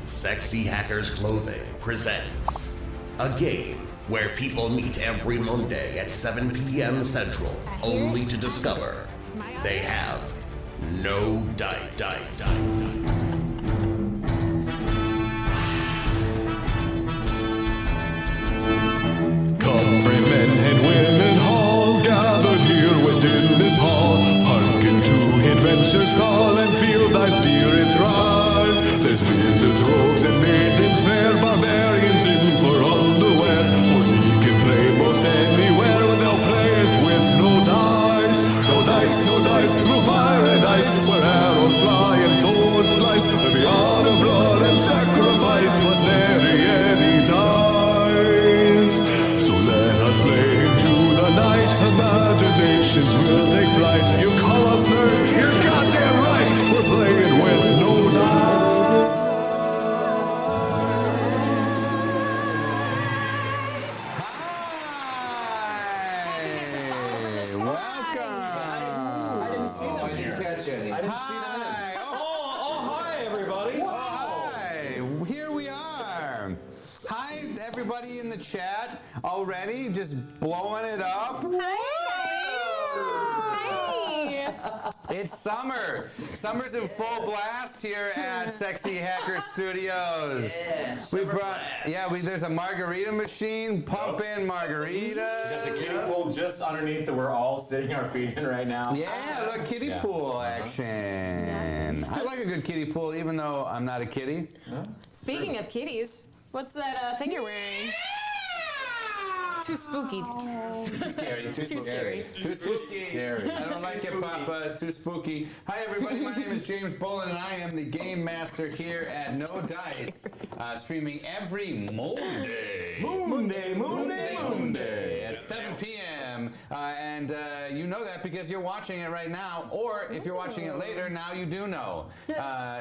Sexy Hackers Clothing presents a game where people meet every Monday at 7 p.m. Central, only to discover they have no dice. Come, brave men and women all, gathered here within this hall. Hearken to adventure's call and feel thy spirit rise. There's wizards, rogues, and maidens fair, barbarians in for underwear. For we can play most anywhere when thou playest with no dice. No dice, no dice, through fire and ice, where arrows fly and swords slice. There be honor, blood, and sacrifice, but nary dies. So let us play into the night. Imaginations will take flight. You call us nerds, you're goddamn right. We're playing with no dice. Hi! Welcome! I didn't see them. I didn't catch any. I didn't see them. Hi! Hi, everybody. Hi! Here we are. Hi, everybody in the chat. Already just blowing it up. It's summer. Summer's in full blast here at Sexy Hacker Studios. We brought, there's a margarita machine, pump in margaritas. Got the kiddie pool just underneath that we're all sitting our feet in right now. Yeah, look, kiddie pool action. I like a good kiddie pool, even though I'm not a kitty. Speaking of kitties, what's that thing you're wearing? Too spooky. Too scary. Too Too scary. scary. Too spooky. I don't like it, Papa. It's too spooky. Hi, everybody. My name is James Boland, and I am the game master here at No Dice, streaming every Monday at 7 p.m. And you know that because you're watching it right now, or if you're watching it later, now you do know.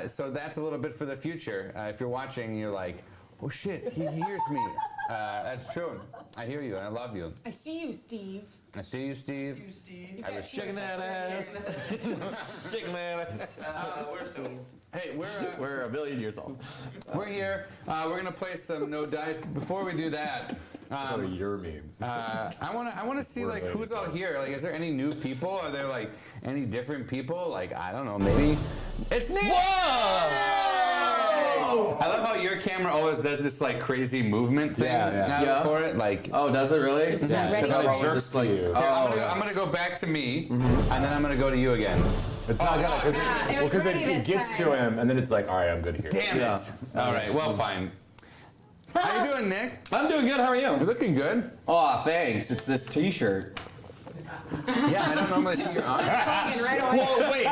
So that's a little bit for the future. If you're watching, you're like, oh shit, he hears me. That's true. I hear you and I love you. I see you, Steve. I see you, Steve. I was Shaking that ass. Shaking that ass. Hey, We're a billion years old. we're here. We're gonna play some No Dice. Before we do that, What are your memes? I wanna see like who's all here. Like, is there any new people? Are there like any different people? Like, I don't know, maybe it's Nick. Whoa! I love how your camera always does this like crazy movement thing for it. Like, Oh, does it really? It's not ready. It jerks like you. I'm gonna go back to me, and then I'm gonna go to you again. It's not gonna it was because ready it this gets time. to him, and then it's like, all right, I'm good here. Damn it! All right, well, fine. How you doing, Nick? I'm doing good. How are You're you? looking good. Aw, thanks. It's this T-shirt. Yeah, I don't normally see your arms. Right away. Whoa, wait.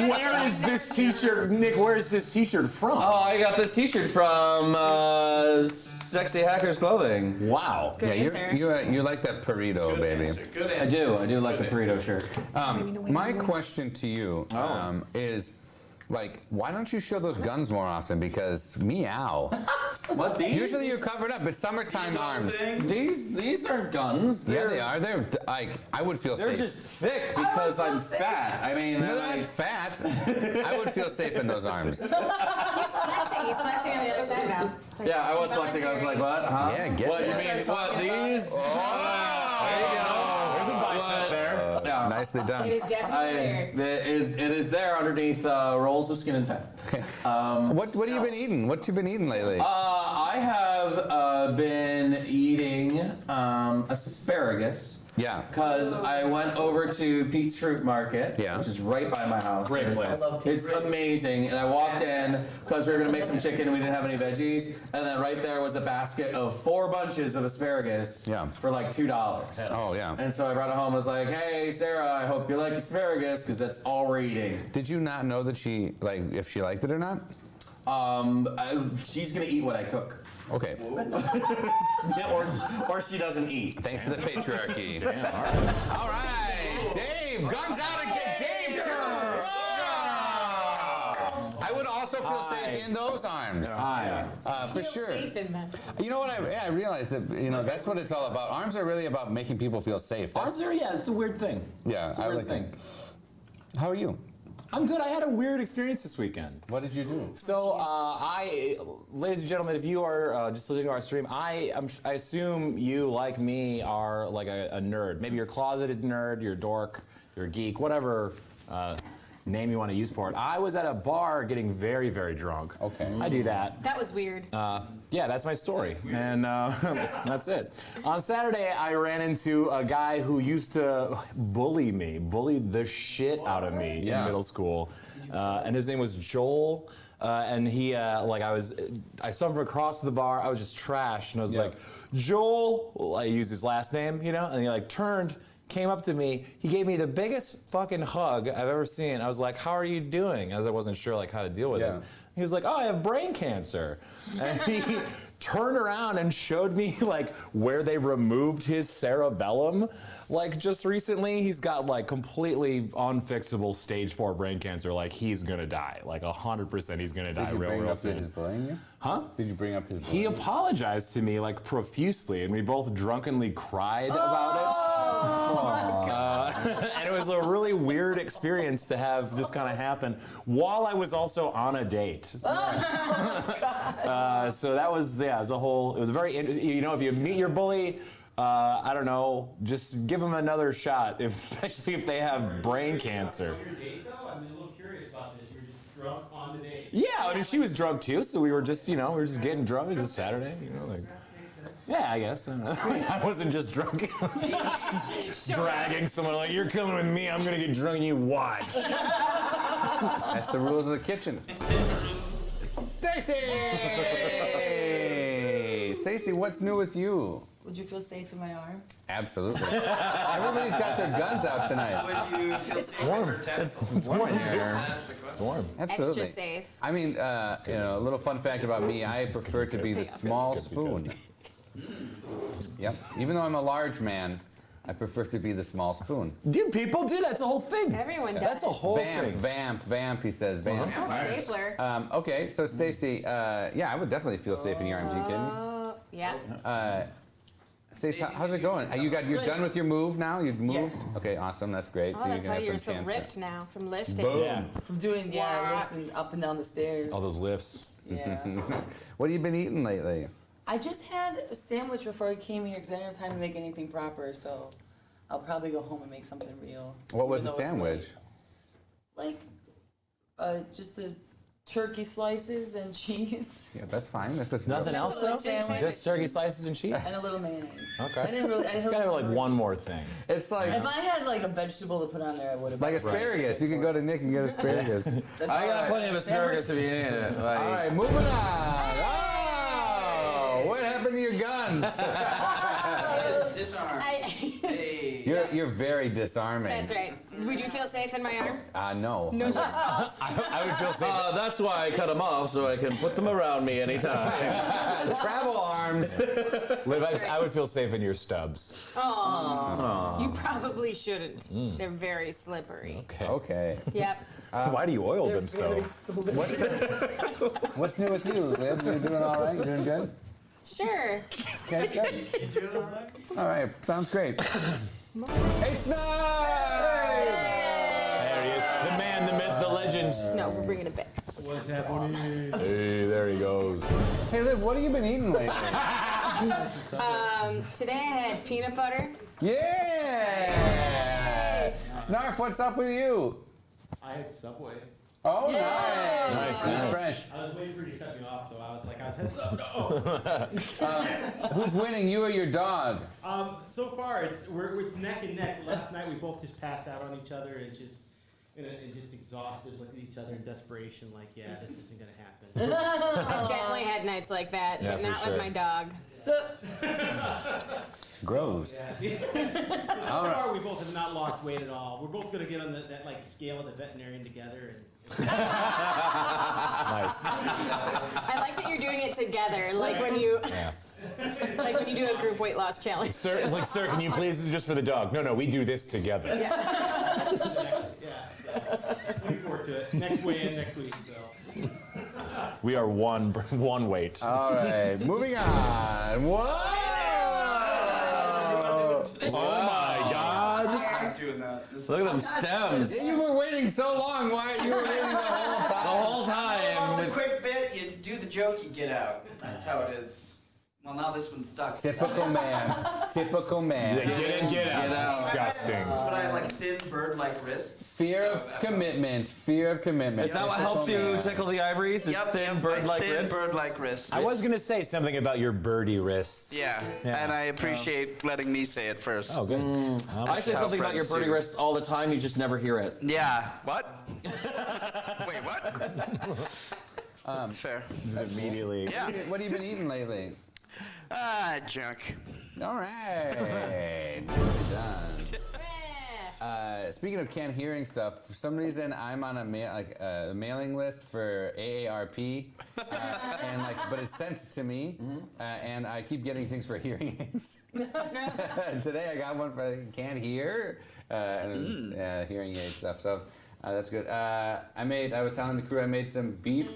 Where is this T-shirt, Nick? Where is this T-shirt from? Oh, I got this T-shirt from Sexy Hackers Clothing. Wow. Good answer. You like that burrito, baby. I do like the burrito shirt. My question to you is, like, why don't you show those guns more often? Because meow. What, these? Usually you're covered up, but summertime arms. These aren't guns. Yeah, they are. They're like, I would feel They're safe. just thick because I'm fat. I mean, They're they're not like, fat. I would feel safe in those arms. He's flexing. He's flexing on the other side now. It's like, yeah, I was flexing. I was like, what? Huh? Yeah, get What, you that. mean, what, these? There you go. There's a bicep there. Yeah. Nicely It done. is definitely there. It is there underneath rolls of skin and fat. What have you been eating? What you been eating lately? I have been eating asparagus. Yeah. Because I went over to Pete's Fruit Market, Yeah. which is right by my house. Great place. It's amazing. And I walked in because we were going to make some chicken and we didn't have any veggies. And then right there was a basket of 4 bunches of asparagus for like $2. Oh, yeah. And so I brought it home and was like, hey, Sarah, I hope you like asparagus because that's all we're eating. Did you not know that she, like, if she liked it or not? She's going to eat what I cook. Okay. or she doesn't eat. Thanks to the patriarchy. Damn, all right. All right, Dave, guns out again. Dave, turn. I would also feel safe in those arms. Hi. For Feel sure. safe in them. You know what? I realized that that's what it's all about. Arms are really about making people feel safe. Arms are, it's a weird thing. Yeah, It's a I weird like thing. it. How are you? I'm good. I had a weird experience this weekend. What did you do? So, ladies and gentlemen, if you are just listening to our stream, I assume you, like me, are like a nerd. Maybe you're a closeted nerd, you're a dork, you're a geek, whatever name you want to use for it. I was at a bar getting very, very drunk. Okay. I do that. That was weird. Yeah, that's my story, and that's it. On Saturday, I ran into a guy who used to bully the shit out of me in middle school, and his name was Joel. And he, I saw him from across the bar. I was just trash, and I was like, Joel. Well, I used his last name, and he turned, came up to me. He gave me the biggest fucking hug I've ever seen. I was like, how are you doing? As I wasn't sure how to deal with it. He was like, oh, I have brain cancer. And he turned around and showed me where they removed his cerebellum. Just recently, he's got completely unfixable stage 4 brain cancer. He's gonna die. 100% he's gonna die real soon. Did you bring up his bullying? Huh? Did you bring up his bullying? He apologized to me profusely, and we both drunkenly cried about it. Oh my God. And it was a really weird experience to have this kind of happen while I was also on a date. Oh my God. So that was it was very, if you meet your bully, I don't know, just give them another shot, especially if they have brain cancer. On your date, though? I'm a little curious about this. You were just drunk on the date. Yeah, she was drunk too, so we were just, getting drunk. It was a Saturday, Yeah, I guess. I wasn't just drunk. Dragging someone you're coming with me, I'm gonna get drunk and you watch. That's the rules of the kitchen. Stacy! Stacy, what's new with you? Would you feel safe in my arm? Absolutely. Everybody's got their guns out tonight. It's warm. It's warm here. It's warm. Absolutely. Extra safe. I mean, a little fun fact about me, I prefer to be the small spoon. Yep. Even though I'm a large man, I prefer to be the small spoon. Dude, people do that. It's a whole thing. Everyone does. That's a whole thing. Vamp, he says, vamp. Oh, stapler. Okay, so Stacy, yeah, I would definitely feel safe in your arms. Are you kidding me? Yeah. Stacy, how's it going? You're done with your move now? You've moved? Yeah. Okay, awesome. That's great. Oh, so that's you why can you're have so some chance ripped now from lifting. Boom. Yeah. From doing lifts and up and down the stairs. All those lifts. Yeah. What have you been eating lately? I just had a sandwich before I came here because I didn't have time to make anything proper, so I'll probably go home and make something real. What was even the though it's sandwich? Just a turkey slices and cheese. Yeah, that's fine. That's just Nothing else though? Sandwich. Just turkey slices and cheese? And a little mayonnaise. Okay. I didn't really. You gotta have one more thing. It's like If I had a vegetable to put on there, I would have. asparagus. You can go to Nick and get asparagus. I got plenty of asparagus if you need it. All right, moving on. Oh, what happened to your guns? Disarm. You're very disarming. That's right. Would you feel safe in my arms? No. No, just us. I would feel safe. That's why I cut them off, so I can put them around me anytime. Travel arms. Liv, I would feel safe in your stubs. Oh. You probably shouldn't. They're very slippery. Okay. Yep. Why do you oil them so? What's new with you, Liv? You doing all right? You doing good? Sure. Okay, good. You doing all right? All right, sounds great. Hey, Snipe! There he is. The man, the myth, the legend. No, we're bringing it back. What's happening? Hey, there he goes. Hey, Liv, what have you been eating lately? Today I had peanut butter. Yeah! Snarf, what's up with you? I had Subway. Oh, nice. Nice. Fresh. I was waiting for you to cut me off, though. I was heads up, no. Who's winning, you or your dog? So far, it's neck and neck. Last night, we both just passed out on each other and just exhausted, looked at each other in desperation, like, yeah, this isn't gonna happen. I've definitely had nights like that, Yeah, but for not sure. with my dog. Gross. So far, we both have not lost weight at all. We're both gonna get on that scale of the veterinarian together and. Nice. I like that you're doing it together, like when you, like when you do a group weight loss challenge. Sir, it's like, sir, can you please? This is just for the dog. No, we do this together. Exactly. Yeah. Looking forward to it. Next weigh-in next week. So. We are one weight. All right, moving on. Whoa! Oh my God! doing that. Look at them stems. You were waiting so long. Why you were waiting the whole time? The whole time. Well, the quick bit, you do the joke, you get out. That's how it is. Well, now this one's stuck. Typical man. Typical man. Get in, get out. Get out. Disgusting. But I have like thin bird-like wrists. Fear of commitment. Fear of commitment. Is that what helps you tickle the ivories? Yep, Thin bird-like thin ribs? bird-like wrists. I was gonna say something about your birdie wrists. Yeah, and I appreciate letting me say it first. Oh, good. I say how something about your friends birdie do. wrists all the time, you just never hear it. Yeah. What? Wait, what? That's fair. Just immediately. Yeah. What have you been eating lately? Junk. All right. Done. Speaking of canned hearing stuff, for some reason I'm on a mailing list for AARP, and but it's sent to me, and I keep getting things for hearing aids. And today I got one for can't hear and hearing aid stuff. So that's good. I was telling the crew I made some beef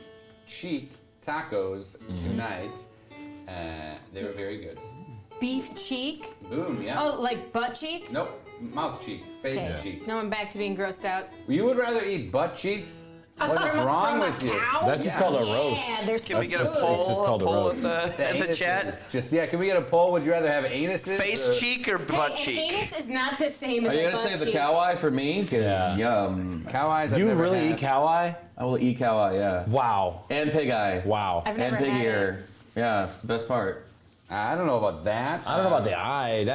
cheek tacos tonight. They were very good. Beef cheek? Boom, yeah. Oh, like butt cheek? Nope, mouth cheek, face cheek. Now I'm back to being grossed out. You would rather eat butt cheeks? What's wrong with you? That's just called a roast. Yeah, they're so Can we get a good. poll? It's just called a roast. in the chat? Just can we get a poll? Would you rather have anuses? Face cheek or butt Hey, cheek? an anus is not the same as Are you a gonna butt say the cheek. cow eye for me? 'Cause Yeah. Yum. Cow eyes. Do I've you never really had. eat cow eye? I will eat cow eye, yeah. Wow. And pig eye. Wow. I've never And pig had ear. Yeah, it's the best part. I don't know about that. I don't know about the eye.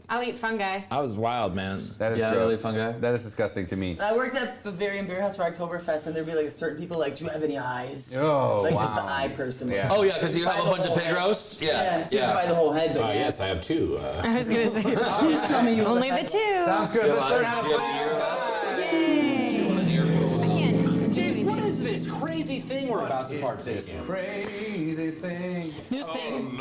I'll eat fungi. I was wild, man. That is Yeah, gross. really fungi. That is disgusting to me. I worked at Bavarian Beer House for Oktoberfest, and there'd be certain people do you have any eyes? Oh, Like wow. just the eye person. Yeah. Oh yeah, because you By have a the bunch of whole pig head. roasts? Yeah, so you have to buy the whole head, but Yes, I have two. I was gonna say only the two. Sounds good. Let's learn how to Yeah, play yeah. your time. I can't. James, what is this crazy thing we're about to partake in? Crazy thing. This thing.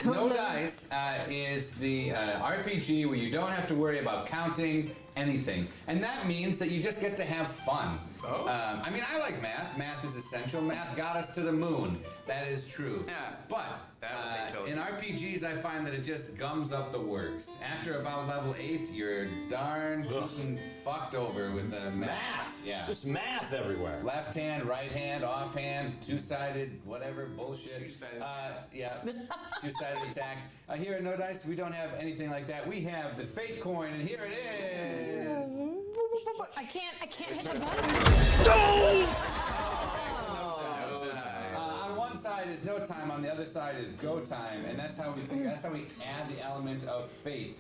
No Dice is the RPG where you don't have to worry about counting anything. And that means that you just get to have fun. I mean, I like math. Math is essential. Math got us to the moon. That is true. Yeah. But That would be in RPGs, I find that it just gums up the works. After about level 8, you're darn fucking fucked over with math. Yeah. Just math everywhere. Left hand, right hand, off hand, two-sided, whatever, bullshit. Two-sided. Yeah, two-sided attacks. Here at No Dice, we don't have anything like that. We have the fate coin, and here it is. I can't hit the button. On one side is no time, on the other side is go time, and that's how we add the element of fate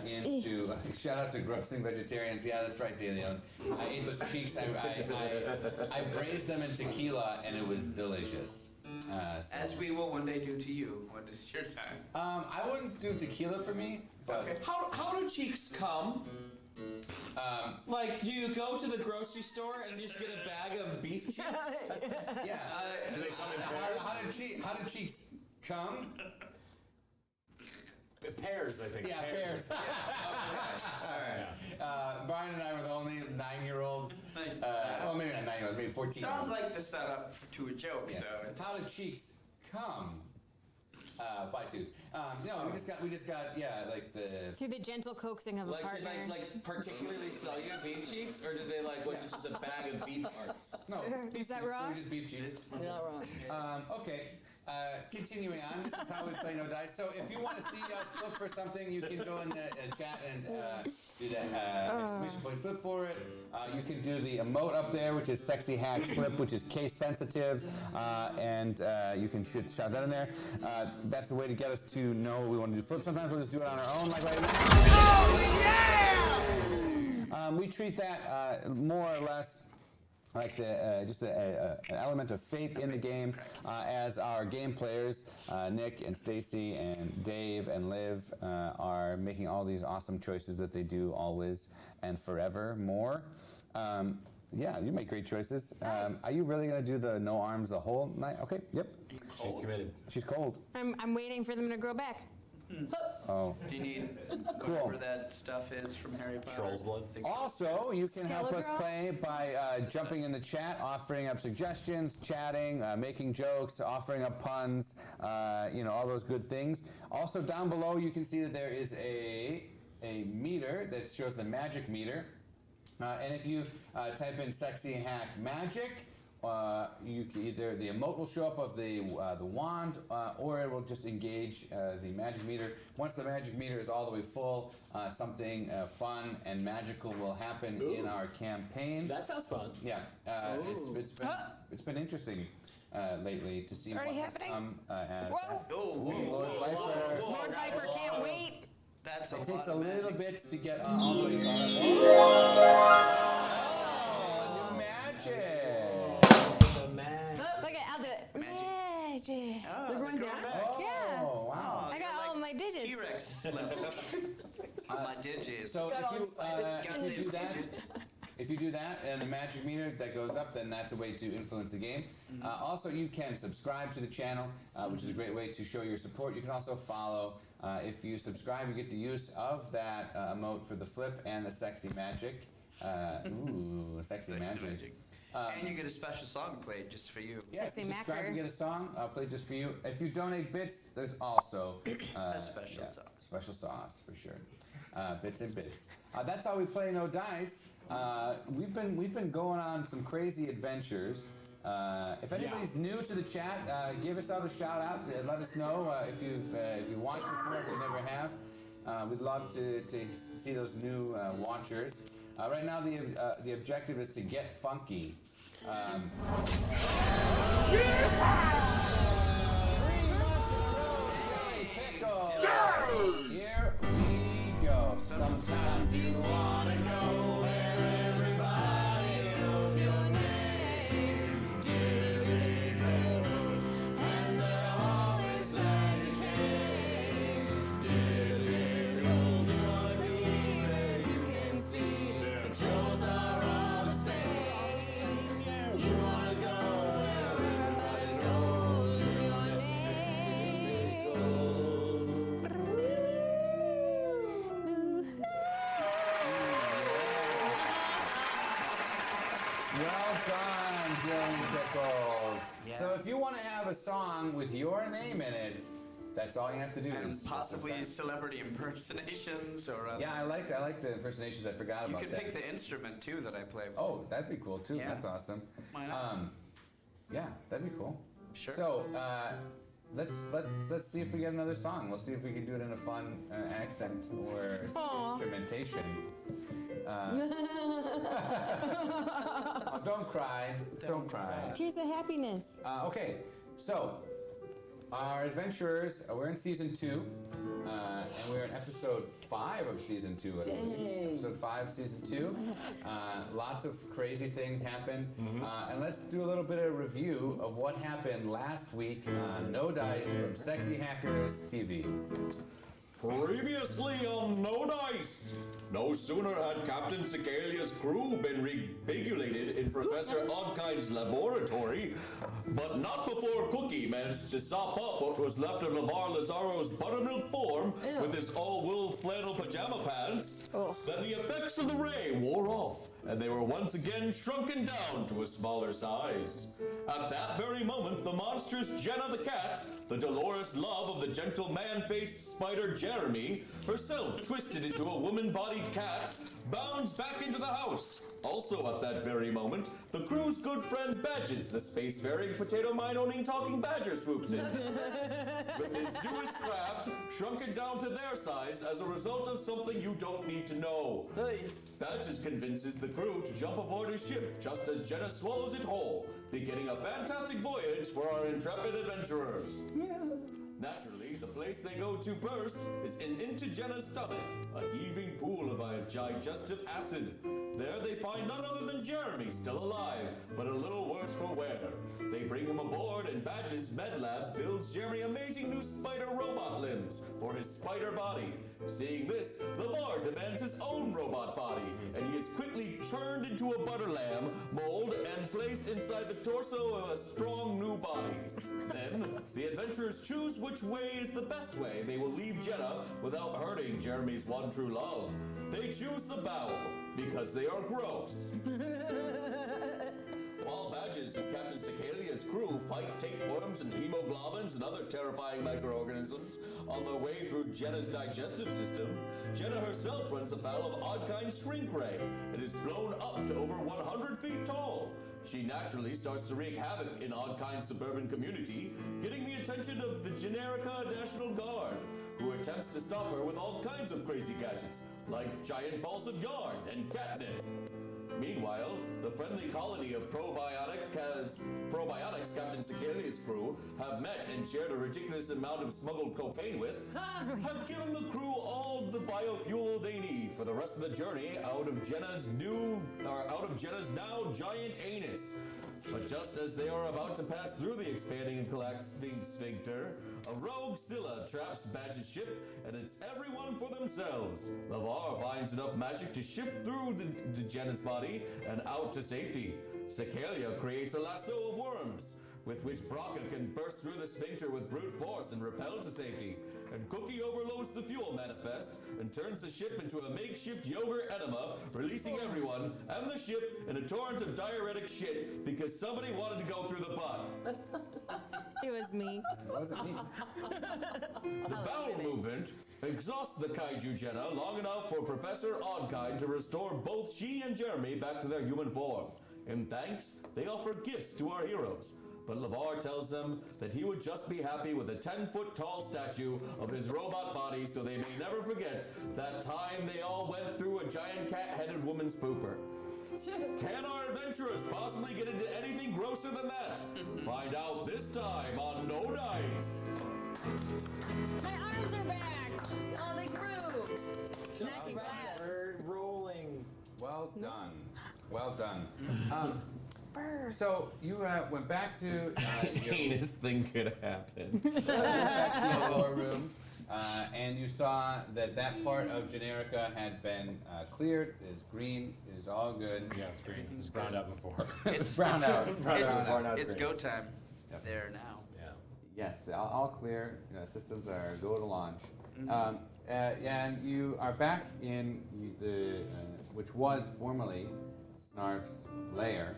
into. Shout out to grossing vegetarians. Yeah, that's right, DeLeon. I ate those cheeks. I braised them in tequila, and it was delicious. As we will one day do to you. What is your time? I wouldn't do tequila for me, but Okay. How do cheeks come? Do you go to the grocery store and just get a bag of beef cheeks? yeah. How did cheeks come? Pears, I think. Yeah, pears. All right. Brian and I were the only 9-year-olds. Well, maybe not 9-year-olds, maybe 14. Sounds like the setup to a joke, Yeah. though. How did cheeks come? By twos. No, we just got the. Through the gentle coaxing of a partner. Did they particularly sell you beef cheeks, or did they was it just a bag of beef parts? No, beef Is that cheeks. They wrong? were just beef cheeks. You're not wrong. Okay. Continuing on, this is how we play No Dice. So if you want to see us flip for something, you can go in the chat and do the exclamation point flip for it. You can do the emote up there, which is sexy hack flip, which is case sensitive, and you can shout that in there. That's a way to get us to know what we want to do flip. Sometimes we'll just do it on our own, like right now. Oh yeah! We treat that more or less like just an element of faith in the game, as our game players, Nick and Stacy and Dave and Liv, are making all these awesome choices that they do always and forever more. Yeah, you make great choices. Are you really going to do the no arms the whole night? Okay, yep. She's committed. She's cold. I'm waiting for them to grow back. Oh. Do you need Cool. whatever that stuff is from Harry Potter? Troll's blood. Also, you can help us Skeletor? play by jumping in the chat, offering up suggestions, chatting, making jokes, offering up puns, all those good things. Also, down below, you can see that there is a a meter that shows the magic meter. And if you type in sexy hack magic, you can either the emote will show up of the wand, or it will just engage the magic meter. Once the magic meter is all the way full, something fun and magical will happen in our campaign. That sounds fun. Yeah, it's been interesting lately to see already what happening? has come as Lord Viper can't wait. That's it a takes lot a of little magic. bit to get all the way new magic. Okay, I'll do it. Magic. Oh, They're going down? Yeah. Oh wow! I got all of my digits. T-Rex level. My digits. So Got all if excited. you do that, if you do that and a magic meter that goes up, then that's a way to influence the game. Also, you can subscribe to the channel, which is a great way to show your support. You can also follow. If you subscribe, you get the use of that emote for the flip and the sexy magic. Sexy magic. And you get a special song played just for you. Yeah, Sexy if you subscribe, macker. you get a song played just for you. If you donate bits, there's also A special sauce. Special sauce for sure. Bits and bits. That's how we play No Dice. We've been going on some crazy adventures. If anybody's new to the chat, give us all a shout out. Let us know if you watched before, if you never have. We'd love to see those new watchers. Right now, the objective is to get funky. Here we go. Sometimes you wanna go where everybody knows your name. Dearly goes, and they're always glad you came. Dearly goes, wanna be where you can see the shows are all the same. You wanna go where everybody knows your name. Well done, James Pickles. Yeah. So if you want to have a song with your name in it, that's all you have to do. And is possibly subscribe. celebrity impersonations or Yeah, I like the impersonations. I forgot you about could that. pick the instrument too that I play. Oh, that'd be cool too. Yeah. That's awesome. Why not? Yeah, that'd be cool. Sure. So let's see if we get another song. We'll see if we can do it in a fun accent or instrumentation. Oh, don't cry. Don't cry. Cheers to happiness. Okay, so our adventurers, we're in season 2, and we're in episode 5 of season 2. I believe. Dang. Episode 5, season 2. Lots of crazy things happen, and let's do a little bit of review of what happened last week on No Dice from Sexy Hackers TV. Previously on No Dice. No sooner had Captain Cicalia's crew been regulated in Professor Oddkind's laboratory, but not before Cookie managed to sop up what was left of LeVar Lazzaro's buttermilk form with his all-wool flannel pajama pants, then the effects of the ray wore off, and they were once again shrunken down to a smaller size. At that very moment, the monstrous Jenna the cat, the Dolores love of the gentle man-faced spider Jeremy, herself twisted into a woman-bodied cat, bounds back into the house. Also at that very moment, the crew's good friend Badges, the spacefaring potato mine-owning talking badger, swoops in. With his newest craft shrunken down to their size as a result of something you don't need to know. Badges convinces the crew to jump aboard his ship just as Jenna swallows it whole, beginning a fantastic voyage for our intrepid adventurers. Naturally, the place they go to first is into Jenna's stomach, a heaving pool of digestive acid. There they find none other than Jeremy, still alive, but a little worse for wear. They bring him aboard, and Badge's med lab builds Jeremy amazing new spider robot limbs for his spider body. Seeing this, LeVar demands his own robot body, and he is quickly churned into a butter lamb mold and placed inside the torso of a strong new body. Then, the adventurers choose which way is the best way they will leave Jenna without hurting Jeremy's one true love. They choose the bowel, because they are gross. While Badges of Captain Cicalia's crew crew fight tapeworms and hemoglobins and other terrifying microorganisms on their way through Jenna's digestive system, Jenna herself runs afoul of odd-kind shrink ray and is blown up to over 100 feet tall. She naturally starts to wreak havoc in odd-kind suburban community, getting the attention of the Generica National Guard, who attempts to stop her with all kinds of crazy gadgets, like giant balls of yarn and catnip. Meanwhile, the friendly colony of probiotics Captain Sicilia's crew have met and shared a ridiculous amount of smuggled cocaine with, have given the crew all the biofuel they need for the rest of the journey out of Jenna's now giant anus. But just as they are about to pass through the expanding and collapsing sphincter, a rogue Scylla traps Badge's ship, and it's everyone for themselves. LeVar finds enough magic to shift through the Jenna's body and out to safety. Cicalia creates a lasso of worms, with which Braca can burst through the sphincter with brute force and repel to safety. And Cookie overloads the fuel manifest and turns the ship into a makeshift yogurt enema, releasing everyone and the ship in a torrent of diuretic shit because somebody wanted to go through the butt. It was me. It wasn't me. The bowel movement exhausts the kaiju Jenna long enough for Professor Oddkind to restore both she and Jeremy back to their human form. In thanks, they offer gifts to our heroes. But LeVar tells them that he would just be happy with a 10-foot-tall statue of his robot body so they may never forget that time they all went through a giant cat-headed woman's pooper. Can our adventurers possibly get into anything grosser than that? Find out this time on No Dice. My arms are back. Oh, they grew. We're rolling. Well done. Well done. So you went back to your Heinous thing could happen. back to your lower room, and you saw that part of Generica had been cleared. It is green. It is all good. Yeah, it's green. It's browned out before. It's browned out. It's go time. Yep. There now. Yeah. Yes, all clear. Systems are go to launch. And you are back in the which was formerly Snarf's lair.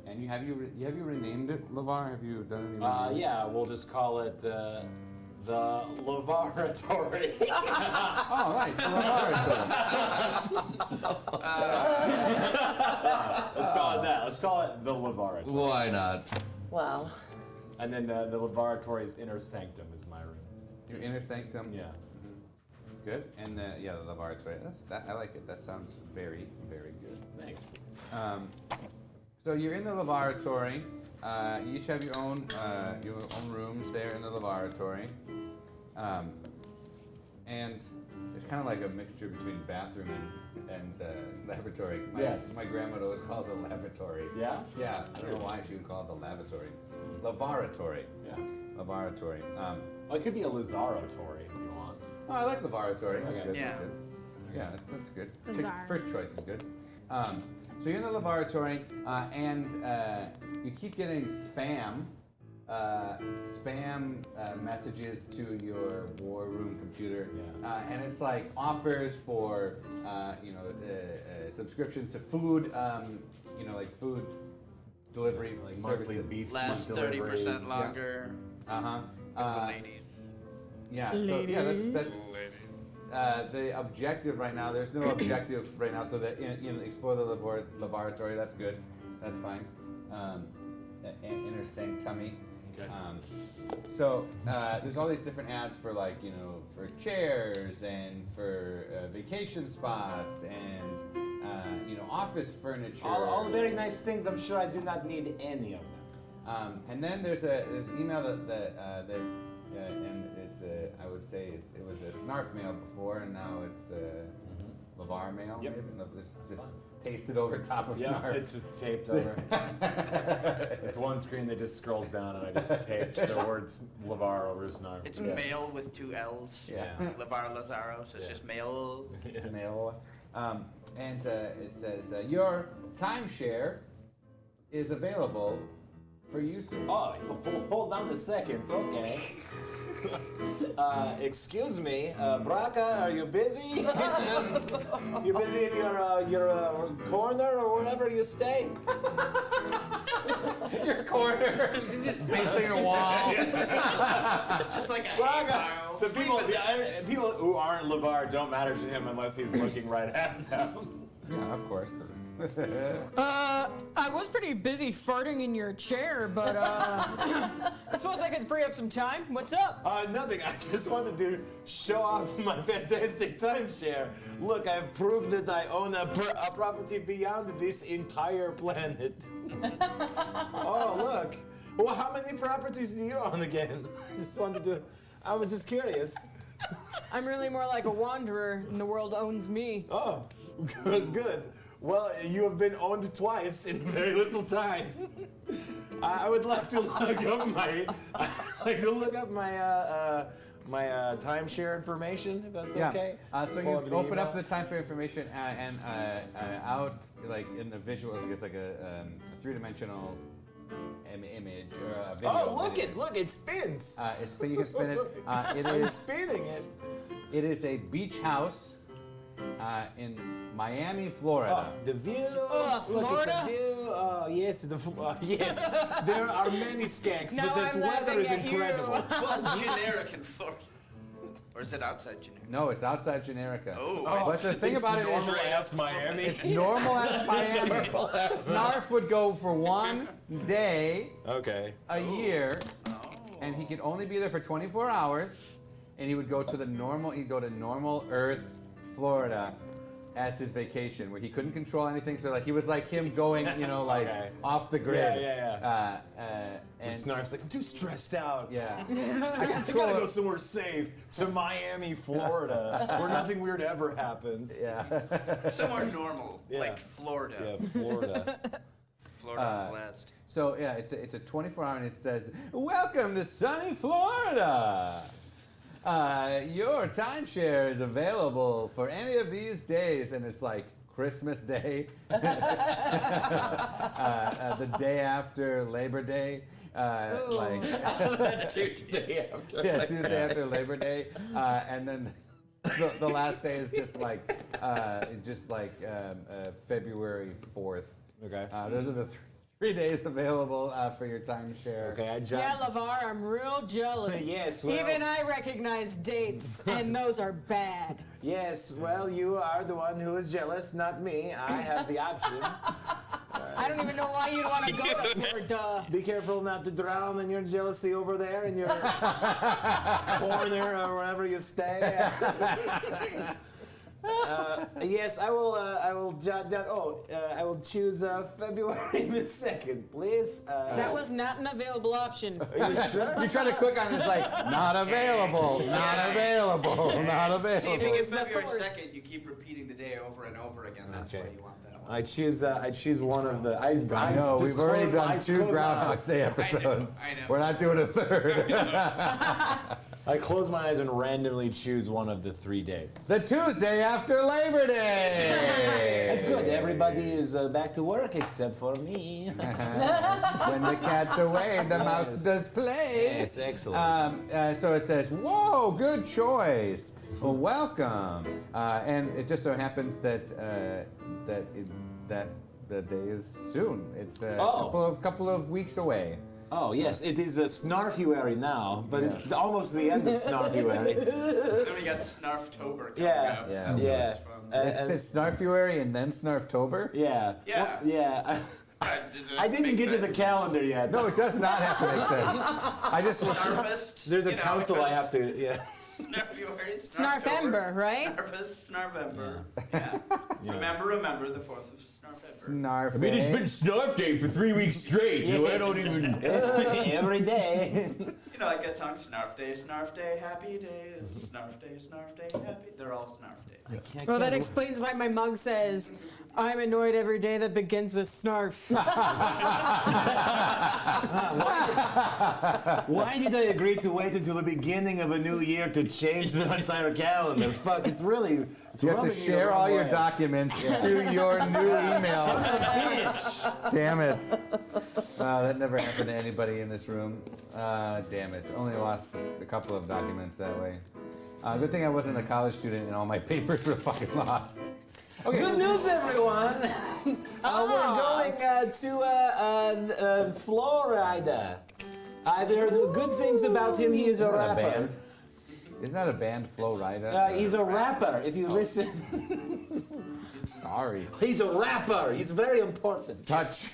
And have you renamed it, LeVar? Have you done anything? Yeah, we'll just call it the Laboratory. Oh, nice, the Laboratory. Let's call it that. Let's call it the Laboratory. Why not? Wow. And then the Laboratory's inner sanctum is my room. Your inner sanctum. Yeah. Good. And the Laboratory. I like it. That sounds very, very good. Thanks. So you're in the laboratory. You each have your own rooms there in the laboratory, and it's kind of like a mixture between bathroom and laboratory. Yes. My grandmother always calls it laboratory. Yeah? Yeah. I don't know why she would call it the lavatory. Laboratory. Yeah. Laboratory. Well, it could be a Lazaratory if you want. Oh, I like laboratory. That's Okay. good. Yeah. That's good. Yeah, that's good. Lazar. First choice is good. So you're in the laboratory, and you keep getting spam messages to your war room computer, and it's like offers for subscriptions to food, like food delivery, Like services. monthly beef Last deliveries. 30% longer. Uh-huh. For the ladies. Yeah, so yeah, that's the objective right now. There's no objective right now, so that explore the laboratory. That's good. That's fine. Inner sanctummy. Okay. So there's all these different ads for for chairs and for vacation spots and office furniture. All very nice things. I'm sure I do not need any of them. And then there's an email that and it's I would say it was a Snarf mail before, and now it's LeVar mail. Yep. Maybe. No, it's just pasted over top of Yeah, Snarf. it's just taped over. It's one screen that just scrolls down, and I just taped the words LeVar over Snarf. It's mail with 2 L's. Yeah. LeVar Lazaro, so it's just mail. Mail. And it says your timeshare is available for use. Oh, hold on a second. Okay. Excuse me, Braca, are you busy? You busy in your corner or wherever you stay? Your corner, just facing a wall. Just like a Well, pile. the people who aren't LeVar don't matter to him unless he's looking right at them. Yeah, of course. I was pretty busy farting in your chair, but I suppose I could free up some time. What's up? Nothing. I just wanted to show off my fantastic timeshare. Look, I've proved that I own a property beyond this entire planet. Oh, look. Well, how many properties do you own again? I was just curious. I'm really more like a wanderer, and the world owns me. Oh, good. Well, you have been owned twice in very little time. I would like to look up my timeshare information, if that's okay. So you open up the time for information and out, like in the visual, it's like a three-dimensional image or a video. Oh, look, it spins. You can spin it. I'm spinning it. It is a beach house in Miami, Florida. Oh, the view. Florida? Look at the view. Oh, yes, yes. There are many skanks, Now but the I'm weather is laughing at you. incredible. Well, Generica in Florida. Or is it outside Generica? No, it's outside Generica. Oh, but the thing about it is, normal ass Miami. it's normal as Miami. Snarf would go for 1 day Okay. a year, and he could only be there for 24 hours, and he would go to he'd go to normal Earth, Florida, as his vacation, where he couldn't control anything. So like he was like him going, Okay. off the grid. Yeah. And Snarf's like, I'm too stressed out. yeah. I gotta go somewhere safe to Miami, Florida, where nothing weird ever happens. Yeah. Somewhere normal, Yeah. like Florida. Yeah, Florida. Florida blessed. So yeah, it's a 24-hour, and it says, "Welcome to sunny Florida. Your timeshare is available for any of these days," and it's like Christmas Day, the day after Labor Day, Tuesday after. yeah, Tuesday after Labor Day, and then the last day is just like February 4th. Okay. Those are the 3 days available for your timeshare. Okay, I Yeah, LeVar, I'm real jealous. Yes, well- Even I recognize dates, and those are bad. Yes, well, you are the one who is jealous, not me. I have the option. I don't even know why you'd want to go to Florida. Be careful not to drown in your jealousy over there in your corner or wherever you stay. Yes, I will jot down. I will choose February the 2nd, please. That was not an available option. Are you sure? You try to click on it, it's like, not available, not available, not See, if available. you get It's the February fourth. 2nd, you keep repeating the day over and over again. That's Okay. why you want that one. I choose one of the. I know, we've already done 2 Groundhog Day I episodes. know. We're not doing a 3rd. I close my eyes and randomly choose one of the 3 dates. The Tuesday after Labor Day. That's good. Everybody is back to work except for me. When the cat's away, the mouse does play. Yes, excellent. So it says, "Whoa, good choice. Well, welcome." And it just so happens that that the day is soon. It's a couple of weeks away. Oh yes, it is a Snarfuary now, but it's almost the end of Snarfuary. Then we got Snarftober coming up. Yeah. It's Snarfuary and then Snarftober? Yeah. Yeah. Well, yeah. I didn't get to the calendar yet. No, it does not have to make sense. I just Snarfest. There's a council I have to. Yeah. Snarftober. Snarfember, right? Snarfest, Snarvember. Yeah. Remember the 4th of Snarfember. Snarf. Snarf Day for 3 weeks straight, so I don't even. Every day. You know, like that song, Snarf Day, Happy Day, Snarf Day, Happy. They're all Snarf Day. Well, that explains why my mug says, "I'm annoyed every day that begins with snarf." Why did I agree to wait until the beginning of a new year to change the entire calendar? Fuck, it's really. You have to share all your documents to your new email. Son of a bitch. Damn it. That never happened to anybody in this room. Damn it. Only lost a couple of documents that way. Good thing I wasn't a college student and all my papers were fucking lost. Good news, everyone. We're going to Florida. I've heard good things about him. He is a rapper. Band? Isn't that a band, Flo Rida? He's a rapper, if you listen. Sorry. He's a rapper. He's very important. Touch.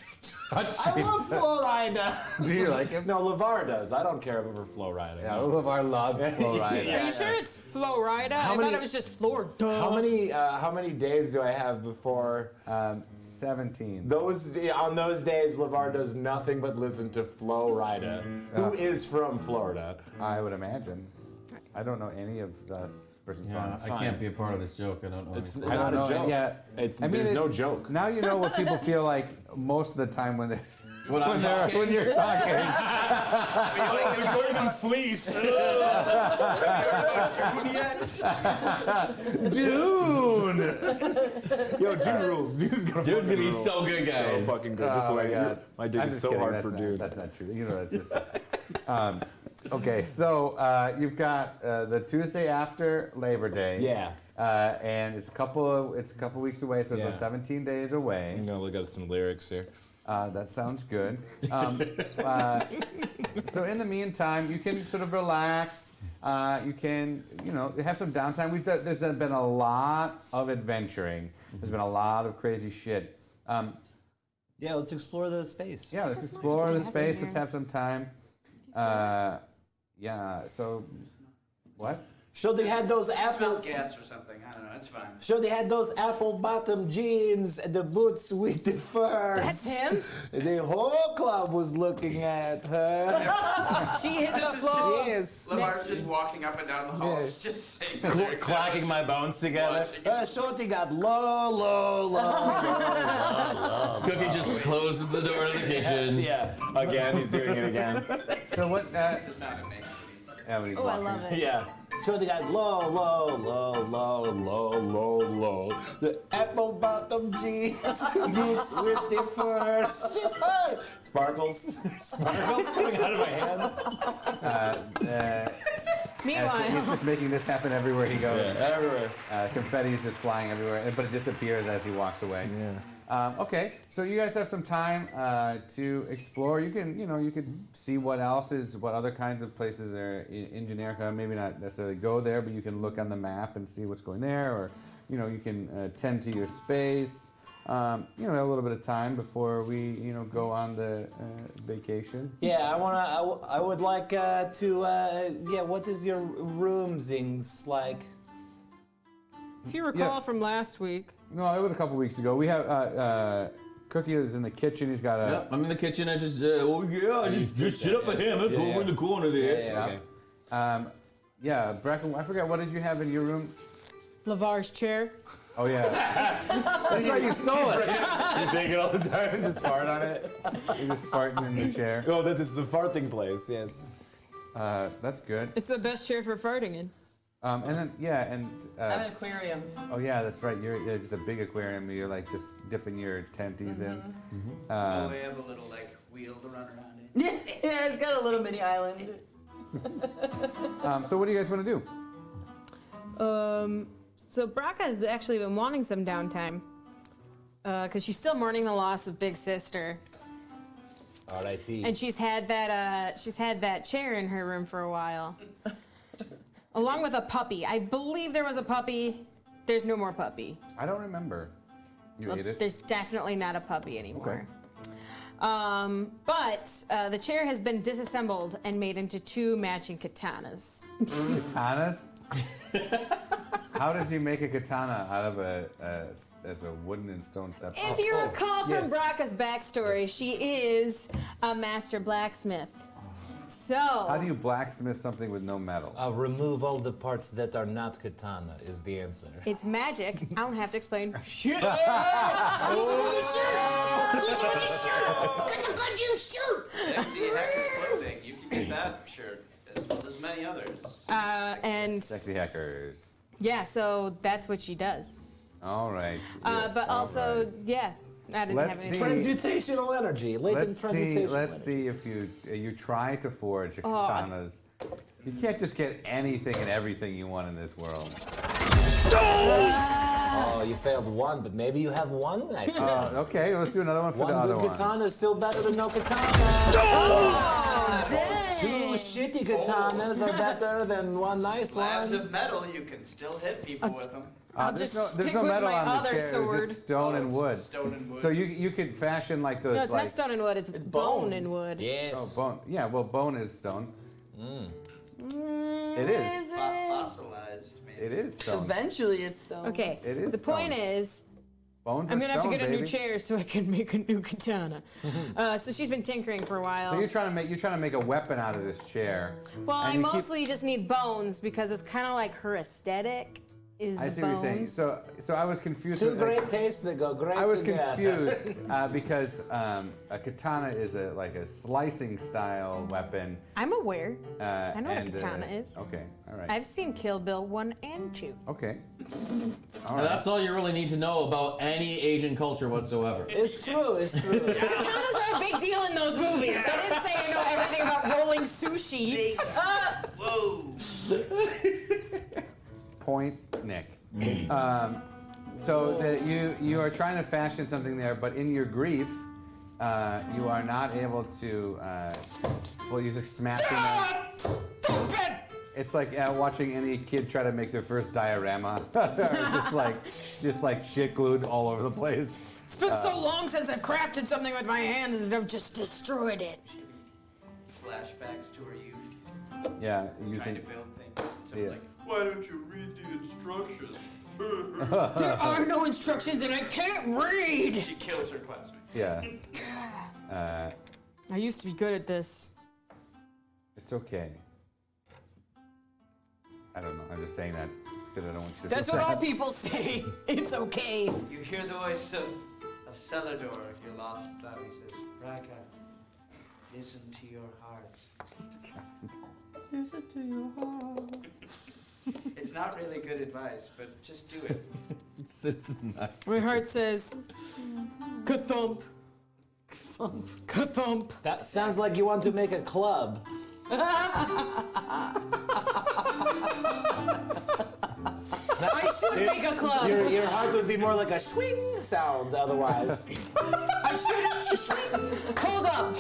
I love Florida. Do you like him? No, LeVar does. I don't care for Flo Rida. Yeah, LeVar loves Flo Rida. Are you sure it's Flo Rida? I thought it was just Florida. How many days do I have before? 17. On those days, LeVar does nothing but listen to Flo Rida, who is from Florida. I would imagine. I don't know any of the person's songs. I can't be a part of this joke. I don't know. It's I don't not a know. joke. Yeah, There's no joke. Now you know what people feel like most of the time when they. When you're talking. The golden fleece. Dune. Yo, Dune rules. Dune's Dude's gonna be so good, guys. So fucking good. Just Oh the my way God. my dick I'm is just so kidding. hard That's for not, Dude. That's not true. You know, that's just. Okay, so you've got the Tuesday after Labor Day. Yeah. And it's a couple weeks away, so it's 17 days away. I'm gonna look up some lyrics here. That sounds good. So in the meantime, you can sort of relax. You can, have some downtime. There's been a lot of adventuring. There's been a lot of crazy shit. Yeah, let's explore the space. Yeah, let's explore the space. Let's have some time. So what? Sure, they had those Smells apple. gas or something. I don't know. It's fine. Sure, they had those apple-bottom jeans and the boots with the furs. That's him? The whole club was looking at her. She hit the floor. Yes. Lamar's just walking up and down the halls, Yeah. just sitting there. Clacking my bones together. Shorty got low. Cookie just closes the door to the kitchen. Yeah. Again, he's doing it again. So what? It's not amazing. When he's Oh, I walking. love it. Yeah. Shorty got low. The apple-bottom jeans, boots with the furs. Sparkles coming out of my hands. Meanwhile, He's just making this happen everywhere he goes. Yeah, everywhere. Confetti is just flying everywhere, but it disappears as he walks away. Yeah. Okay, so you guys have some time to explore. You can, you can see what other kinds of places are in Generica. Maybe not necessarily go there, but you can look on the map and see what's going there, or you can tend to your space. A little bit of time before we, go on the vacation. Yeah, I would like to. What is your roomsings like? if you recall from last week, No, it was a couple weeks ago. We have Cookie is in the kitchen. He's got a. Yep, I'm in the kitchen. I just, just sit up a hammock over in the corner there. Bracken, I forgot, what did you have in your room? LeVar's chair. Oh, yeah. That's right, you stole it. You take it all the time and just fart on it. You're just farting in the chair. Oh, that is the farting place, yes. That's good. It's the best chair for farting in. And then, I have an aquarium. oh, yeah, that's right. You're just a big aquarium. You're like just dipping your tenties in. Oh, we have a little wheel to run around in. Yeah, it's got a little mini island. So what do you guys want to do? So Braca has actually been wanting some downtime because she's still mourning the loss of Big Sister, R.I.P. and she's had that chair in her room for a while, along with a puppy. I believe there was a puppy. There's no more puppy. I don't remember. You ate it? There's definitely not a puppy anymore. Okay. But the chair has been disassembled and made into 2 matching katanas. Katanas? How did you make a katana out of as a wooden and stone step? If you recall from Braca's backstory, she is a master blacksmith. So How do you blacksmith something with no metal? Remove all the parts that are not katana is the answer. it's magic. I don't have to explain. Shit. Empty hacker clothing. You can get that shirt as well as many others. And Sexy hackers. yeah, so that's what she does. All right. But also, yeah, I didn't Let's have any. see. Transmutational energy, latent transmutational Let's energy. see if you try to forge katanas. You can't just get anything and everything you want in this world. Oh, you failed one, but maybe you have one nice katana. Okay, let's do another one for the other One one. good katana is still better than no katana. Dang. Two shitty katanas are better than one nice Slabs one. of metal, you can still hit people with them. I'll There's just no stick with metal my on the other chair. sword. It's just stone and wood. Stone and wood. So you could fashion like those No, it's like not stone and wood. It's bone and wood. Yes. oh bone. Yeah, well bone is stone. It is. Fossilized, maybe. It is stone. Eventually it's stone. Okay. It is The point stone. is, Bones I'm are gonna have to stone, get a new baby. chair so I can make a new katana. So she's been tinkering for a while. So you're trying to make a weapon out of this chair. Well, and I you keep- mostly just need bones because it's kind of like her aesthetic is I the see bones. what you're saying. So I was confused. Two with, great tastes that go great I was together. confused because a katana is like a slicing style weapon. I'm aware. I know what a katana is. Okay, all right. I've seen Kill Bill 1 and 2. Okay. All And right. that's all you really need to know about any Asian culture whatsoever. It's true, it's true. Katanas are a big deal in those movies. I didn't say I know everything about rolling sushi. Whoa. Point, Nick. So you are trying to fashion something there, but in your grief, you are not able to. Well, you're just smashing them. It's like watching any kid try to make their first diorama, or just like shit glued all over the place. It's been so long since I've crafted something with my hands, I've just destroyed it. Flashbacks to her youth, Yeah, trying using. to build things. So Yeah. like, why don't you read the instructions? There are no instructions and I can't read. She kills her classmate. Yes. I used to be good at this. It's okay. I don't know. I'm just saying that because I don't want you to. That's feel what all sad. people say. It's okay. You hear the voice of Celador, your lost love. He says, Raka, listen to your heart. Listen to your heart. It's not really good advice, but just do it. It's not. My heart says, ka-thump. Ka-thump. That sounds like you want to make a club. I should make a club. Your heart would be more like a swing sound otherwise. I should. Hold up.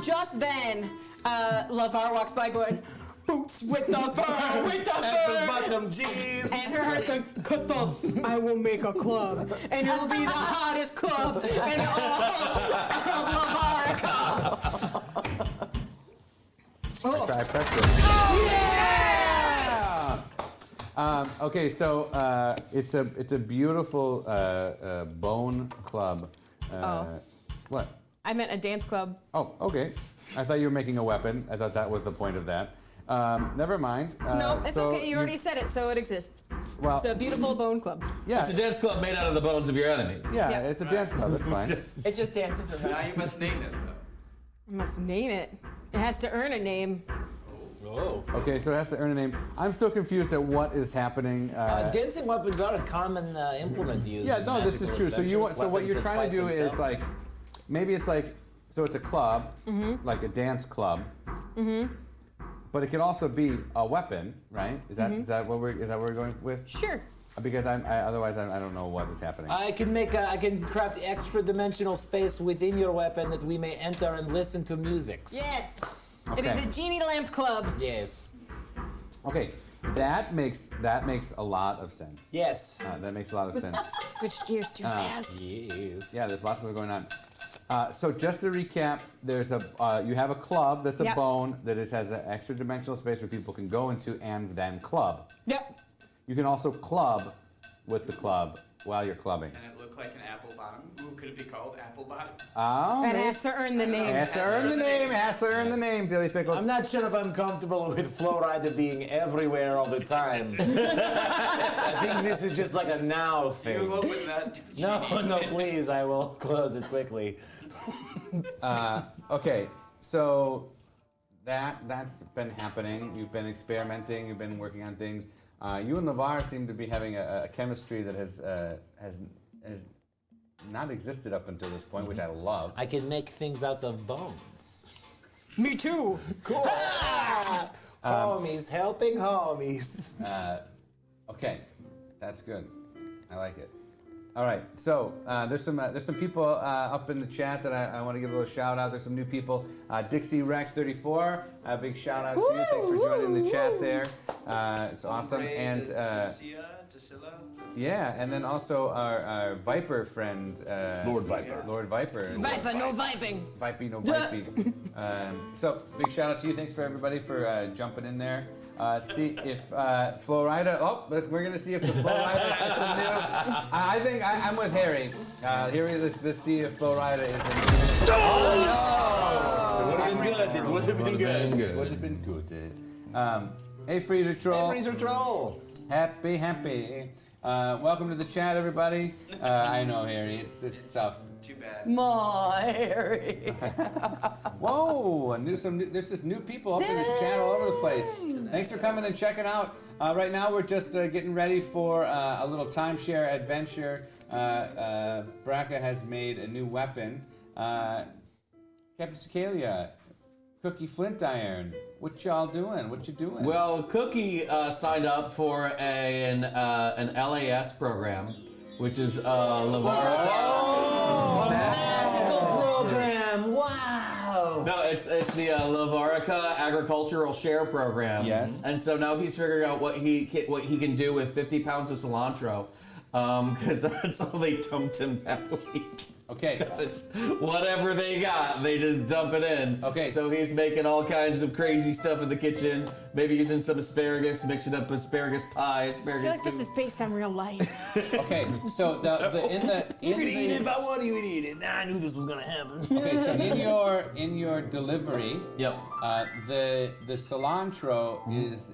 Just then, LaVar walks by going, boots with the fur, with the fur. Bottom jeans. And her heart's going, ka-thump. I will make a club. And it'll be the hottest club in all of LaVar. Okay, so it's a beautiful bone club. What? I meant a dance club. Oh, okay. I thought you were making a weapon. I thought that was the point of that. Never mind. No, it's so okay. You already said it, so it exists. Well, It's a beautiful bone club. yeah, It's a dance club made out of the bones of your enemies. yeah, Yeah. it's a dance club. That's fine. It just dances with Now her. you must name it, though. I must name it. It has to earn a name. Oh. Okay, so it has to earn a name. I'm still confused at what is happening. Dancing weapons are a common implement to use. Yeah, in no, this is magical true. So you want, adventures, so what weapons you're that trying to fight do is themselves. like, maybe it's like, so it's a club, like a dance club. But it could also be a weapon, right? Is that what we're going with? Sure. Because otherwise I don't know what is happening. I can craft extra dimensional space within your weapon that we may enter and listen to musics. Yes. It Okay. is a genie lamp club. Yes. Okay, that makes a lot of sense. Yes. That makes a lot of sense. Switched gears too fast. Yes. Yeah, there's lots of it going on. So just to recap, there's you have a club that's a Yep. bone that has an extra dimensional space where people can go into and then club. Yep. You can also club with the club while you're clubbing. Can it look like an apple bottom? Ooh, could it be called apple bottom? Oh, It maybe. has to earn the name. It has to earn the name. It has to earn the name, Dilly Pickles. I'm not sure if I'm comfortable with Florida being everywhere all the time. I think this is just like a now You thing. open that. No, please, I will close it quickly. Okay, so that's been happening. You've been experimenting. You've been working on things. You and LaVar seem to be having a chemistry that has not existed up until this point, which I love. I can make things out of bones. Me too. Cool. Homies helping homies. Okay, that's good. I like it. All right, so there's some people up in the chat that I want to give a little shout out. There's some new people. Dixie Rex 34, a big shout out to you. Thanks for joining the chat there. It's awesome. And yeah, and then also our Viper friend, Lord Viper. Lord Viper. Viper, no viping. Vipey, no vipey. So big shout out to you. Thanks for everybody for jumping in there. See if Florida. We're gonna see if the Florida system new. I think I'm with Harry. Let's see if Florida is. It would have been good. It would have been good. It would have been good. Hey, Freezer Troll. Hey, Freezer Troll. Happy. Welcome to the chat, everybody. I know, Harry. It's tough. Too bad. My Harry. Whoa! There's just new people up in this chat all over the place. Thanks for coming and checking out. Right now we're just getting ready for a little timeshare adventure. Braca has made a new weapon. Captain Cicalia, Cookie Flint Iron. What y'all doing? What you doing? Well, Cookie signed up for an LAS program, which is Magical program! Wow! No, it's the Lavarica Agricultural Share Program. Yes. And so now he's figuring out what he can do with 50 pounds of cilantro, because that's all they dumped him that week. Okay. Because it's whatever they got, they just dump it in. Okay. So he's making all kinds of crazy stuff in the kitchen. Maybe using some asparagus, mixing up asparagus pie, I asparagus feel like this soup. is based on real life. Okay. So You can eat it if I want you to eat it. Nah, I knew this was gonna happen. Okay. So in your delivery, Yep. the cilantro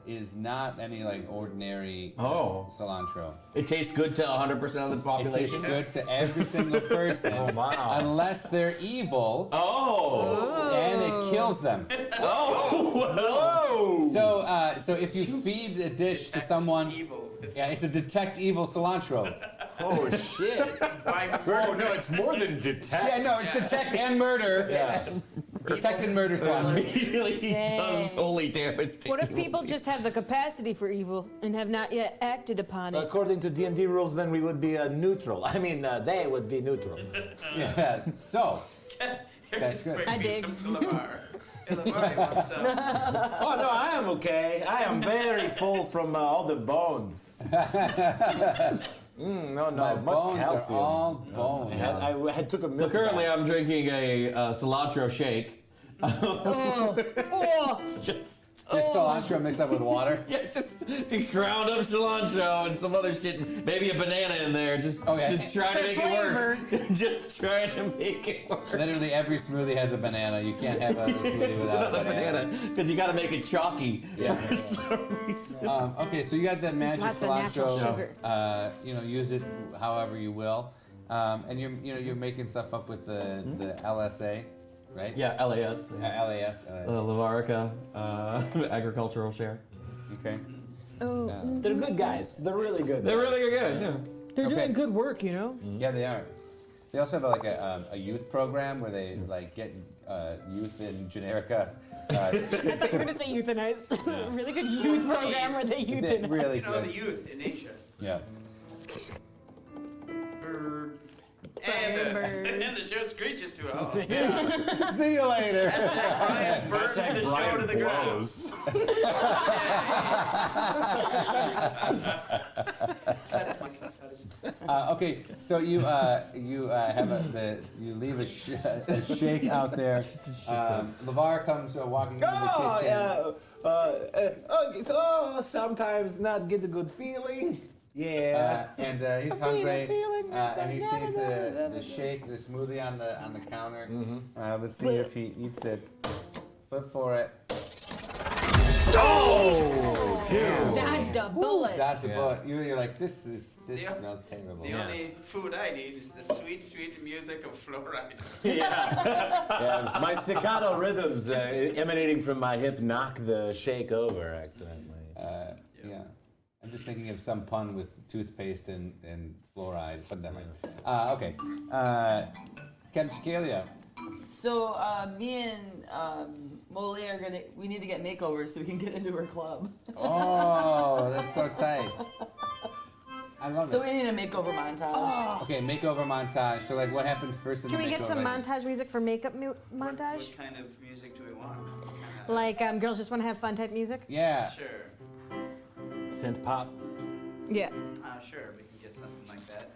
is not any like ordinary cilantro. It tastes good to 100% of the It population. tastes good to every single person. Oh, wow. Unless they're evil. Oh. And it kills them. Oh. So if you feed a dish to someone, yeah, it's a detect evil cilantro. Oh shit! Oh no, it's more than detect. Yeah, no, it's detect and murder. Yeah. Detect and murder cilantro. Immediately he does holy damage to What if you. people just have the capacity for evil and have not yet acted upon it? According to D&D rules, then we would be neutral. I mean, they would be neutral. Yeah. So that's good. I dig. Oh no, I am okay. I am very full from all the bones. No, My much bones calcium. are all bones. I took a So milk currently bath. I'm drinking a cilantro shake. Just cilantro mixed up with water. Yeah, just to ground up cilantro and some other shit. Maybe a banana in there. Just trying to make it work. Just trying to make it work. Literally every smoothie has a banana. You can't have a smoothie without a banana. Because you got to make it chalky. Yeah. For some reason. Okay, so you got that magic Lots of natural cilantro. sugar. Use it however you will. And you're making stuff up with the LSA, right? Yeah, LAS. LAS. Lavarica Agricultural Share. Okay. They're good guys. They're really good. They're guys. really good guys, yeah. They're Okay. doing good work, you know? Yeah, they are. They also have like a youth program where they like get youth in Generica. You're gonna say euthanize. Really good youth program where they euthanize. Really You know, the good. youth in Asia. Yeah. Bird. And the show screeches to us. See you later. Brian burns the show to the ground. Okay, so you have you leave a shake out there. LeVar comes walking into the kitchen. Sometimes not get a good feeling. Yeah. And he's hungry, and he sees the shake, the smoothie on the counter. Let's see if he eats it. Flip for it. Oh, dude. Dodged a bullet. Dodge the bullet. You're like, this smells terrible. The only food I need is the sweet, sweet music of fluoride. Yeah, my staccato rhythms emanating from my hip knock the shake over accidentally. Yeah. I'm just thinking of some pun with toothpaste and fluoride, but never mind. Okay. Captain Cicalia. So me and Molly we need to get makeovers so we can get into her club. Oh, that's so tight. I love So it. we need a makeover montage. Okay, makeover montage. So like, what happens first in Can the we makeover? get some montage music for makeup montage? What kind of music do we want? Like girls just want to have fun type music? Yeah. Sure. Synth pop. Yeah. Sure, we can get something like that.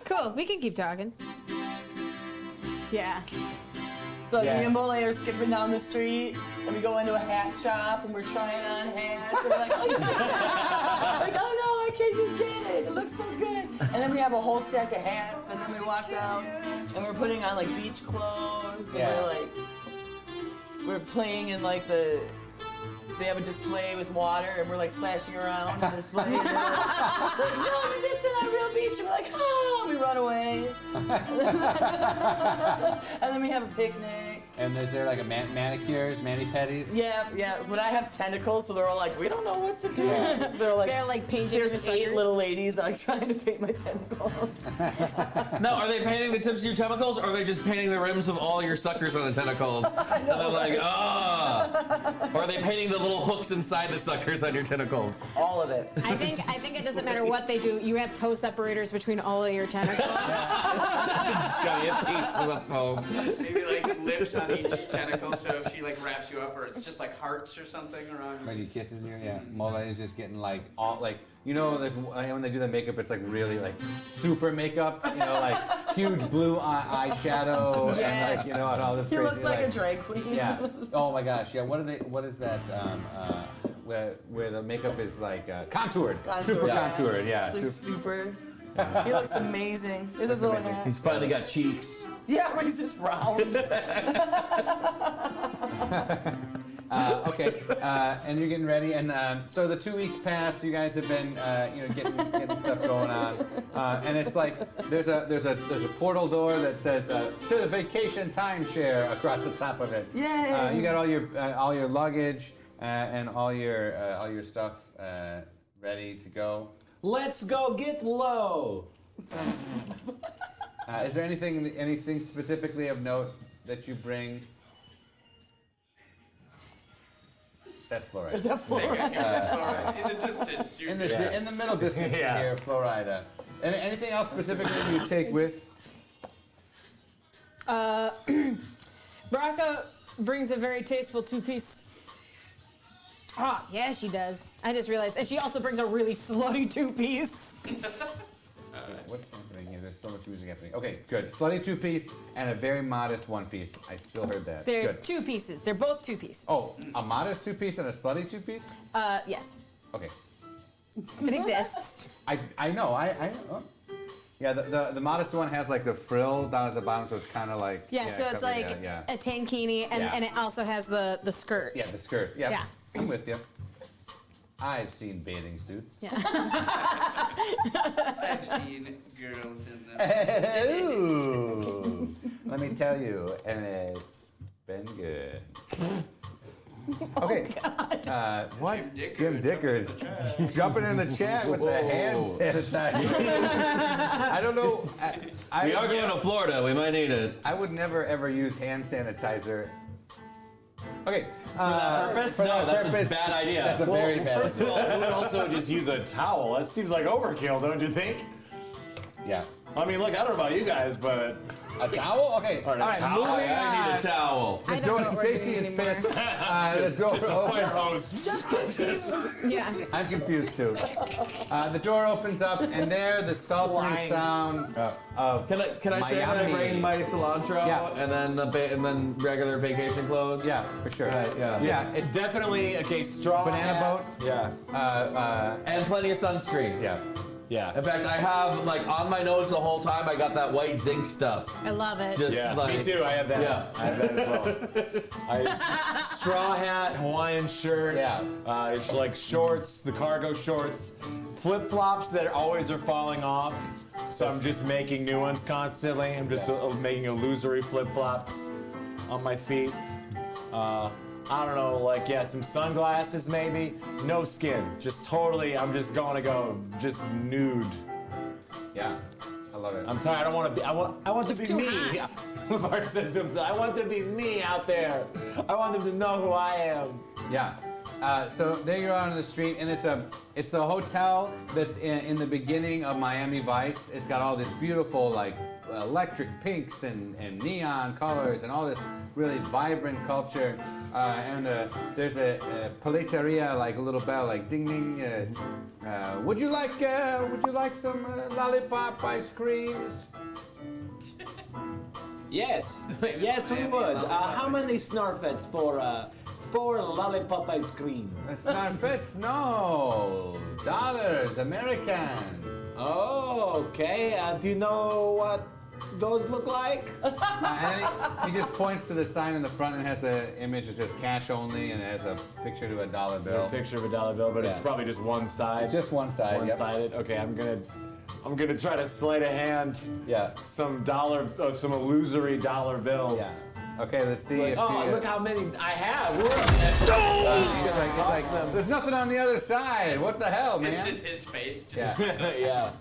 Cool. We can keep talking. Yeah. So Yeah. me and Boland are skipping down the street, and we go into a hat shop, and we're trying on hats, and we're like, oh shit! Like, oh no, I can't even get it. It looks so good. And then we have a whole stack of hats, and then we walk down, and we're putting on like beach clothes, and Yeah. we're playing in like they have a display with water, and we're like splashing around in the display. And they're like, no, this is not real beach. And we're like, oh, we run away. And then we have a picnic. And is there like a manicures, mani-pedis? Yeah. But I have tentacles, so they're all like, we don't know what to do. Yeah. They're like painting there's their 8 suckers. little ladies like trying to paint my tentacles. No, are they painting the tips of your tentacles, or are they just painting the rims of all your suckers on the tentacles? And they're like, Or are they painting the little hooks inside the suckers on your tentacles? All of it. I think it doesn't matter what they do. You have toe separators between all of your tentacles. Giant piece of the foam. Maybe like lips on each tentacle, so if she like wraps you up, or it's just like hearts or something around. When he kisses you, yeah. Mola is just getting like all like, you know, there's when they do the makeup, it's like really like super makeup, you know, like huge blue eyeshadow and like, you know, and all this He crazy. looks like a drag queen. Yeah. Oh my gosh. Yeah. What is that? Where the makeup is like contoured. Super contoured. Yeah. It's like super. He looks amazing. This is so hat. He's finally got cheeks. Yeah, but he's just round. Okay, and you're getting ready, and so the 2 weeks pass. You guys have been, getting stuff going on, and it's like there's a portal door that says to the vacation timeshare across the top of it. Yay! You got all your luggage and all your stuff ready to go. Let's go get low. Is there anything specifically of note that you bring? That's fluoride. Is that fluoride? In the distance. In the middle distance here, Florida. Anything else specifically you take with? Baraka brings a very tasteful 2-piece. Oh, yeah, she does. I just realized. And she also brings a really slutty 2-piece. What's happening here? There's so much music happening. Okay, good. Slutty 2-piece and a very modest 1-piece. I still heard that. They're Good. 2 pieces. They're both 2 pieces. Oh, a modest 2-piece and a slutty 2-piece? Yes. Okay. It exists. I know. Oh. Yeah, the modest one has like the frill down at the bottom, so it's kind of like Yeah, so it's covered, like yeah. a tankini, and it also has the skirt. Yeah, the skirt. Yep. Yeah. I'm with you. I've seen bathing suits. Yeah. I've seen girls in them. Ooh. Let me tell you, and it's been good. Okay. What? Jim Dickers. Jumping in the chat with the hand sanitizer. I don't know. We are going to Florida. We might need it. I would never ever use hand sanitizer. Okay. For that purpose? No, that's a bad idea. That's a very bad First of all, who would also just use a towel? That seems like overkill, don't you think? Yeah. I mean, look, I don't know about you guys, but A towel? Okay. All right, moving I need on. a towel. The door, Stacy is pissed. The door just a fire opens. hose. Yeah. I'm confused too. The door opens up, and there the sultry sounds of Can I say that I Miami. bring my cilantro Yeah. and then regular vacation clothes? Yeah, for sure. Right, yeah. Yeah, It's definitely okay. Straw banana hat. boat. Yeah. And plenty of sunscreen. Yeah. Yeah. In fact, I have like on my nose the whole time. I got that white zinc stuff. I love it. Just Yeah, like, me too. I have that. Yeah. I have that as well. Straw hat, Hawaiian shirt. Yeah. It's like shorts, the cargo shorts, flip flops that always are falling off. So I'm just making new ones constantly. I'm just making illusory flip flops on my feet. I don't know, like, some sunglasses maybe. No skin, just totally, I'm just going to go just nude. Yeah. I love it. I'm tired, I want to be too me. hot. LeVar says to himself, I want to be me out there. I want them to know who I am. Yeah. So there you are on the street, and it's the hotel that's in the beginning of Miami Vice. It's got all this beautiful like electric pinks and neon colors and all this really vibrant culture. And there's a paleteria, like a little bell, like ding ding. Would you like some lollipop ice creams? Yes, yes we would. How many snarfets for 4 lollipop ice creams? Snarfets? No. Dollars, American. Oh, okay. Do you know what those look like? And he just points to the sign in the front and has an image that says cash only and it has a picture of a dollar bill. A picture of a dollar bill, but it's Yeah. probably just one side. Just one side. Yep. One-sided. Okay, I'm gonna try to sleight of hand. Yeah. Some illusory dollar bills. Yeah. Okay, let's see if Oh, he, look how many I have. it's like, there's nothing on the other side. What the hell, man? It's just his face. Yeah. Yeah.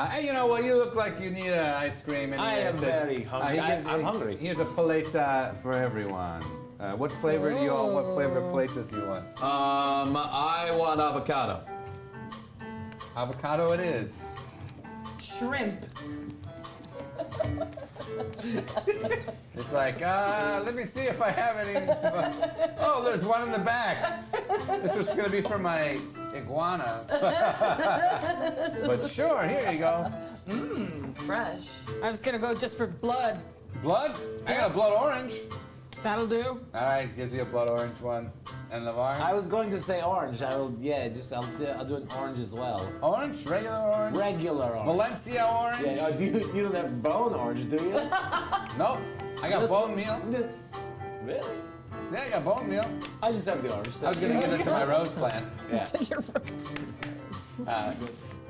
Hey, you know what? You look like you need an ice cream. And I am very hungry. I'm hungry. Here's a paleta for everyone. What flavor do you want? What flavor paletas do you want? I want avocado. Avocado it is. Shrimp. It's like, let me see if I have any. Oh, there's one in the back. This was gonna be for my iguana. But sure, here you go. Fresh. I was gonna go just for blood. Blood? I got a blood orange. That'll do. All right, gives you a blood orange one. And LeVar? I was going to say orange. I'll do an orange as well. Orange? Regular orange? Regular orange. Valencia orange? Yeah, you don't have bone orange, do you? Nope. I got bone meal. Really? Yeah, I got bone meal. I just have the orange. I was gonna give it to my rose plant. Yeah.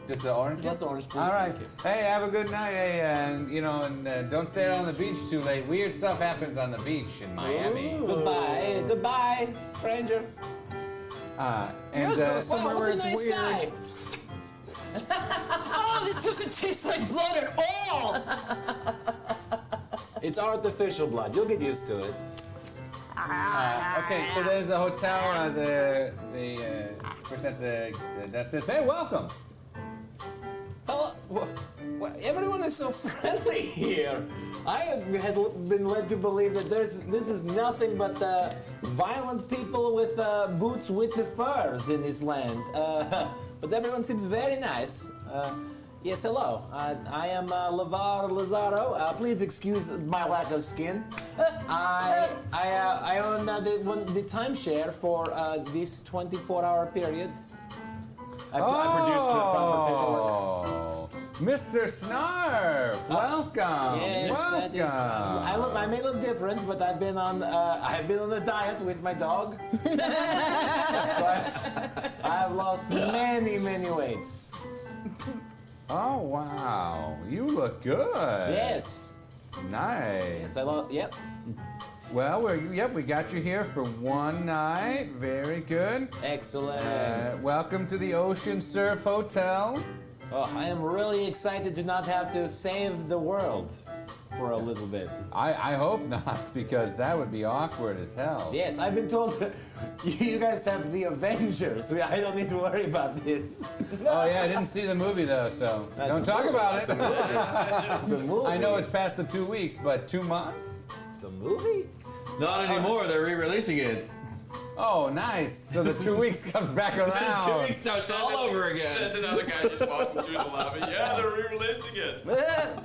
Just the orange? Just orange, please. All right. Thank you. Hey, have a good night. Hey, and don't stay out on the beach too late. Weird stuff happens on the beach in Miami. Ooh. Goodbye. Goodbye, stranger. And Wow, what a nice guy. Oh, this doesn't taste like blood at all. It's artificial blood. You'll get used to it. okay, so there's a hotel. The person at the desk. Hey, welcome. Hello. Everyone is so friendly here. I had been led to believe that this is nothing but violent people with boots with the furs in this land. But everyone seems very nice. Yes, hello. I am LeVar Lazaro. Please excuse my lack of skin. I own the timeshare for this 24-hour period. I produced the proper paperwork. Mr. Snarf, welcome. Yes, welcome. that is. I may look different, but I've been on a diet with my dog. So I've lost many weights. Oh wow, you look good. Yes. Nice. Yes, I lost. Yep. Well, we got you here for one night. Very good. Excellent. Welcome to the Ocean Surf Hotel. Oh, I am really excited to not have to save the world for a little bit. I hope not, because that would be awkward as hell. Yes, I've been told that you guys have the Avengers. I don't need to worry about this. Oh yeah, I didn't see the movie though, so don't talk about it. It's a movie. I know it's past the 2 weeks, but 2 months? It's a movie? Not anymore. They're re-releasing it. Oh, nice. So the 2 weeks comes back around. 2 weeks starts all over again. There's another guy just walking through the lobby. Yeah, they're re-releasing it.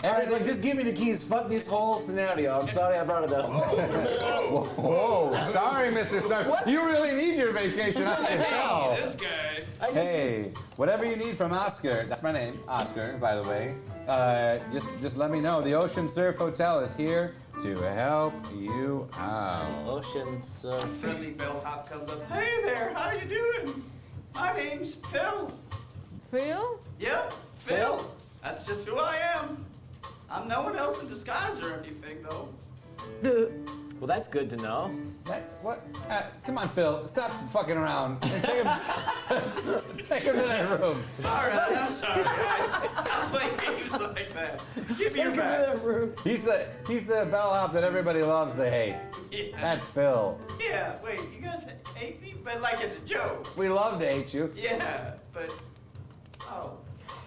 Everyone, just give me the keys. Fuck this whole scenario. I'm sorry I brought it up. Whoa, sorry, Mr. Stark. What? You really need your vacation, I can tell. Hey, this guy. Hey, whatever you need from Oscar, that's my name, Oscar, by the way. Just let me know. The Ocean Surf Hotel is here to help you out. Ocean Surf. Friendly bellhop comes up. Hey there, how you doing? My name's Phil. Phil? Yep, Phil. That's just who I am. I'm no one else in disguise or anything, though. Well, that's good to know. What? Come on, Phil. Stop fucking around. And take him to that room. All right, I'm sorry, guys. I'll play games like that. Give me your back. He's the bellhop that everybody loves to hate. Yeah. That's Phil. Yeah, Yeah, wait, you guys hate me? But like it's a joke. We love to hate you. Yeah, but, oh.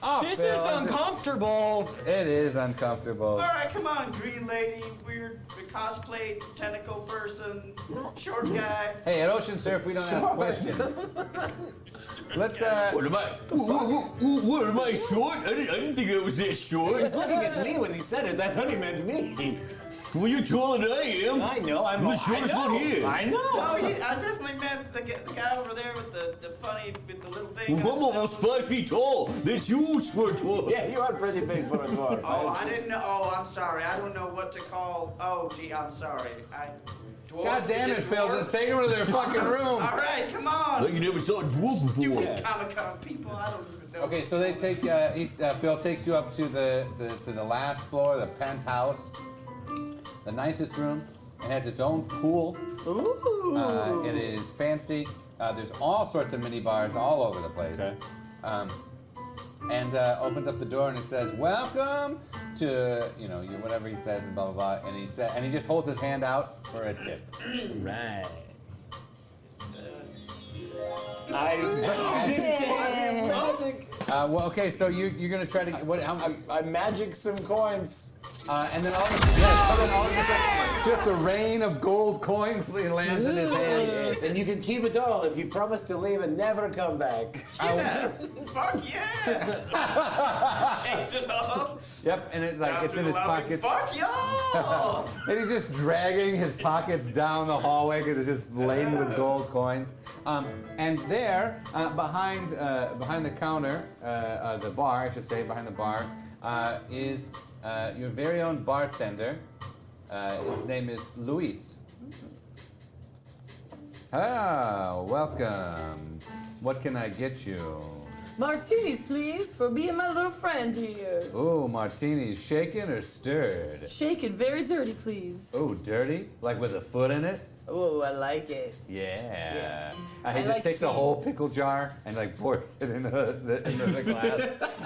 Oh, This Phil, is uncomfortable. It is uncomfortable. All right, come on, green lady, weird cosplay tentacle person, short guy. Hey, at Ocean Surf, we don't ask questions. Let's, What am I? What am I short? I didn't think I was that He short. was looking at me when he said it. I thought he meant me. Well, you're taller than I am. I know. I'm the shortest one here. I know. No, I definitely meant the guy over there with the funny, with the little thing. Well, I'm almost 5 feet tall. That's huge for a dwarf. Yeah, you are pretty big for a dwarf. Oh, I didn't know. Oh, I'm sorry. I don't know what to call. Oh, gee, I'm sorry. Dwarf, God damn is it, Phil, dwarf? just take him to their fucking room. All right, come on. Like you never saw a dwarf before. Stupid Comic-Con people. I don't even know. Okay, so they take, Phil takes you up to the last floor, the penthouse. The nicest room. It has its own pool. Ooh. It is fancy. There's all sorts of mini bars all over the place. Okay. And opens up the door and it says, "Welcome to," whatever he says and blah blah blah. And he just holds his hand out for a tip. Right. Well, okay, so you're gonna try to what? I magic some coins. And then all of a sudden, just a rain of gold coins lands in his hands. Yes, and you can keep it all if you promise to leave and never come back. Yeah. Fuck yeah. Change it up. Yep, and it's in his pocket. Fuck y'all. And he's just dragging his pockets down the hallway because it's just laden with gold coins. And there, behind the counter, the bar, I should say, behind the bar, is your very own bartender. His name is Luis. Ah, welcome. What can I get you? Martinis, please, for me and my little friend here. Oh, martinis, shaken or stirred? Shaken, very dirty, please. Oh, dirty? Like with a foot in it? Oh, I like it. Yeah. I He just like takes a feet. whole pickle jar and pours it into the glass,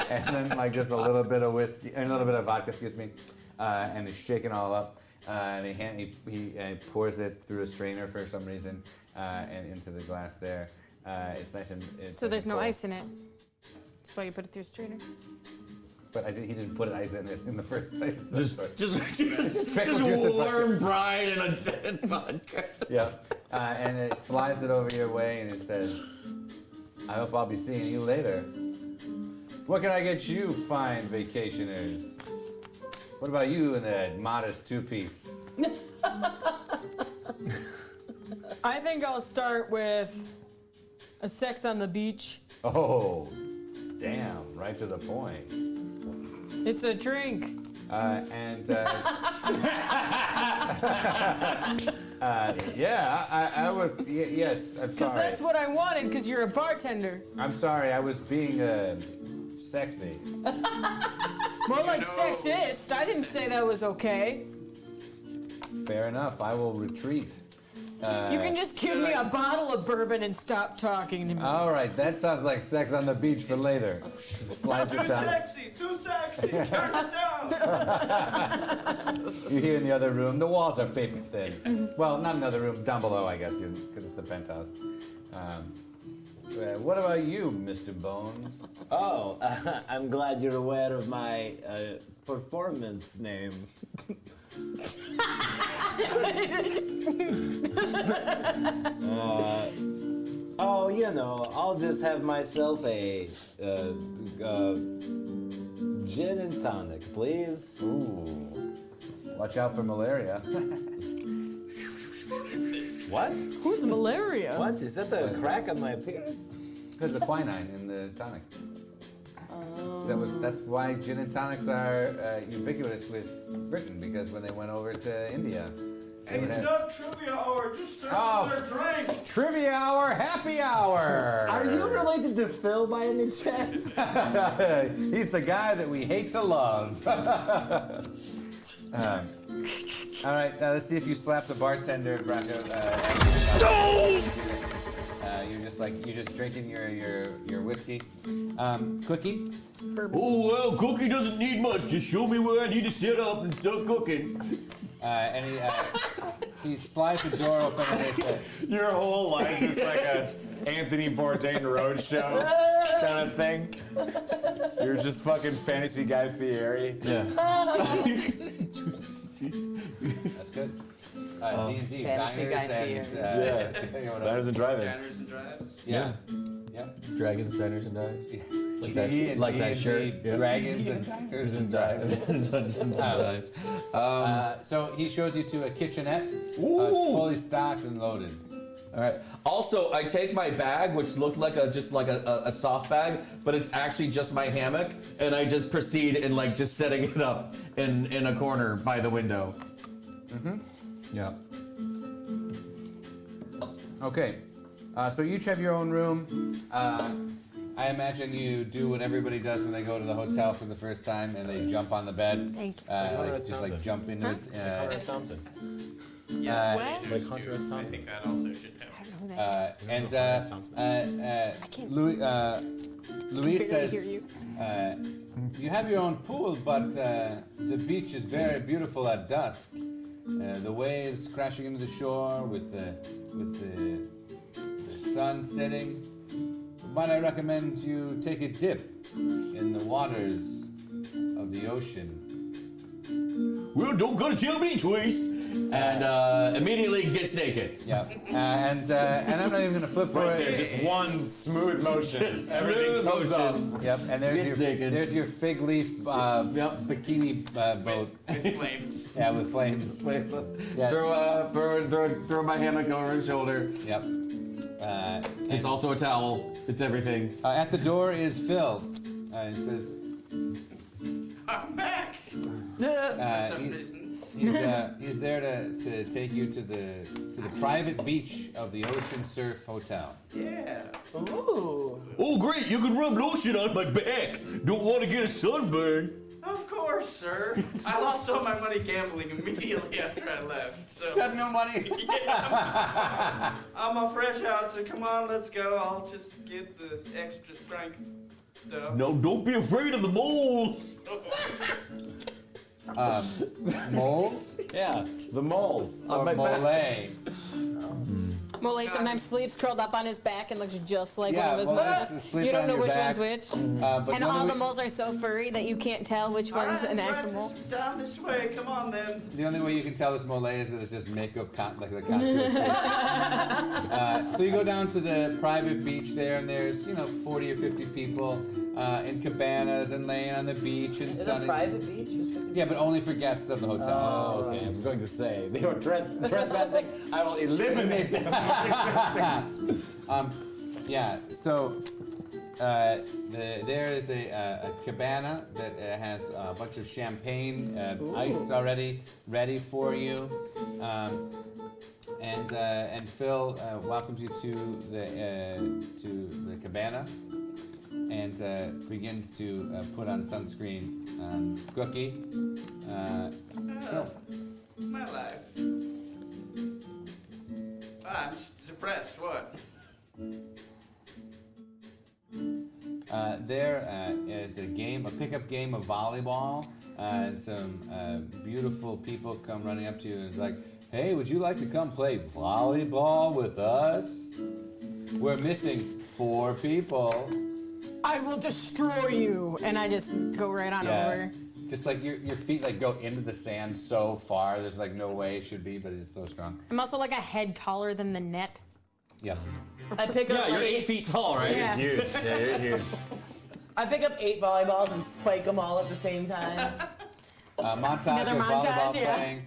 and then just a little bit of whiskey, and a little bit of vodka, excuse me, and he's shaking all up, and he pours it through a strainer for some reason, and into the glass there. It's nice and So there's no cold. ice in it. That's why you put it through a strainer. But he didn't put ice in it in the first place. Just pickle juice and warm brine and vodka. Yes. And it slides it over your way and it says, "I hope I'll be seeing you later. What can I get you, fine vacationers? What about you in that modest two-piece?" I think I'll start with a sex on the beach. Oh, damn, right to the point. It's a drink. Yeah, I was, yes, I'm Because sorry. that's what I wanted, because you're a bartender. I'm sorry, I was being sexy. More like sexist. I didn't say that was okay. Fair enough, I will retreat. You can just give me a bottle of bourbon and stop talking to me. All right, that sounds like sex on the beach for later. Slides Too it down. too sexy. Turn us down. You hear in the other room, the walls are paper thin. Well, not another room, down below, I guess, because it's the penthouse. What about you, Mr. Bones? Oh, I'm glad you're aware of my performance name. I'll just have myself a gin and tonic, please. Ooh, watch out for malaria. What? Who's malaria? What? Is that the crack on my appearance? There's a quinine in the tonic. That's why gin and tonics are ubiquitous with Britain, because when they went over to India, they would It's have not trivia hour. Just serve their drink. trivia hour, happy hour. Are you related to Phil by any chance? He's the guy that we hate to love. All right, let's see if you slap the bartender, Bronco. You're just drinking your whiskey. Cookie? Oh, well, Cookie doesn't need much. Just show me where I need to set up and start cooking. he slides the door open and they say, Your whole life is like a Anthony Bourdain roadshow kind of thing. You're just fucking fantasy Guy Fieri. Yeah. that's good. D&D, Fantasy Guy diners and, Diners and drive-ins. Diners and drives. yeah. Yep. Dragons, diners, and dives. D and like that D&D, shirt. Yeah. Dragons and diners and dives. So he shows you to a kitchenette. It's fully stocked and loaded. All right. Also, I take my bag, which looked like a soft bag, but it's actually just my hammock, and I just proceed in like just setting it up in a corner by the window. Mm-hmm. Yeah. Okay. So you each have your own room. I imagine you do what everybody does when they go to the hotel for the first time, and they jump on the bed. Thank you. Like jump into it. Hunter S. Thompson. Yes, What? we do. Like Hunter S. I Thompson. think that also should I happen. don't know who that is. Louis barely says, hear you. you have your own pool, but the beach is very beautiful at dusk. The waves crashing into the shore with the sun setting. Might I recommend you take a dip in the waters of the ocean? Well, don't gotta tell me twice. And immediately gets naked. Yeah. And I'm not even gonna flip for Right it. there, just one smooth motion. Everything comes up. Yep. And Gets naked. there's your fig leaf bikini boat. With flames. Yeah, with flames. Yeah. Throw my hammock over his shoulder. Yep. It's also a towel. It's everything. At the door is Phil. He says, I'm back. For some reason. he's there to take you to the private beach of the Ocean Surf Hotel. Yeah. Ooh. Oh, great! You can rub lotion on my back. Don't want to get a sunburn. Of course, sir. I lost all my money gambling immediately after I left. So Have no money. yeah, I'm all fresh out, so come on, let's go. I'll just get the extra strength stuff. No, don't be afraid of the moles. Moles? Yeah, the moles. Or mole? Mole sometimes sleeps curled up on his back and looks just like one of his moles moles. sleep You don't on know your which back. one's which. But And all the moles are so furry that you can't tell which one's an actual mole. Down this way, come on then. The only way you can tell this mole is that it's just makeup, like the contour. So you go down to the private beach there, and there's 40 or 50 people in cabanas and laying on the beach and Is it a sunning. private beach? With 50 Yeah, but only for guests of the hotel. Oh, okay. I was going to say they were trespassing. I will eliminate them. Yeah. So there is a cabana that has a bunch of champagne iced already, ready for you. And Phil welcomes you to the cabana and begins to put on sunscreen on Cookie. So My life. I'm just depressed. What? there is a pickup game of volleyball, and some beautiful people come running up to you and it's like, hey, would you like to come play volleyball with us? We're missing 4 people. I will destroy you, and I just go right on over. Just like your feet like go into the sand so far, there's like no way it should be, but it's so strong. I'm also like a head taller than the net. Yeah. I pick up. Yeah, you're 8 feet tall, right? Yeah. You're huge. Yeah, you're huge. I pick up 8 volleyballs and spike them all at the same time. Montage Another of volleyball montage, yeah. playing.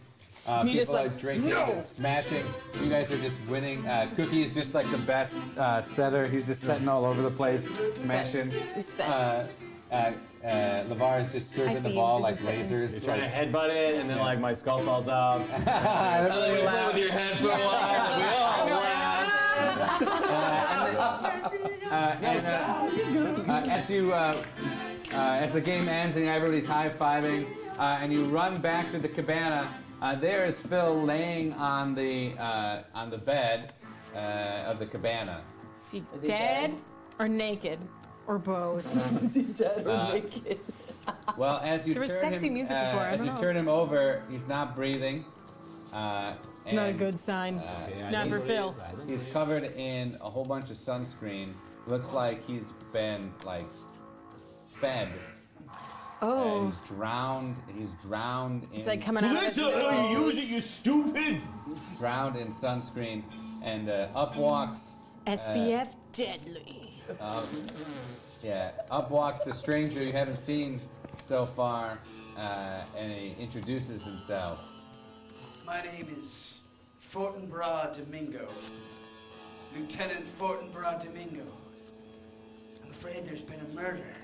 You just People are like, drinking no. and smashing. You guys are just winning. Cookie is just like the best setter. He's just setting all over the place, smashing. LeVar is just serving the ball like lasers. You're trying to headbutt it, and then like my skull falls off. And then you play with your head for a while, and we all laugh. As the game ends and everybody's high-fiving, and you run back to the cabana, there is Phil laying on the bed of the cabana. Is he dead or naked or both? Is he dead or naked? Well, as you There was turn sexy him, music before, I as don't you know. turn him over, he's not breathing. It's not a good sign. Not for Phil. He's covered in a whole bunch of sunscreen. Looks like he's been like fed. Oh. He's drowned. He's drowned in. It's like coming out of his How you use it, you stupid! Drowned in sunscreen, and up walks. SPF deadly. Yeah, up walks the stranger you haven't seen so far, and he introduces himself. My name is Fortinbras Domingo. Lieutenant Fortinbras Domingo. I'm afraid there's been a murder.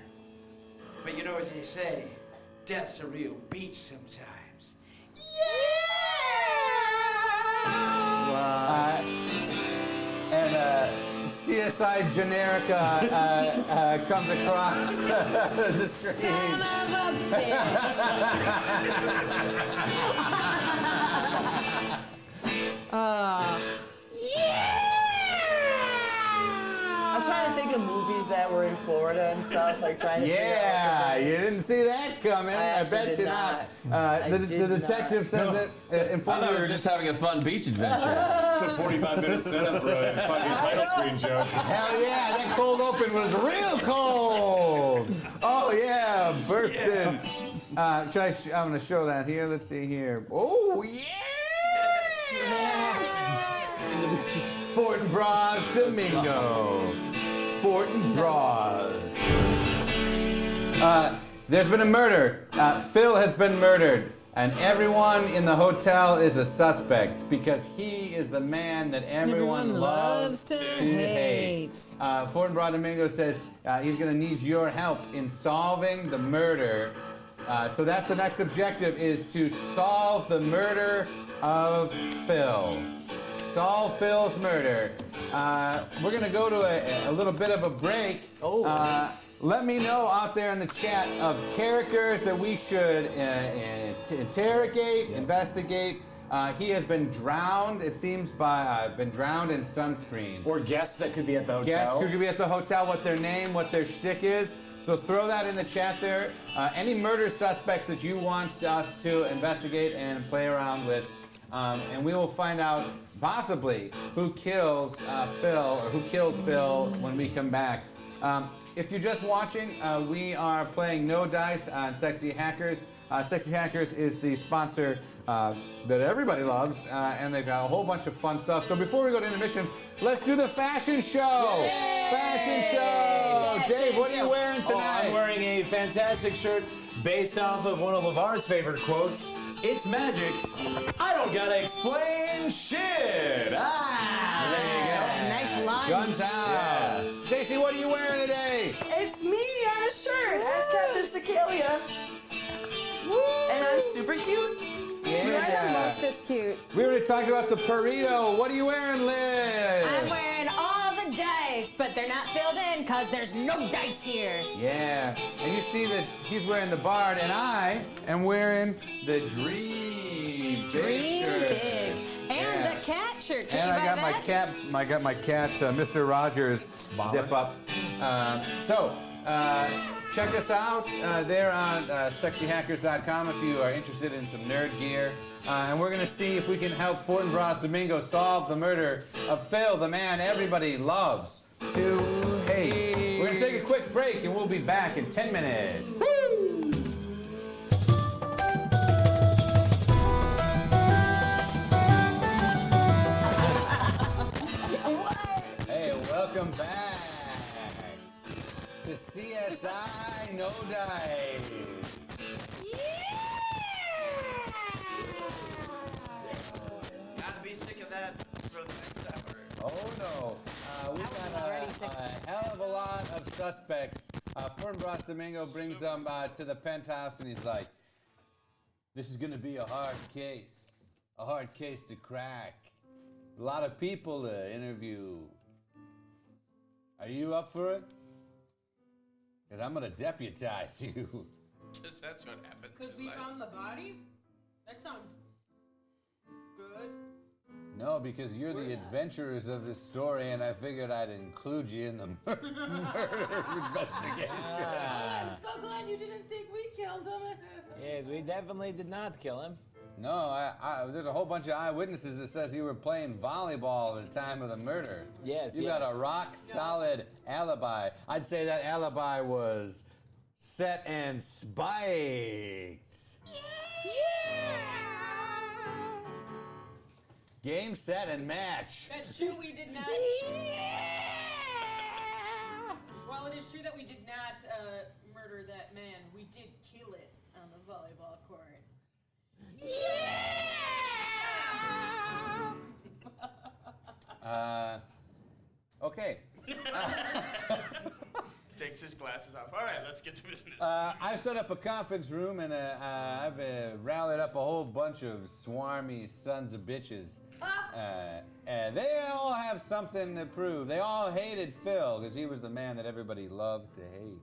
But you know what they say, death's a real beach sometimes. And CSI Generica comes across the screen. Son of a bitch. I'm trying to think of movies that were in Florida and stuff, like trying to figure Yeah, out. you didn't see that coming. I actually bet did you not. not. The detective says that in I front thought of we were just having a fun beach adventure. It's a 45-minute setup for a fucking title screen joke. Hell yeah, that cold open was real cold. Oh yeah, burst in. I'm gonna show that here. Let's see here. Oh yeah. Fortinbras Domingo. Fortinbras. There's been a murder. Phil has been murdered. And everyone in the hotel is a suspect because he is the man that everyone loves to hate. Fortinbras Domingo says he's going to need your help in solving the murder. So that's the next objective, is to solve the murder of Phil. Solve Phil's murder. We're going to go to a little bit of a break. Let me know out there in the chat of characters that we should interrogate, investigate. He has been drowned, it seems, been drowned in sunscreen. Or guests that could be at the hotel. Guests who could be at the hotel, what their name, what their shtick is. So throw that in the chat there. Any murder suspects that you want us to investigate and play around with. And we will find out possibly who kills Phil, or who killed Phil when we come back. If you're just watching, we are playing No Dice on Sexy Hackers. Sexy Hackers is the sponsor that everybody loves, and they've got a whole bunch of fun stuff. So before we go to intermission, let's do the fashion show. Yay! Fashion show. Dave, what are you wearing tonight? I'm wearing a fantastic shirt based off of one of LeVar's favorite quotes. It's magic. I don't gotta explain shit. There you go. Nice lunch. Guns out. Yeah. Stacy, what are you wearing today? It's me on a shirt as Captain Cicalia. And I'm super cute. You're the mostest cute. We already talked about the burrito. What are you wearing, Liv? I'm wearing all the dice, but they're not filled in because there's no dice here. Yeah, and you see that he's wearing the Bard, and I am wearing the Dream shirt. Big. And the cat shirt. Can And you I buy got that? my cat, Mr. Rogers zip up. Check us out there on sexyhackers.com if you are interested in some nerd gear. And we're going to see if we can help Fortinbras Domingo solve the murder of Phil, the man everybody loves to hate. We're going to take a quick break and we'll be back in 10 minutes. Woo! Hey, welcome back to CSI No Dice. Gotta be sick of that for the next hour. Oh no, we've got a hell of a lot of suspects. Fortinbras Domingo brings them to the penthouse and he's like, this is gonna be a hard case to crack. A lot of people to interview. Are you up for it? Because I'm going to deputize you. Because that's what happened. Because we found the body? That sounds good. No, because you're the adventurers of this story, and I figured I'd include you in the murder investigation. I'm so glad you didn't think we killed him. Yes, we definitely did not kill him. No, there's a whole bunch of eyewitnesses that says you were playing volleyball at the time of the murder. Yes, You got a rock solid alibi. I'd say that alibi was set and spiked. Game, set, and match. That's true, we did not. While it is true that we did not murder that man, we did kill it on the volleyball court. Okay. Takes his glasses off. All right, let's get to business. I've set up a conference room and I've rallied up a whole bunch of swarmy sons of bitches. And they all have something to prove. They all hated Phil because he was the man that everybody loved to hate.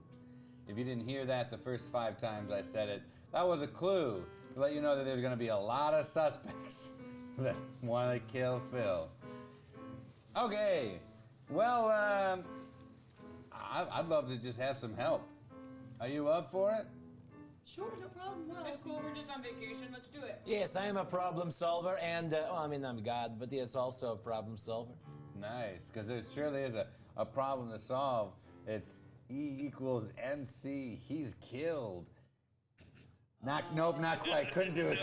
If you didn't hear that the first 5 times I said it, that was a clue to let you know that there's going to be a lot of suspects that want to kill Phil. Okay, well, I'd love to just have some help. Are you up for it? Sure, no problem. Well, it's cool, we're just on vacation, let's do it. Yes, I am a problem solver, and I'm God, but yes, also a problem solver. Nice, because there surely is a problem to solve. It's E equals MC. He's killed. Nope, not quite. Couldn't do it.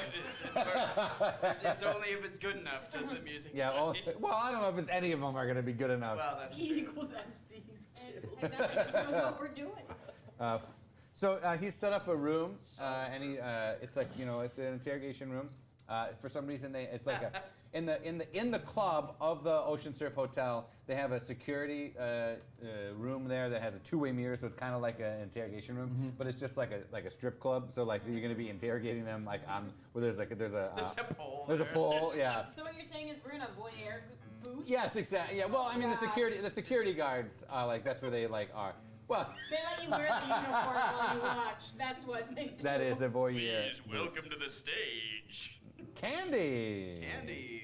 It's only if it's good enough, does the music. Yeah. Well, I don't know if it's any of them are going to be good enough. Well, that's E equals MC's killed. That's what we're doing. So he set up a room, and it's like it's an interrogation room. For some reason, it's like in the club of the Ocean Surf Hotel, they have a security room there that has a 2-way mirror, so it's kind of like an interrogation room, but it's just like a strip club. So like you're gonna be interrogating them like on where there's a pole. There's a pole, yeah. So what you're saying is we're in a voyeur booth? Yes, exactly. Yeah. Well, I mean the security guards like that's where they are. Well, they let you wear the uniform while you watch. That's what they do. That is a voyeur. Please welcome to the stage. Candy. Candy.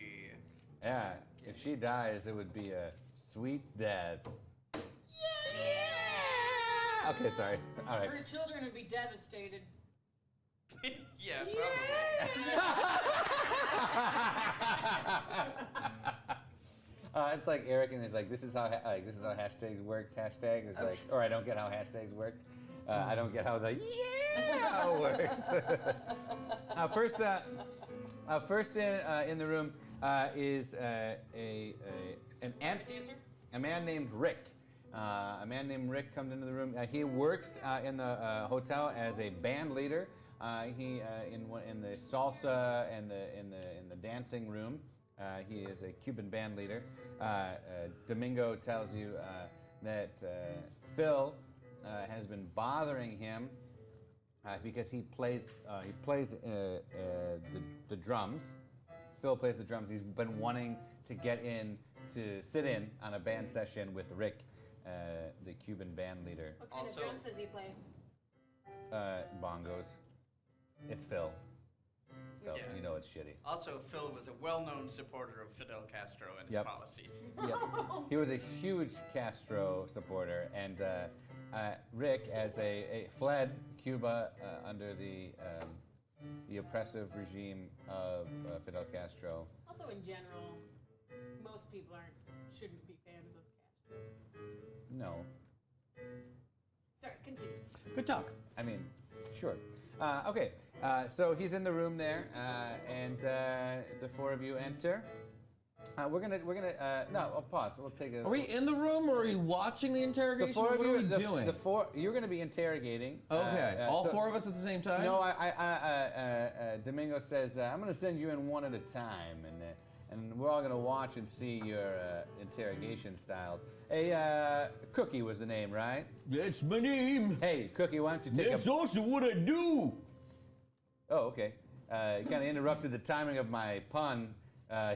Yeah. If she dies, it would be a sweet death. Yeah. Okay, sorry. All right. Her children would be devastated. Yeah, probably. It's like Eric and he's like, this is how hashtags works. Hashtag is like, or I don't get how hashtags work. I don't get how the works. First in the room is a man named Rick. A man named Rick comes into the room. He works in the hotel as a band leader. He in the salsa and in the dancing room. He is a Cuban band leader. Domingo tells you that Phil has been bothering him because he plays the drums. Phil plays the drums. He's been wanting to get in to sit in on a band session with Rick, the Cuban band leader. What kind of drums does he play? Bongos. It's Phil. So Yeah. you know it's shitty. Also, Phil was a well-known supporter of Fidel Castro and his Yep. policies. Yep. He was a huge Castro supporter, and Rick, as fled Cuba under the oppressive regime of Fidel Castro. Also, in general, most people shouldn't be fans of Castro. No. Sorry, continue. Good talk. I mean, sure. Okay, so he's in the room there, and the 4 of you enter. We're gonna no, I'll pause. We'll take it. Are we in the room or are we watching the interrogation? The 4 of what you, are we doing? the 4, you're gonna be interrogating. Okay, all 4 of us at the same time? No, Domingo says I'm gonna send you in one at a time, and we're all gonna watch and see your interrogation styles. Hey, Cookie was the name, right? That's my name. Hey, Cookie, why don't you take That's also what I do. Oh, okay. You kind of interrupted the timing of my pun.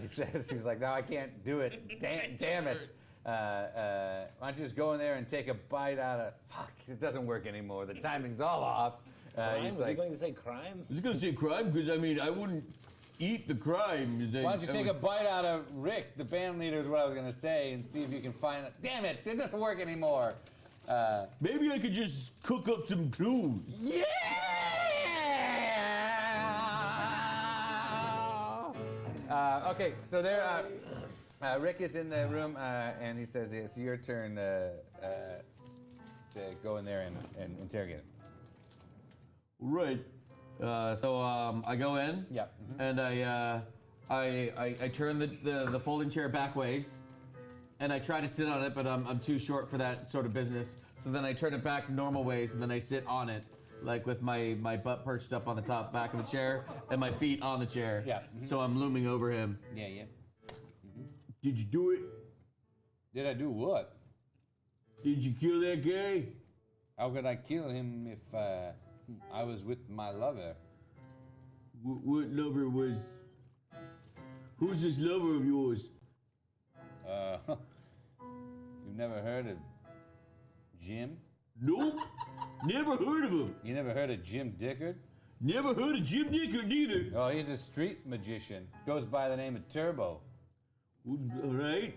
He says, he's like, no, I can't do it. Damn it. Why don't you just go in there and take a bite out of, fuck, it doesn't work anymore. The timing's all off. Was he going to say crime? I was going to say crime because, I mean, I wouldn't eat the crime. Why don't you take a bite out of Rick, the band leader is what I was going to say, and see if you can find it. Damn it, it doesn't work anymore. Maybe I could just cook up some clues. Yeah! Okay, so there, Rick is in the room, and he says it's your turn to go in there and interrogate him. Right. So I go in. Yeah. And I turn the folding chair back ways, and I try to sit on it, but I'm too short for that sort of business. So then I turn it back normal ways, and then I sit on it, like with my butt perched up on the top back of the chair and my feet on the chair. Yeah. So I'm looming over him. Yeah. Did you do it? Did I do what? Did you kill that guy? How could I kill him if I was with my lover? What lover was? Who's this lover of yours? You've never heard of Jim? Nope. Never heard of him. You never heard of Jim Dickard? Never heard of Jim Dickard either. Oh, he's a street magician. Goes by the name of Turbo. All right.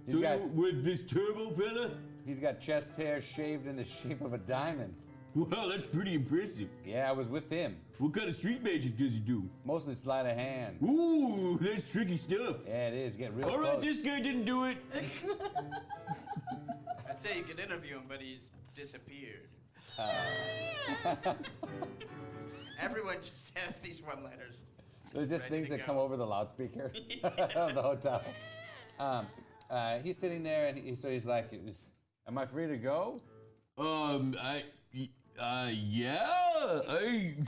He's So got- you're with this Turbo fella? He's got chest hair shaved in the shape of a diamond. Wow, that's pretty impressive. Yeah, I was with him. What kind of street magic does he do? Mostly sleight of hand. Ooh, that's tricky stuff. Yeah, it is. Get real All right, close. this guy didn't do it. I'd say you could interview him, but he's disappeared. Everyone just has these one-liners. There's just ready things to that go. come over the loudspeaker of the hotel. He's sitting there, and so he's like, "Am I free to go?" Yeah.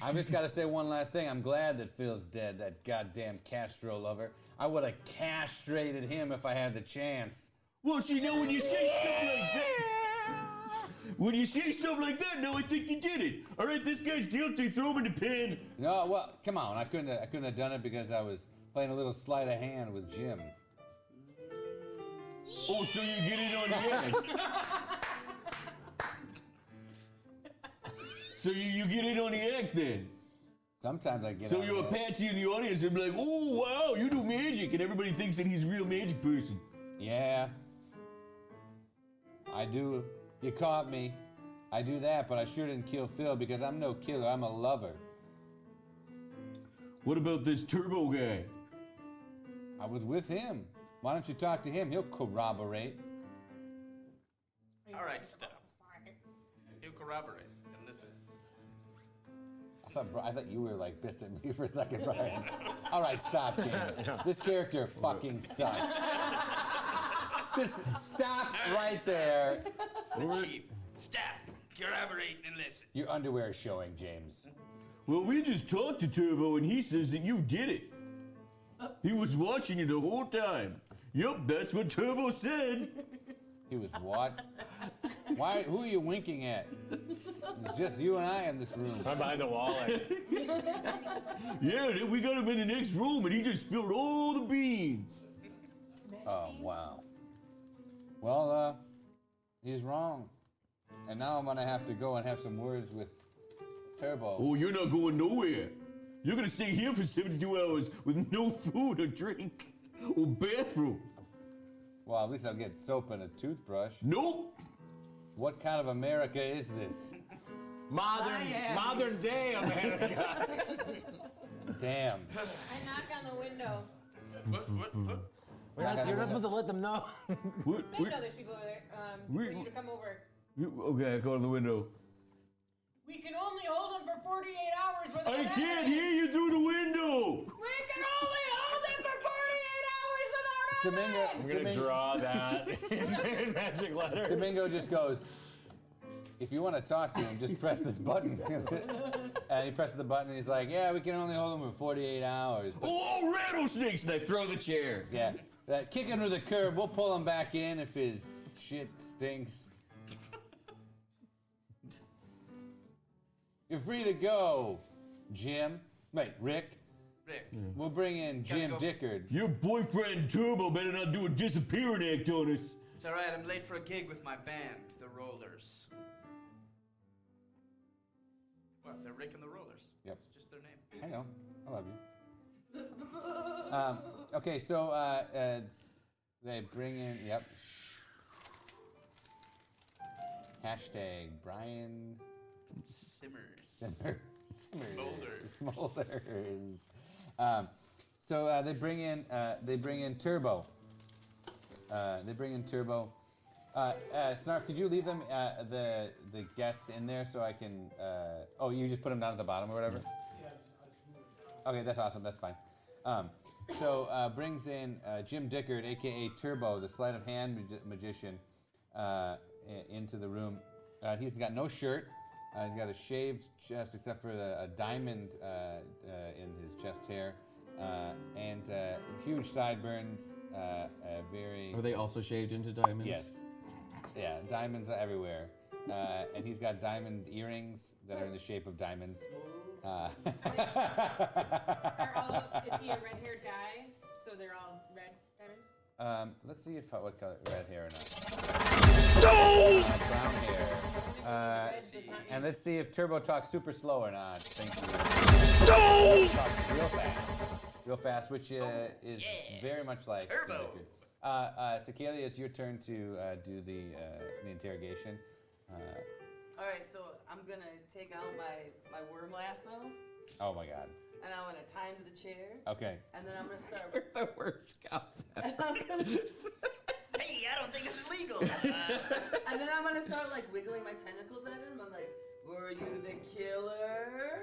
I just got to say one last thing. I'm glad that Phil's dead, that goddamn Castro lover. I would have castrated him if I had the chance. Well, see, now when you say stuff like that, now I think you did it. All right, this guy's guilty. Throw him in the pen. No, well, come on. I couldn't have done it because I was playing a little sleight of hand with Jim. Oh, so you get it on the act. So you get it on the act then. Sometimes I get. So on you're the a patsy in the audience and be like, oh wow, you do magic, and everybody thinks that he's a real magic person. Yeah. I do. You caught me. I do that, but I sure didn't kill Phil because I'm no killer. I'm a lover. What about this Turbo guy? I was with him. Why don't you talk to him? He'll corroborate. All right, stop. You corroborate and listen. I thought you were like pissed at me for a second, Brian. All right, stop, James. This character fucking sucks. Just stop right there. Chief, stop. Corroborate and listen. Your underwear is showing, James. Well, we just talked to Turbo, and he says that you did it. He was watching you the whole time. Yup, that's what Turbo said. He was what? Why? Who are you winking at? It's just you and I in this room. I'm behind the wall. Yeah, then we got him in the next room, and he just spilled all the beans. Oh, wow. Well, he's wrong. And now I'm gonna have to go and have some words with Turbo. Oh, you're not going nowhere. You're gonna stay here for 72 hours with no food or drink or bathroom. Well, at least I'll get soap and a toothbrush. Nope. What kind of America is this? Modern day America. Damn. I knock on the window. What? You're not supposed to let them know. They know there's people over there. For you to come over. Okay, I go to the window. We can only hold him for 48 hours without I can't evidence. hear you through the window. We can only hold him for 48 hours without evidence. I'm gonna draw that in magic letters. Domingo just goes, if you want to talk to him, just press this button. And he presses the button and he's like, yeah, we can only hold him for 48 hours. But Oh, rattlesnakes! And I throw the chair. yeah, that kick him to the curb, we'll pull him back in if his shit stinks. You're free to go, Jim. Wait, Rick. Rick. We'll bring in Jim go. Dickard. Your boyfriend Turbo better not do a disappearing act on us. It's all right. I'm late for a gig with my band, the Rollers. What? They're Rick and the Rollers. Yep. It's just their name. I know. I love you. Okay, so they bring in, yep. Hashtag Brian Simmers. Simmers. Smolders. Smolders. So they bring in Turbo. Snarf, could you leave them the guests in there so I can? Oh, you just put them down at the bottom or whatever. Okay, that's awesome. That's fine. So brings in Jim Dickard, aka Turbo, the sleight of hand magician, into the room. He's got no shirt. He's got a shaved chest except for a diamond in his chest hair, and huge sideburns. Very. Are they also shaved into diamonds? Yes. Yeah, diamonds everywhere. And he's got diamond earrings that are in the shape of diamonds. Is he a red-haired guy? So they're all red diamonds? Let's see if what color, red hair or not. Brown hair. And let's see if Turbo talks super slow or not. Thank you. Talks real fast, which is very much like Turbo. Sakelia, it's your turn to do the interrogation. All right, so I'm gonna take out my worm lasso, Oh my God. and I'm gonna tie him to the chair. Okay. And then I'm gonna start. We're the worst scouts And I'm gonna. Hey, I don't think it's illegal. And then I'm gonna start like wiggling my tentacles at him. I'm like, "Were you the killer?"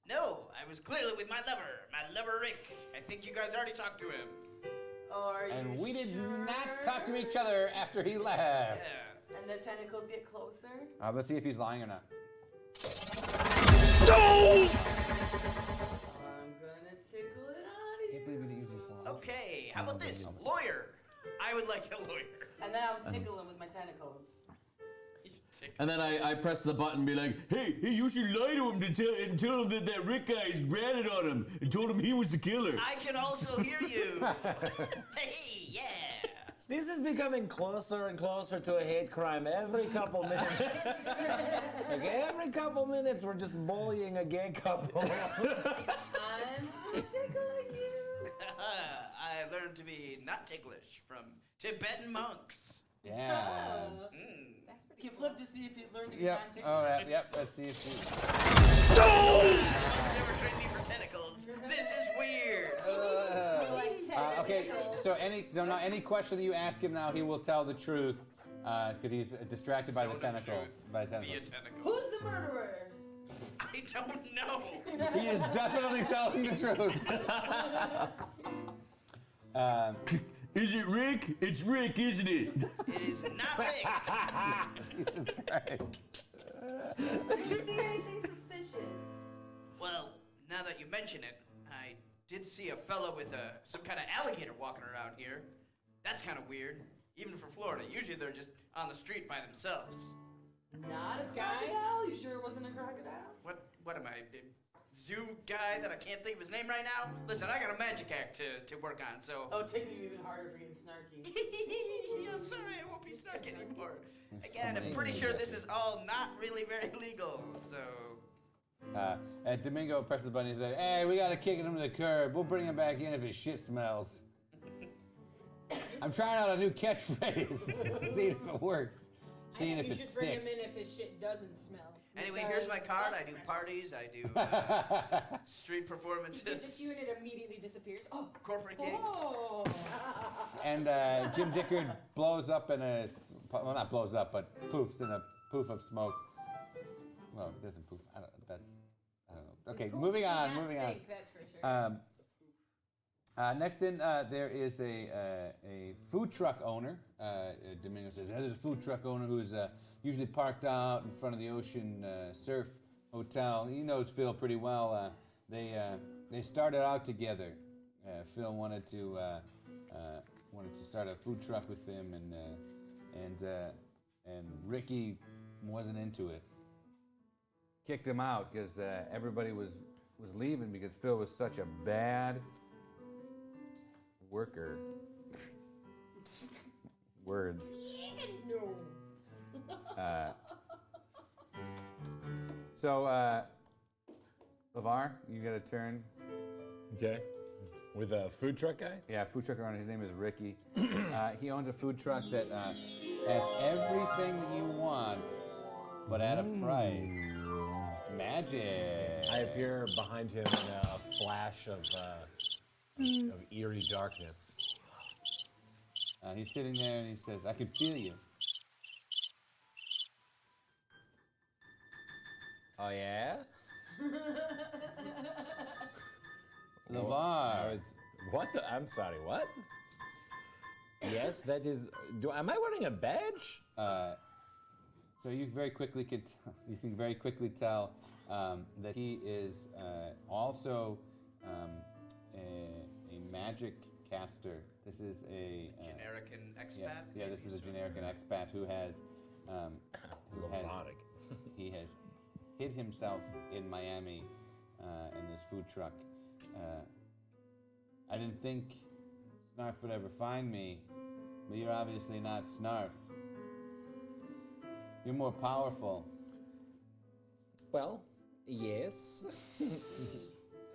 No, I was clearly with my lover Rick. I think you guys already talked to him. Are And you we did sure? not talk to each other after he left. Yeah. And the tentacles get closer. Let's see if he's lying or not. I'm gonna tickle it out of you. Can't believe we didn't use this song. Okay, how about this? Lawyer. I would like a lawyer. And then I'll tickle him with my tentacles. And then I press the button and be like, hey, you should lie to him and tell him that Rick guy's ratted on him and told him he was the killer. I can also hear you. Hey, yeah. This is becoming closer and closer to a hate crime every couple minutes. Like every couple minutes, we're just bullying a gay couple. I'm tickling you. I learned to be not ticklish from Tibetan monks. Yeah. That's pretty. You can flip to see if you learned to be Yep. non-ticklish. All right. Yep. Let's see if you. Monks never trained me for tentacles. This is weird. Okay. So any question that you ask him now, he will tell the truth because he's distracted by the tentacle. By the Via tentacle. tentacle. Who's the murderer? I don't know. He is definitely telling the truth. Is it Rick? It's Rick, isn't it? It is not Rick. Jesus Christ. Did you see anything suspicious? Well, now that you mention it, I did see a fellow with some kind of alligator walking around here. That's kind of weird, even for Florida. Usually they're just on the street by themselves. Not a crocodile? You sure it wasn't a crocodile? What am I, a zoo guy that I can't think of his name right now? Listen, I got a magic act to work on, so. Oh, taking you even harder for getting snarky. I'm sorry, I won't be snarky anymore. Again, I'm pretty sure this is all not really very legal, so. Domingo pressed the button. He said, "Hey, we gotta kick him to the curb. We'll bring him back in if his shit smells." I'm trying out a new catchphrase, seeing if it works, seeing if it You should bring him sticks. in if his shit doesn't smell. Anyway, here's my card. I do parties, I do street Gives it performances, to you and it immediately disappears. Oh, corporate gigs. oh. And Jim Dickard blows up in a, well, not blows up, but poofs in a poof of smoke. Well, it doesn't poof. I don't know. Okay, moving on. That's for sure. Next in, there is a food truck owner. Domingo says, there's a food truck owner who's usually parked out in front of the Ocean Surf Hotel. He knows Phil pretty well. They started out together. Phil wanted to start a food truck with him, and Ricky wasn't into it. Kicked him out because everybody was leaving because Phil was such a bad worker. Words. No. So, LeVar, you got a turn. Okay. With a food truck guy? Yeah, food truck owner. His name is Ricky. He owns a food truck that has everything that you want, but at a price. Magic. I appear behind him in a flash of of eerie darkness. He's sitting there and he says, "I can feel you." Oh yeah? LeVar. What the? I'm sorry, what? Yes, that is. Am I wearing a badge? So you very quickly tell that he is also a magic caster. This is a Generican expat. Yeah, this is a Generican expat who has he has hid himself in Miami in this food truck. I didn't think Snarf would ever find me, but you're obviously not Snarf. You're more powerful. Well, yes.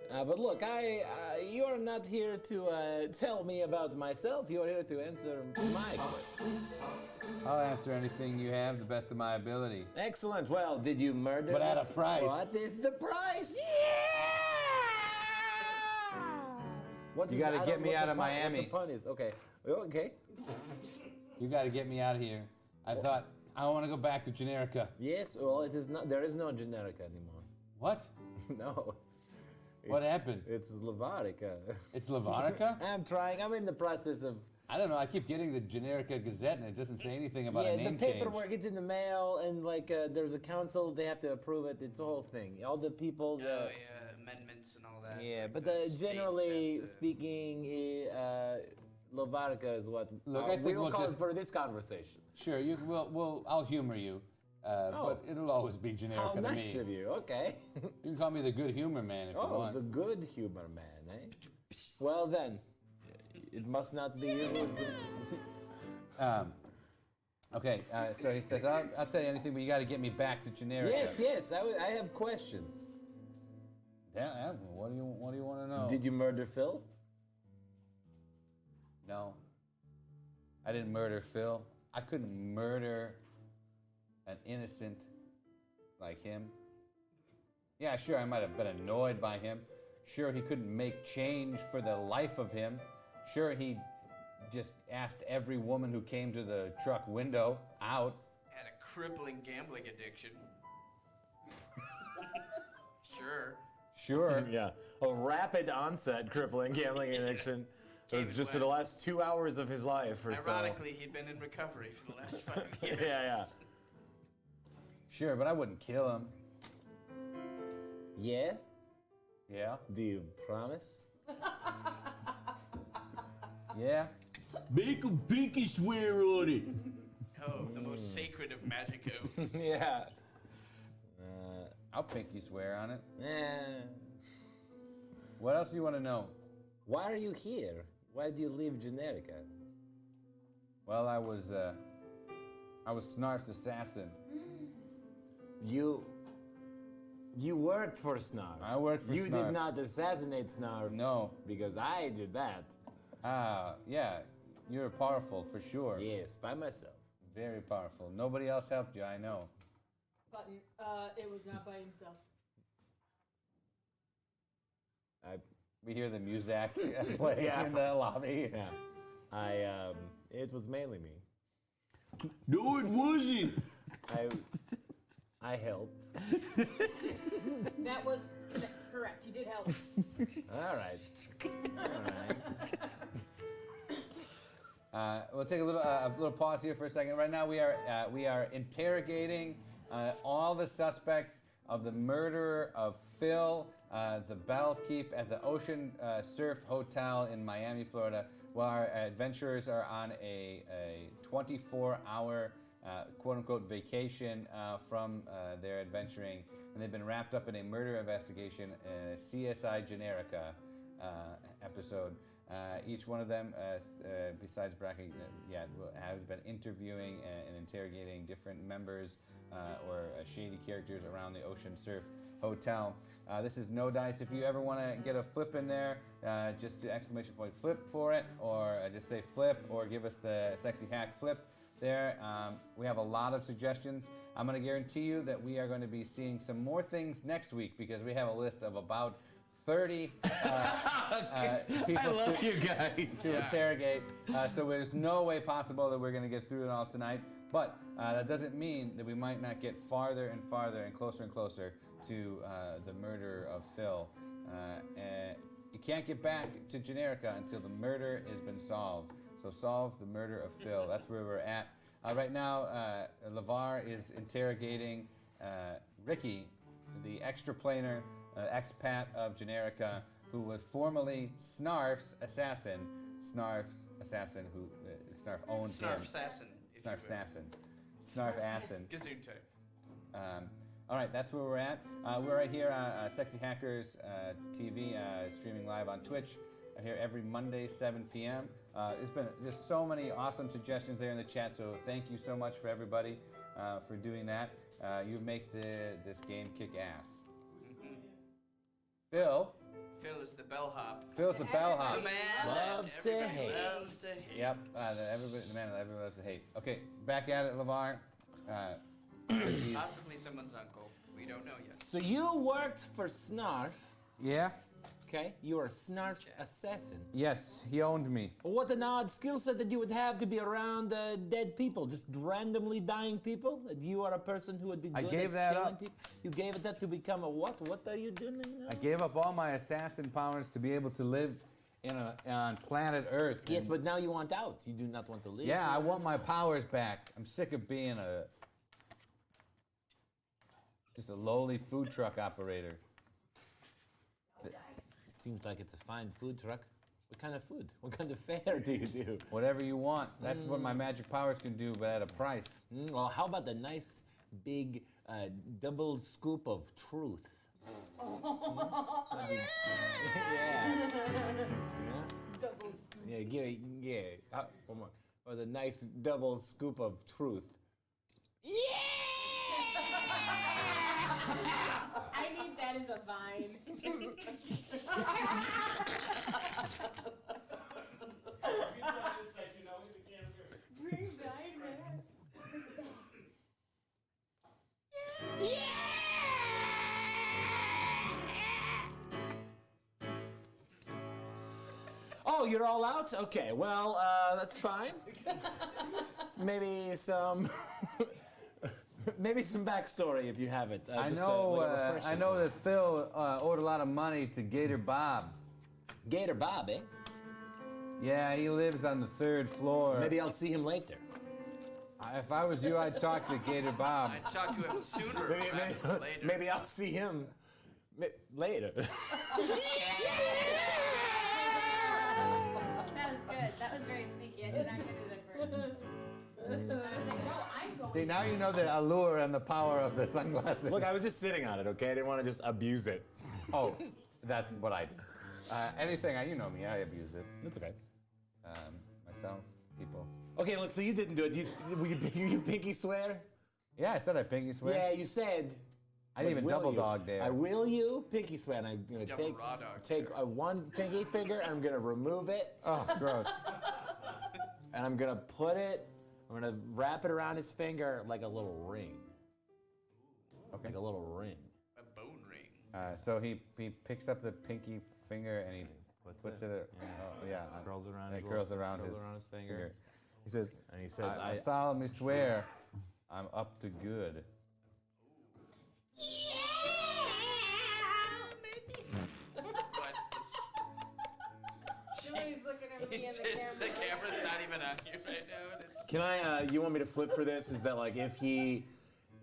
But look, you are not here to tell me about myself. You are here to answer my question. I'll answer anything you have, the best of my ability. Excellent. Well, did you murder But at us? a price. What is the price? You gotta get me out of Miami. What the pun is? Okay. Okay. You gotta get me out of here. I thought I want to go back to Generica. Yes. Well, it is not. There is no Generica anymore. What? No. What happened? It's Lavarica. It's Lavarica? I'm trying. I'm in the process of. I don't know. I keep getting the Generica Gazette, and it doesn't say anything about a Yeah, name the paperwork. It's in the mail, and like there's a council. They have to approve it. It's a whole thing. All the people. Oh yeah, amendments and all that. Yeah, Like but the generally states have to- speaking, Lavarica is what Look, I think we'll we'll call just- it for this conversation. Sure, I'll humor you, but it'll always be Generica How to nice me. of you. Okay. You can call me the good humor man if you Oh, want. the good humor man, eh? Well then, it must not be you who's the. Okay, so he says, I'll tell you anything, but you got to get me back to Generica. Yes, I have questions. Yeah, what do you want to know? Did you murder Phil? No. I didn't murder Phil. I couldn't murder an innocent like him. Yeah, sure, I might have been annoyed by him. Sure, he couldn't make change for the life of him. Sure, he just asked every woman who came to the truck window out. Had a crippling gambling addiction. Sure. Sure. Yeah. A rapid onset crippling gambling addiction. It was just for the last 2 hours of his life or so. Ironically, he'd been in recovery for the last 5 years. Yeah. Sure, but I wouldn't kill him. Yeah? Yeah? Do you promise? Yeah? Make a pinky swear on it. Oh, the most sacred of magic oaths. Yeah. I'll pinky swear on it. Eh. What else do you want to know? Why are you here? Why do you leave Generica? Well, I was Snarf's assassin. You worked for Snarf. I worked for You Snarf. did not assassinate Snarf. No. Because I did that. Yeah, you're powerful for sure. Yes, by myself. Very powerful. Nobody else helped you, I know. But it was not by himself. We hear the music play in the lobby. Yeah. It was mainly me. No, it wasn't. I helped. That was correct. You did help. All right. We'll take a little pause here for a second. Right now, we are interrogating all the suspects of the murder of Phil, the bellkeep at the Ocean Surf Hotel in Miami, Florida, while our adventurers are on a 24-hour quote-unquote vacation from their adventuring, and they've been wrapped up in a murder investigation in a CSI Generica episode. Each one of them, besides Bracken, has been interviewing and interrogating different members or shady characters around the Ocean Surf Hotel. This is No Dice. If you ever want to get a flip in there, just do exclamation point flip for it, or just say flip, or give us the sexy hack flip there. We have a lot of suggestions. I'm going to guarantee you that we are going to be seeing some more things next week because we have a list of about 30 people I love you guys. to interrogate. So there's no way possible that we're going to get through it all tonight. But that doesn't mean that we might not get farther and farther and closer to the murder of Phil. And you can't get back to Generica until the murder has been solved. So solve the murder of Phil. That's where we're at. Right now, LeVar is interrogating Ricky, the extraplanar expat of Generica, who was formerly Snarf's assassin. Snarf's assassin who Snarf owned him. Snarf assassin. Snarf assassin. Snarf assassin. Gesundheit. All right, that's where we're at. We're right here on Sexy Hackers TV, streaming live on Twitch. Here every Monday, 7 p.m. There's so many awesome suggestions there in the chat, so thank you so much for everybody for doing that. You make this game kick ass. Phil Phil is the bellhop. Phil's the bellhop. The man Loves to that hate. everybody loves to hate. Yep, the man that everyone loves to hate. Okay, back at it, LeVar. Possibly someone's uncle. We don't know yet. So you worked for Snarf. Yeah? Okay, you are Snarf's assassin. Yes, he owned me. What an odd skill set that you would have to be around dead people, just randomly dying people. You are a person who would be good gave at that killing up. people. You gave it up to become a what? What are you doing now? I gave up all my assassin powers to be able to live on planet Earth. Yes, and- but now you want out. You do not want to live. Yeah, I want my powers back. I'm sick of being just a lowly food truck operator. Seems like it's a fine food truck. What kind of food? What kind of fare do you do? Whatever you want. That's what my magic powers can do, but at a price. Well, how about a nice big double scoop of truth? Yeah. Double scoop. Yeah. One more. Or the nice double scoop of truth. I need that as a vine. Bring vine back. Oh, you're all out? Okay, well, that's fine. Maybe some backstory if you have it. I Just, know. like a refresher. I know that Phil owed a lot of money to Gator Bob. Gator Bob, eh? Yeah, he lives on the 3rd floor. Maybe I'll see him later. If I was you, I'd talk to Gator Bob. I'd talk to him sooner rather than later. Maybe I'll see him later. That was good. That was very sneaky. I did not get it at first. I was like, no, I'm going. See, now you know the allure and the power of the sunglasses. Look, I was just sitting on it, okay? I didn't want to just abuse it. Oh, that's what I do. Anything, you know me, I abuse it. That's okay. Myself, people. Okay, look, so you didn't do it. You pinky swear? Yeah, I said I pinky swear. Yeah, you said. I didn't even Will double you? dog there. I will you pinky swear, and I'm gonna Double raw dog take one pinky finger, and I'm gonna remove it, Oh, gross. and I'm gonna wrap it around his finger like a little ring. Okay. Like a little ring. A bone ring. So he picks up the pinky finger and he puts it. Curls around it his curls little- around curls his around his finger. He says, And he says, I solemnly swear I'm up to good. Nobody's looking at me in the camera. The camera's not even on you right now. And it's Can I, you want me to flip for this? Is that like if he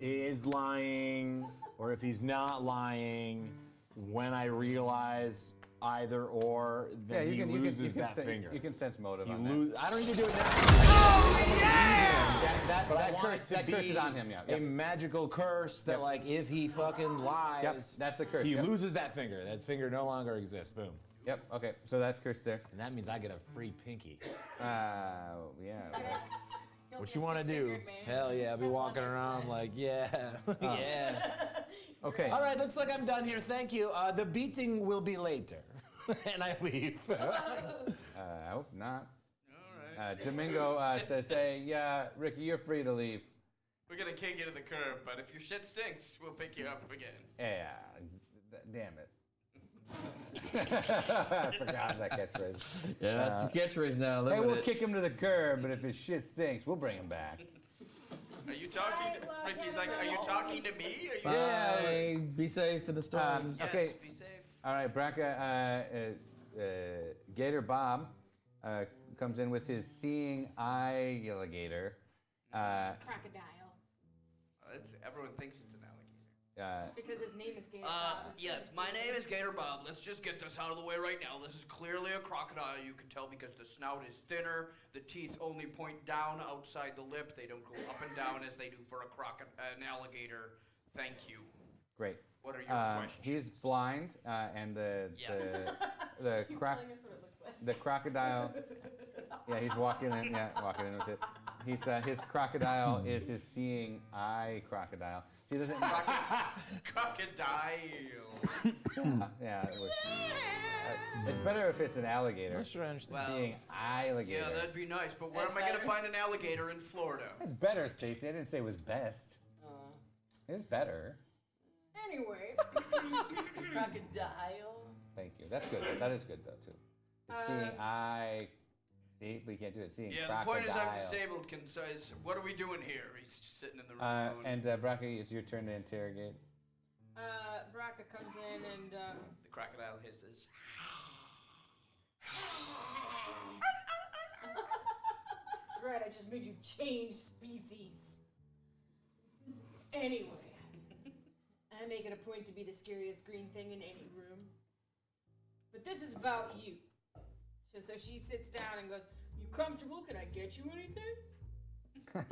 is lying or if he's not lying, when I realize either or, then he loses that finger. You can sense motive He on that. I don't need to do it now. Oh, yeah! That But I want curse, it to that curse be is on him, yeah. a magical curse that, Yep. like, if he fucking lies, Yep, that's the curse. he Yep. loses that finger. That finger no longer exists. Boom. Yep, okay, so that's cursed there. And that means I get a free pinky. Yeah. What you want to do? Hell yeah, I'll be walking around like, yeah, yeah. Okay. All right, looks like I'm done here. Thank you. The beating will be later. And I leave. I hope not. All right. Domingo says, hey, yeah, Ricky, you're free to leave. We're gonna kick you to the curb, but if your shit stinks, we'll pick you up again. Yeah, damn it. I forgot that catchphrase. Yeah, that's your catchphrase now. Live Hey, with we'll it. kick him to the curb, but if his shit stinks, we'll bring him back. Are you talking? Ricky's like, are you talking to me? Are you? Bye. Be safe for the storm. Yes, Okay. be safe. All right, Braca, Gator Bob comes in with his seeing eye alligator. Crocodile. Everyone thinks it's an alligator. Because his name is Gator Bob. Yes, my name is Gator Bob. Let's just get this out of the way right now. This is clearly a crocodile. You can tell because the snout is thinner. The teeth only point down outside the lip. They don't go up and down as they do for an alligator. Thank you. Great. What are your questions? He's blind, and the He's telling us what it looks like. the crocodile. Yeah, he's walking in. Yeah, walking in with it. He's his crocodile is his seeing eye crocodile. See, he doesn't. Crocodile. Yeah. It's better if it's an alligator. I'm not sure I understand. Seeing eye alligator. Yeah, that'd be nice. But where am I going to find an alligator in Florida? It's better, Stacy. I didn't say it was best. It's better. Anyway. Crocodile. Thank you. That's good. That is good though too. The seeing eye. See, but you can't do it. Seeing Yeah, crocodile. the point is I'm disabled. What are we doing here? He's just sitting in the room. And Braca, it's your turn to interrogate. Braca comes in and The crocodile hisses. that's right, I just made you change species. Anyway, I make it a point to be the scariest green thing in any room. But this is about you. So she sits down and goes, "You comfortable? Can I get you anything?" I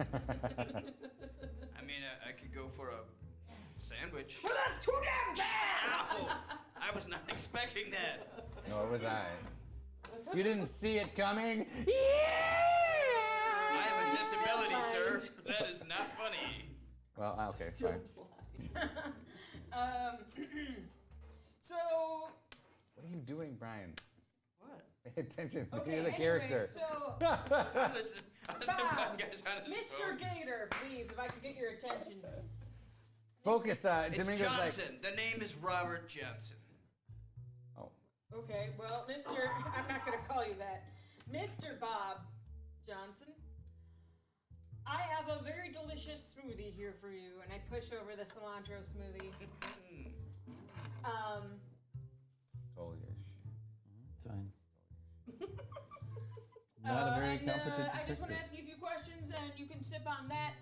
mean, I could go for a sandwich. Well, that's too damn bad! Ow! I was not expecting that. Nor was I. You didn't see it coming? I have a disability, sir. That is not funny. Well, okay, fine. So. What are you doing, Brian? What? Pay attention. Okay, You're the anyway, character. So, Listen, Bob, guys on his Mr. phone. Gator, please, if I could get your attention. Focus, It's Domingo's like. Johnson. The name is Robert Johnson. Oh. Okay, well, Mr. I'm not going to call you that. Mr. Bob Johnson, I have a very delicious smoothie here for you, and I push over the cilantro smoothie. Totally your shit. Fine. Not a very competent I just want to detective. ask you a few questions, and you can sip on that.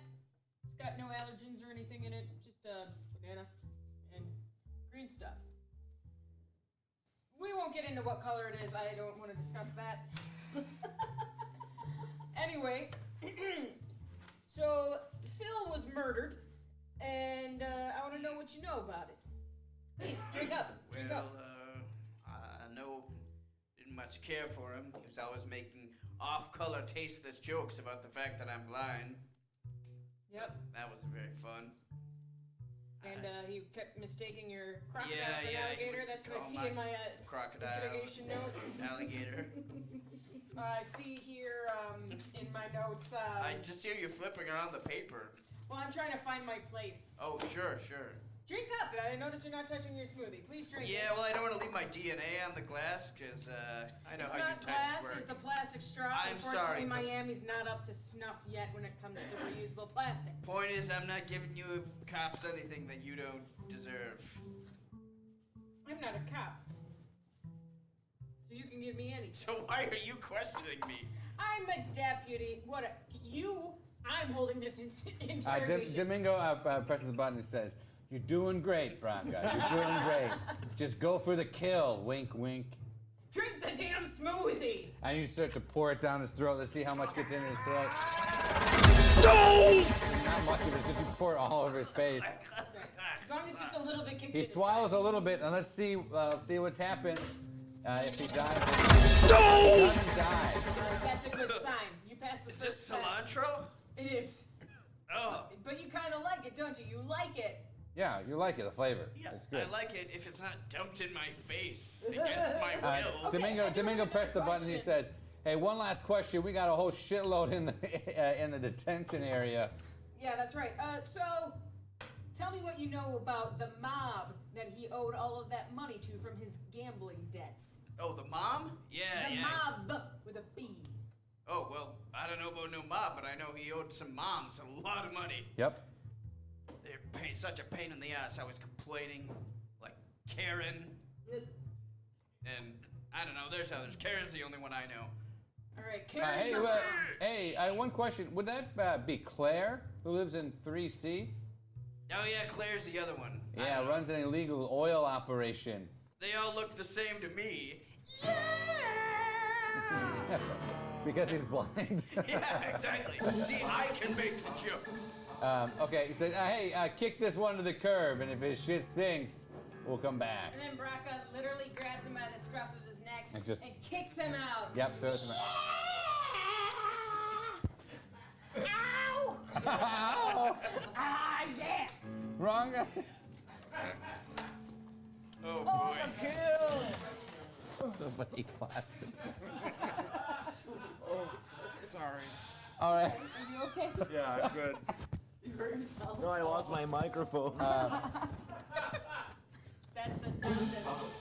It's got no allergens or anything in it, just banana and green stuff. We won't get into what color it is. I don't want to discuss that. Anyway, so Phil was murdered, and I want to know what you know about it. Please, drink up. Drink Well, up. I didn't much care for him. He was always making off-color, tasteless jokes about the fact that I'm blind. Yep. That was very fun. And he kept mistaking your crocodile Yeah, for an yeah, he alligator. would That's what I call see my in my crocodile interrogation notes. alligator. I see here in my notes. I just hear you flipping around the paper. Well, I'm trying to find my place. Oh, sure. Drink up. I notice you're not touching your smoothie. Please drink. Yeah, well, I don't want to leave my DNA on the glass because I know It's how not you glass. types work. It's a plastic straw. I'm Unfortunately, sorry, but- Miami's not up to snuff yet when it comes to reusable plastic. Point is, I'm not giving you cops anything that you don't deserve. I'm not a cop, so you can give me anything. So why are you questioning me? I'm a deputy. I'm holding this interrogation. Domingo presses the button and says, "You're doing great, Braca. You're doing great. Just go for the kill. Wink, wink." Drink the damn smoothie. And you start to pour it down his throat. Let's see how much gets into his throat. Not much of it, just you pour it all over his face. As long as just a little bit gets He in, it's swallows fine. a little bit, and let's see what's happened. If he dies, he doesn't die. That's a good sign. You passed the Is first this test. cilantro? It is. Oh. But you kind of like it, don't you? You like it. Yeah, you like it, the flavor. Yeah, It's good. I like it if it's not dumped in my face against my will. Domingo pressed the button. He says, "Hey, one last question. We got a whole shitload in the detention area. Yeah, that's right. So Tell me what you know about the mob that he owed all of that money to from his gambling debts. Oh, the mom? Yeah, The yeah. mob with a B. Oh, well, I don't know about no mob, but I know he owed some moms a lot of money. Yep. They're such a pain in the ass. I was complaining, like Karen. And I don't know, there's others. Karen's the only one I know. All right, Karen's Hey, your hey, I have one question. Would that be Claire, who lives in 3C? Oh yeah, Claire's the other one. Yeah, runs an illegal oil operation. They all look the same to me. Because he's blind. Yeah, exactly. See, I can make the joke. Okay, he said, hey, kick this one to the curb, and if his shit stinks, we'll come back. And then Braca literally grabs him by the scruff of his neck And just- kicks him out. Yep, throws him out. Ow! Ow! Ah, yeah! Wrong guy. Oh, boy. the kill! Somebody clapped it. Oh, sorry. All right. Are you okay? Yeah, I'm good. You hurt yourself? No, I lost my microphone. That's the sound of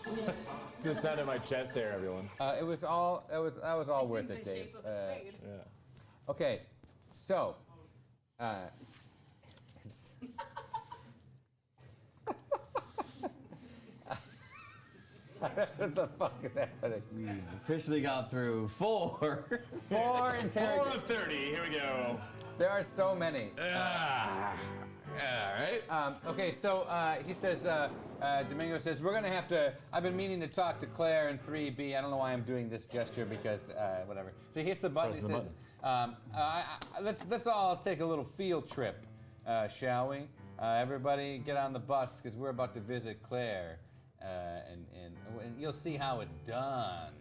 It's the sound of my chest hair, everyone. That was all worth it, the Dave. shape of a spade. Yeah. Okay, so, what the fuck is happening? We officially got through 4. 4 interrogations. 4 of 30. Here we go. There are so many. All right. Okay, so he says, Domingo says, we're gonna have to, I've been meaning to talk to Claire in 3B. I don't know why I'm doing this gesture because, whatever. So he hits the button, he says, let's all take a little field trip, shall we? Everybody get on the bus because we're about to visit Claire. And you'll see how it's done.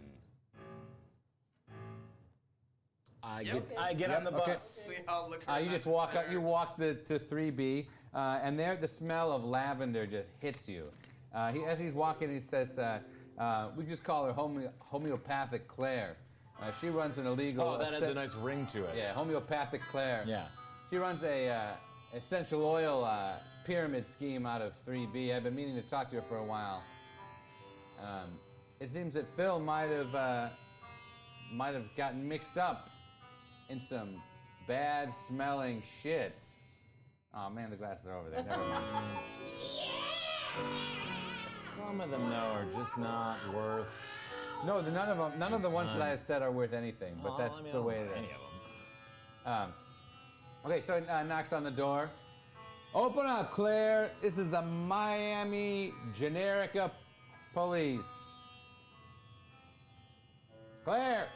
I get on the bus. See how look You just walk up. You walk to 3B, and there the smell of lavender just hits you. As he's walking, he says, "We just call her homeopathic Claire. She runs an illegal." Oh, that has a nice ring to it. Yeah, homeopathic Claire. Yeah. She runs a essential oil pyramid scheme out of 3B. I've been meaning to talk to her for a while. It seems that Phil might have gotten mixed up in some bad-smelling shit. Oh man, the glasses are over there. Never mind. Some of them, though, are just not worth. No, none of the ones that I have said are worth anything. But that's the way it any is. of them. Okay, so it knocks on the door. Open up, Claire. This is the Miami Generica police. Claire.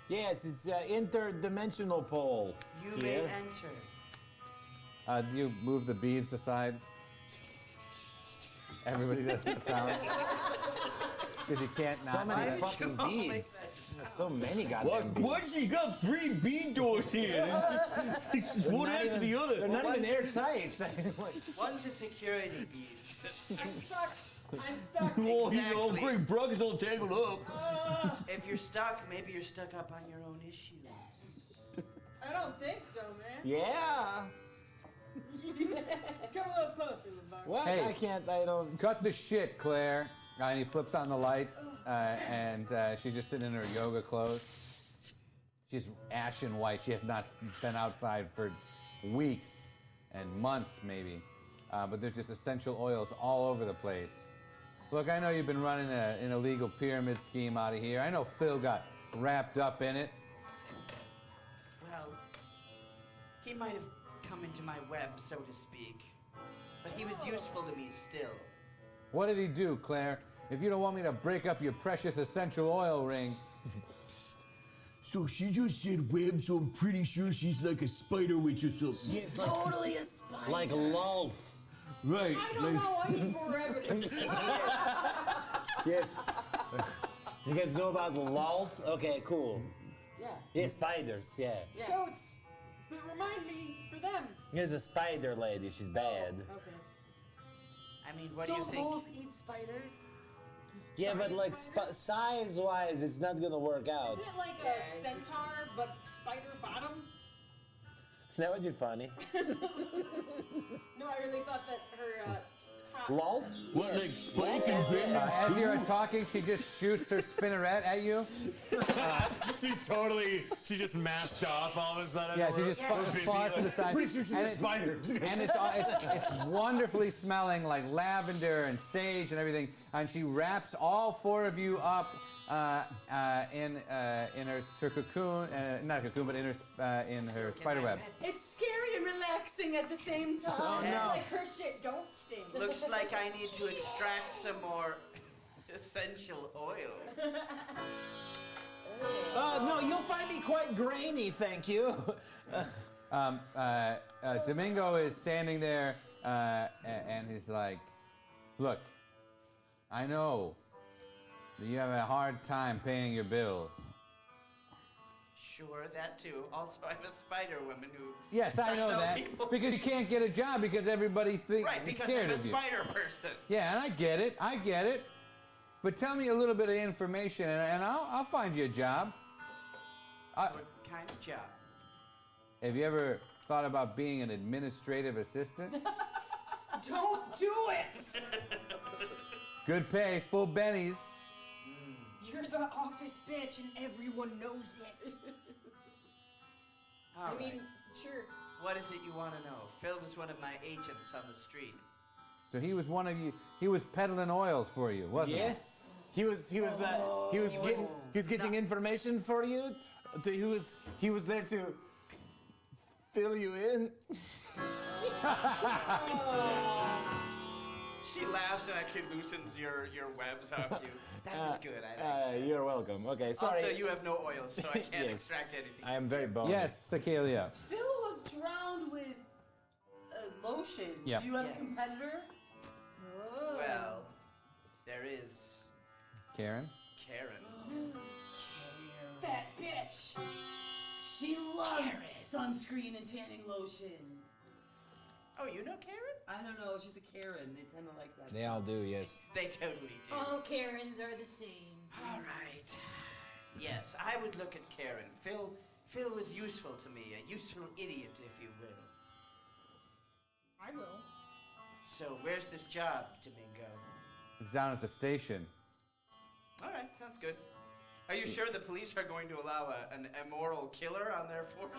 Yes, it's interdimensional pole. You may enter. Do you move the beads aside? Everybody does that sound. Because you can't not So many do that. fucking beads. So many goddamn beads. What? She's got 3 bead doors here. It's just one after the other. They're not even airtight. One's a security bead. I'm stuck. I'm stuck. Oh, he's all Exactly. great. Brug's all tangled up. If you're stuck, maybe you're stuck up on your own issues. I don't think so, man. Yeah. Come a little closer, LeVar. What? Hey. I don't. Cut the shit, Claire. And he flips on the lights, and she's just sitting in her yoga clothes. She's ashen white. She has not been outside for weeks and months, maybe. But there's just essential oils all over the place. Look, I know you've been running an illegal pyramid scheme out of here. I know Phil got wrapped up in it. Well, he might have come into my web, so to speak. But he was useful to me still. What did he do, Claire? If you don't want me to break up your precious essential oil ring. So she just said web, so I'm pretty sure she's like a spider witch or something. Yes, Totally a spider. like Lolth. Right. I don't know. I need more evidence. Yes. You guys know about Lolth? Okay, cool. Yeah. Yeah, spiders. Yeah. Totes. But remind me for them. There's a spider lady. She's bad. Okay. I mean, what do you Don't think? moles eat spiders? Yeah, but like size-wise, it's not gonna work out. Isn't it like a centaur but spider bottom? That would be funny. No, I really thought that her top. Lols? What like spanking things? As you're talking, she just shoots her spinneret at you. She's just masked off all of a sudden. Yeah, she just falls to the side. Pretty sure she's a spider. And it's wonderfully smelling like lavender and sage and everything. And she wraps all four of you up in her cocoon, not a cocoon, but in her spider web. It's scary and relaxing at the same time. Oh, It's no. like her shit don't stink. Looks like I need to extract some more essential oil. No, you'll find me quite grainy, thank you. Domingo is standing there, and he's like, "Look, I know that you have a hard time paying your bills." Sure, that too. Also, I'm a spider woman who. Yes, I know that. People. Because you can't get a job because everybody thinks Right, is because scared I'm a of you. spider person. Yeah, and I get it. But tell me a little bit of information, and I'll find you a job. What kind of job? Have you ever thought about being an administrative assistant? Don't do it! Good pay, full bennies. You're the office bitch and everyone knows it. All I mean, right. sure. What is it you want to know? Phil was one of my agents on the street. So he was one of you. He was peddling oils for you, wasn't Yeah. He was getting information for you. He was there to fill you in. She laughs and actually loosens your webs off you. That was good. I like You're welcome. Okay, sorry. Also, you have no oil, so I can't Yes. extract anything. I am very bony. Yes, Sakelia. Phil was drowned with lotion. Yep. Do you have Yes. a competitor? Well, there is Karen. Karen. That bitch. She loves sunscreen and tanning lotion. Oh, you know Karen? I don't know. She's a Karen. They tend to like that. They all do, yes. They totally do. All Karens are the same. All right. Yes, I would look at Karen. Phil was useful to me, a useful idiot, if you will. I will. So where's this job, Domingo? It's down at the station. All right, sounds good. Are you sure the police are going to allow an immoral killer on their force?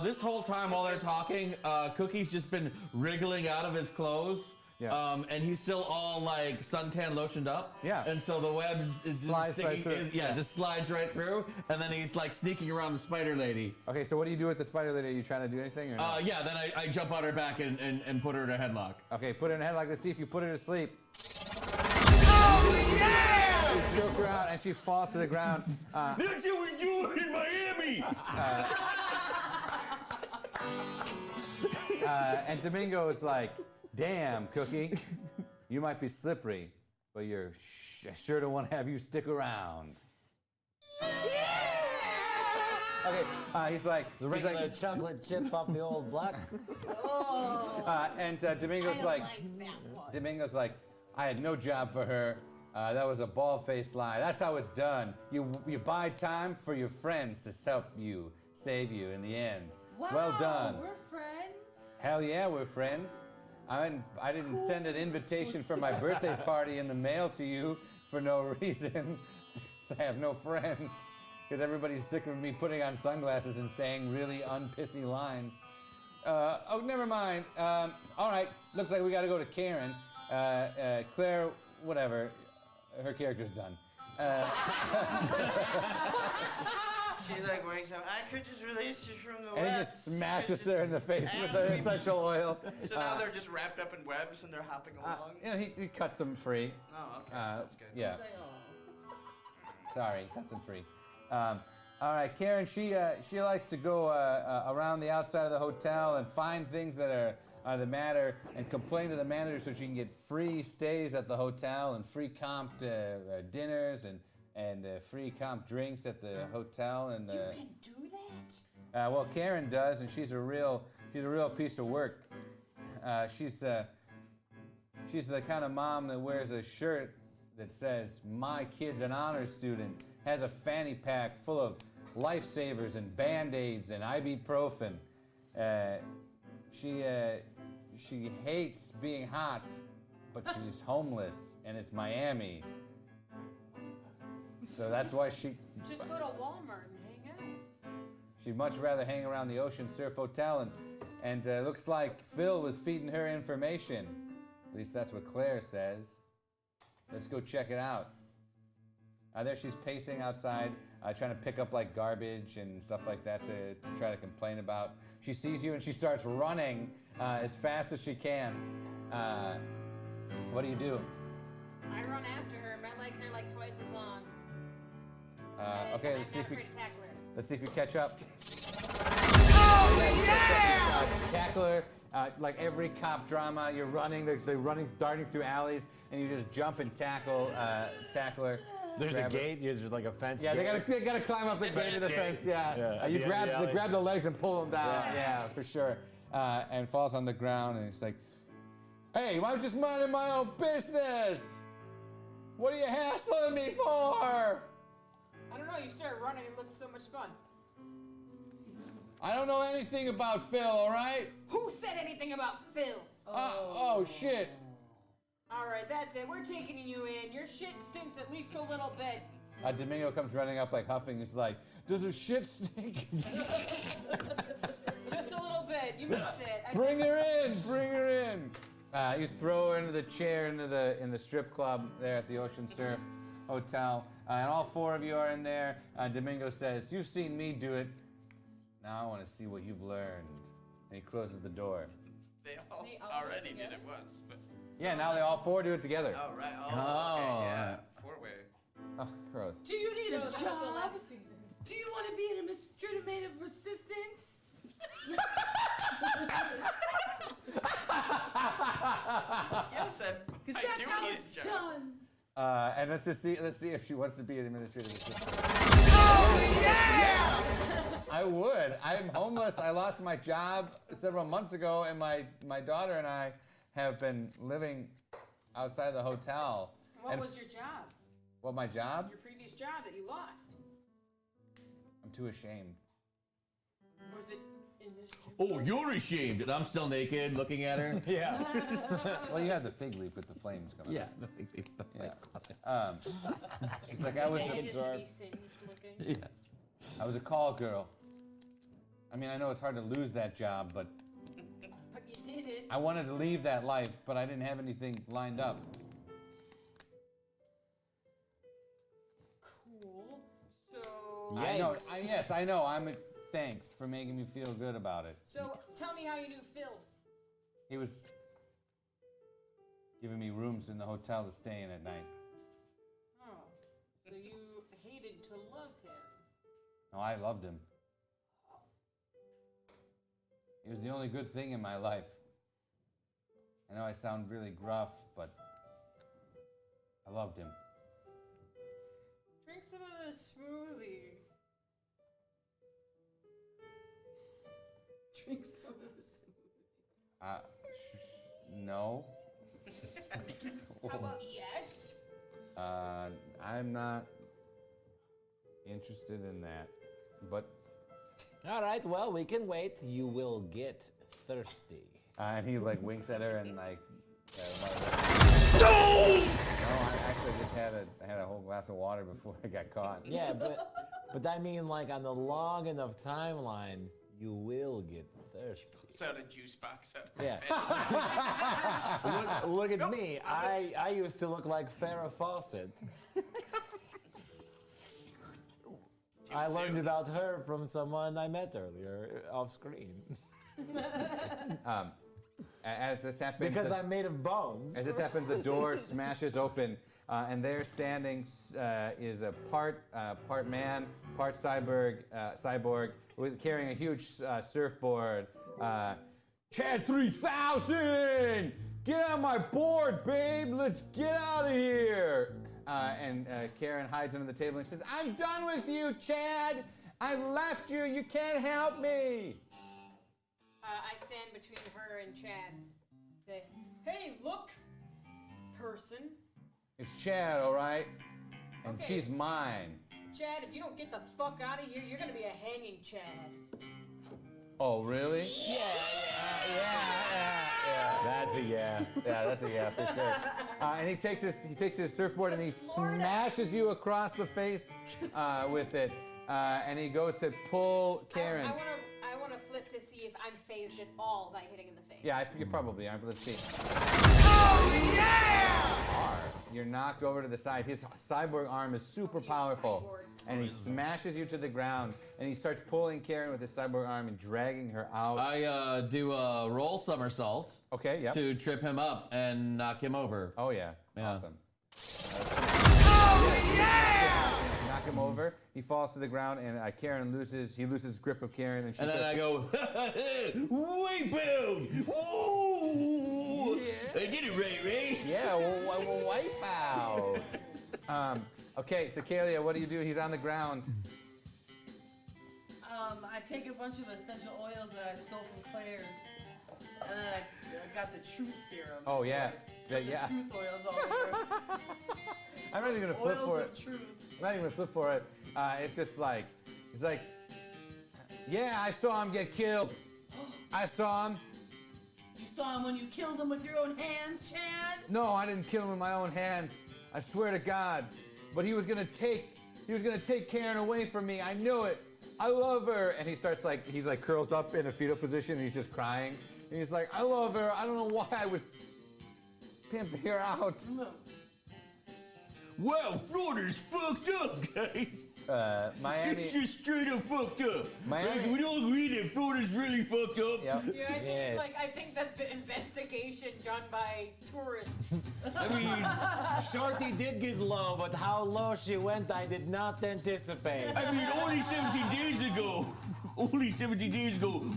This whole time while they're talking, Cookie's just been wriggling out of his clothes. Yeah. And he's still all like suntan lotioned up. Yeah. And so the web is Slides right sticking, through. just slides right through. And then he's like sneaking around the spider lady. Okay, so what do you do with the spider lady? Are you trying to do anything or not? Yeah, then I jump on her back and put her in a headlock. Okay, put her in a headlock. Let's see if you put her to sleep. Oh, yeah! You choke her out and she falls to the ground. That's what we do in Miami! And Domingo is like, damn, Cookie, you might be slippery, but you're sure to want to have you stick around. Okay, he's like, The regular chocolate chip off the old block. and Domingo's Domingo's like, I had no job for her. That was a bald-faced lie. That's how it's done. You buy time for your friends to help you, save you in the end. Wow, Well done. We're friends. Hell yeah, we're friends. I didn't send an invitation for my birthday party in the mail to you for no reason. So I have no friends. Because everybody's sick of me putting on sunglasses and saying really unpithy lines. Oh, never mind. All right, looks like we gotta go to Karen. Claire, whatever. Her character's done. She like wakes up. I could just release you from the And he web. just smashes her in the face with the essential oil. So now they're just wrapped up in webs and they're hopping along. He cuts them free. Oh, okay. That's good. Yeah. Sorry, cuts them free. All right, Karen. She likes to go around the outside of the hotel and find things that are the matter and complain to the manager so she can get free stays at the hotel and free comped dinners and free comp drinks at the hotel. And You can do that? well, Karen does, and she's a real piece of work. She's the kind of mom that wears a shirt that says "My kid's an honor student," has a fanny pack full of lifesavers and Band-Aids and ibuprofen. She hates being hot, but she's homeless, and it's Miami. So that's why she... Just go to Walmart and hang out. She'd much rather hang around the Ocean Surf Hotel, and looks like Phil was feeding her information. At least that's what Claire says. Let's go check it out. There she's pacing outside, trying to pick up like garbage and stuff like that to try to complain about. She sees you and she starts running as fast as she can. What do you do? I run after her. My legs are like twice as long. Okay, I'm let's see not if we afraid to tackle her. let's see if you catch up. Oh, yeah! Tackle her. Like every cop drama, you're running. They're running, darting through alleys, and you just jump and tackle her. There's grab a gate. There's like a fence. Yeah, gate. they gotta climb up the gate of the fence. Yeah, you at the end of the grab the legs and pull them down. Yeah. Yeah, for sure. And falls on the ground, and it's like, "Hey, I'm just minding my own business. What are you hassling me for?" I don't know, you started running and looked so much fun. I don't know anything about Phil. All right? Who said anything about Phil? Oh shit. All right, that's it. We're taking you in. Your shit stinks at least a little bit. Domingo comes running up like huffing. He's like, "Does her shit stink?" Just a little bit. You missed it. Bring her in. Bring her in. You throw her into the chair in the strip club there at the Ocean Surf Hotel, and all four of you are in there. Domingo says, "You've seen me do it. Now I want to see what you've learned." And he closes the door. They all already did it once, but. Yeah, now they all four do it together. Oh, right. Okay, yeah. Four-way. Oh, gross. Do you need a That was the job? last season. Do you want to be an administrative assistant? Yes, Because I that's do how need it's a job. done. And let's see if she wants to be an administrative assistant. Oh, yeah! I would. I'm homeless. I lost my job several months ago, and my daughter and I have been living outside the hotel. What was your job? What, my job? Your previous job that you lost? I'm too ashamed. Was it in this strip Oh, club? you're ashamed, and I'm still naked looking at her. Yeah. Well, you have the fig leaf with the flames coming. Yeah, out. the fig leaf. Yeah. It's like I was. The edges should be singed looking. Yes. I was a call girl. I mean, I know it's hard to lose that job, but But you did it. I wanted to leave that life, but I didn't have anything lined up. Cool. So. I know. Yes, I know. Thanks for making me feel good about it. So tell me how you knew Phil. He was giving me rooms in the hotel to stay in at night. Oh. So you hated to love him. No, I loved him. He was the only good thing in my life. I know I sound really gruff, but I loved him. Drink some of this smoothie. Drink some of this. No. How about yes? I'm not interested in that. But All right, well, we can wait. You will get thirsty. and he like winks at her and like. No, I actually just had a whole glass of water before I got caught. Yeah, but I mean, like on the long enough timeline, you will get thirsty. So the juice box out of Yeah. look at me. I used to look like Farrah Fawcett. I learned about her from someone I met earlier off screen. As this happens, Because I'm made of bones. As this happens, the door smashes open, and there standing is a part man, part cyborg, carrying a huge surfboard. Chad 3000! Get on my board, babe! Let's get out of here! And Karen hides under the table and says, "I'm done with you, Chad! I've left you! You can't help me!" I stand between her and Chad. Say, hey, look, person. It's Chad, all right? And Okay. she's mine. Chad, if you don't get the fuck out of here, you're gonna be a hanging Chad. Oh, really? Yeah. That's a yeah. Yeah, that's a yeah for sure. And he takes his surfboard and he smashes you across the face with it. And he goes to pull Karen. I wanna flip to see if I'm phased at all by hitting in the face. Yeah, you probably are, but let's see. Oh, yeah! You're knocked over to the side. His cyborg arm is super powerful. And he smashes you to the ground. And he starts pulling Karen with his cyborg arm and dragging her out. I do a roll somersault. Okay, yep. To trip him up and knock him over. Oh, yeah. Yeah. Awesome. Oh, yeah! Knock him over. He falls to the ground, and Karen loses grip of Karen, and she And then I go, wipeout! Ooh! Yeah. I did it right? Yeah, wipe out. Okay, so Kalia, what do you do? He's on the ground. I take a bunch of essential oils that I stole from Claire's, and then I got the truth serum. Oh, yeah. The Yeah. truth oils all over. I'm not even gonna flip Oils for of it. truth. I'm not even gonna flip for it. It's just like, yeah, I saw him get killed. I saw him. You saw him when you killed him with your own hands, Chad? No, I didn't kill him with my own hands. I swear to God. But he was gonna take Karen away from me. I knew it. I love her. And he starts he curls up in a fetal position and he's just crying. And he's like, I love her. I don't know why I was pimping her out. Wow, Florida's fucked up, guys. Miami. It's just straight up fucked up. Miami. Like, we all agree that Florida's really fucked up. Yep. Yeah, I think that the investigation done by tourists. I mean, Shorty did get low, but how low she went, I did not anticipate. I mean, only 17 days ago,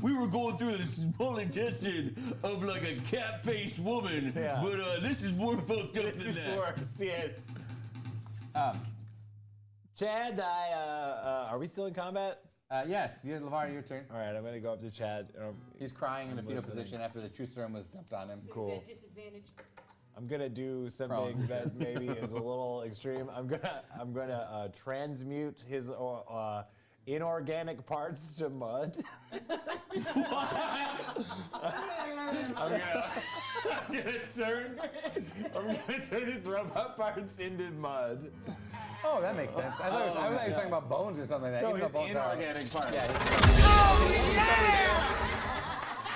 we were going through the small intestine of like a cat-faced woman. Yeah. But this is more fucked up This than is that. worse, yes. Chad, are we still in combat? Yes, LeVar, your turn. All right, I'm gonna go up to Chad. He's crying in a fetal listening. position after the truth serum was dumped on him. So he's at disadvantage. I'm gonna do something that maybe is a little extreme. I'm gonna transmute his inorganic parts to mud. I'm gonna turn his robot parts into mud. Oh, that makes sense. I thought he was talking about bones or something like that. No, even though his bones are- inorganic parts.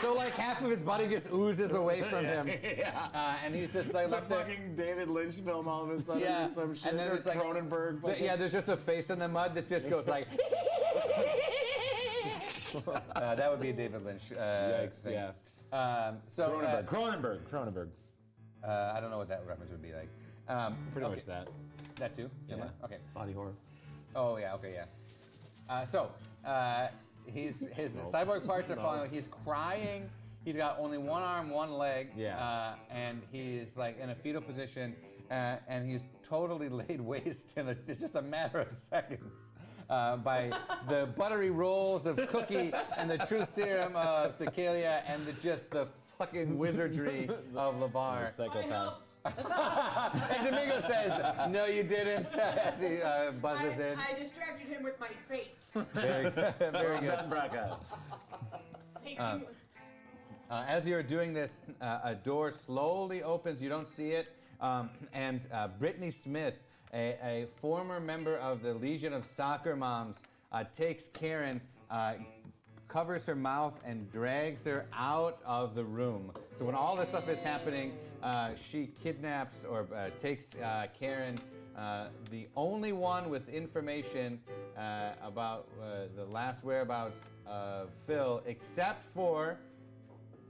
So like half of his body just oozes away from him. And he's just like It's a left there. fucking David Lynch film all of a sudden. Yeah. Just some shit. And then Or there's like Cronenberg. Yeah, there's just a face in the mud that just goes like. That would be a David Lynch thing. Yeah. Cronenberg. I don't know what that reference would be like. Pretty okay. much that. That too? Similar? Okay. Body horror. Oh yeah. Okay. Yeah. His cyborg parts are falling. He's crying. He's got only one arm, one leg. Yeah. And he's like in a fetal position, and he's totally laid waste in it's just a matter of seconds. By the buttery rolls of Cookie and the truth serum of Cicalia and the fucking wizardry of LeVar. Psychopath. And Domingo says, "No, you didn't." As he buzzes in. I distracted him with my face. Very good. Very good. Thank you. As you're doing this, a door slowly opens. You don't see it, and Brittany Smith, a former member of the Legion of Soccer Moms, takes Karen, covers her mouth, and drags her out of the room. So when all this stuff is happening, she kidnaps or takes Karen, the only one with information about the last whereabouts of Phil, except for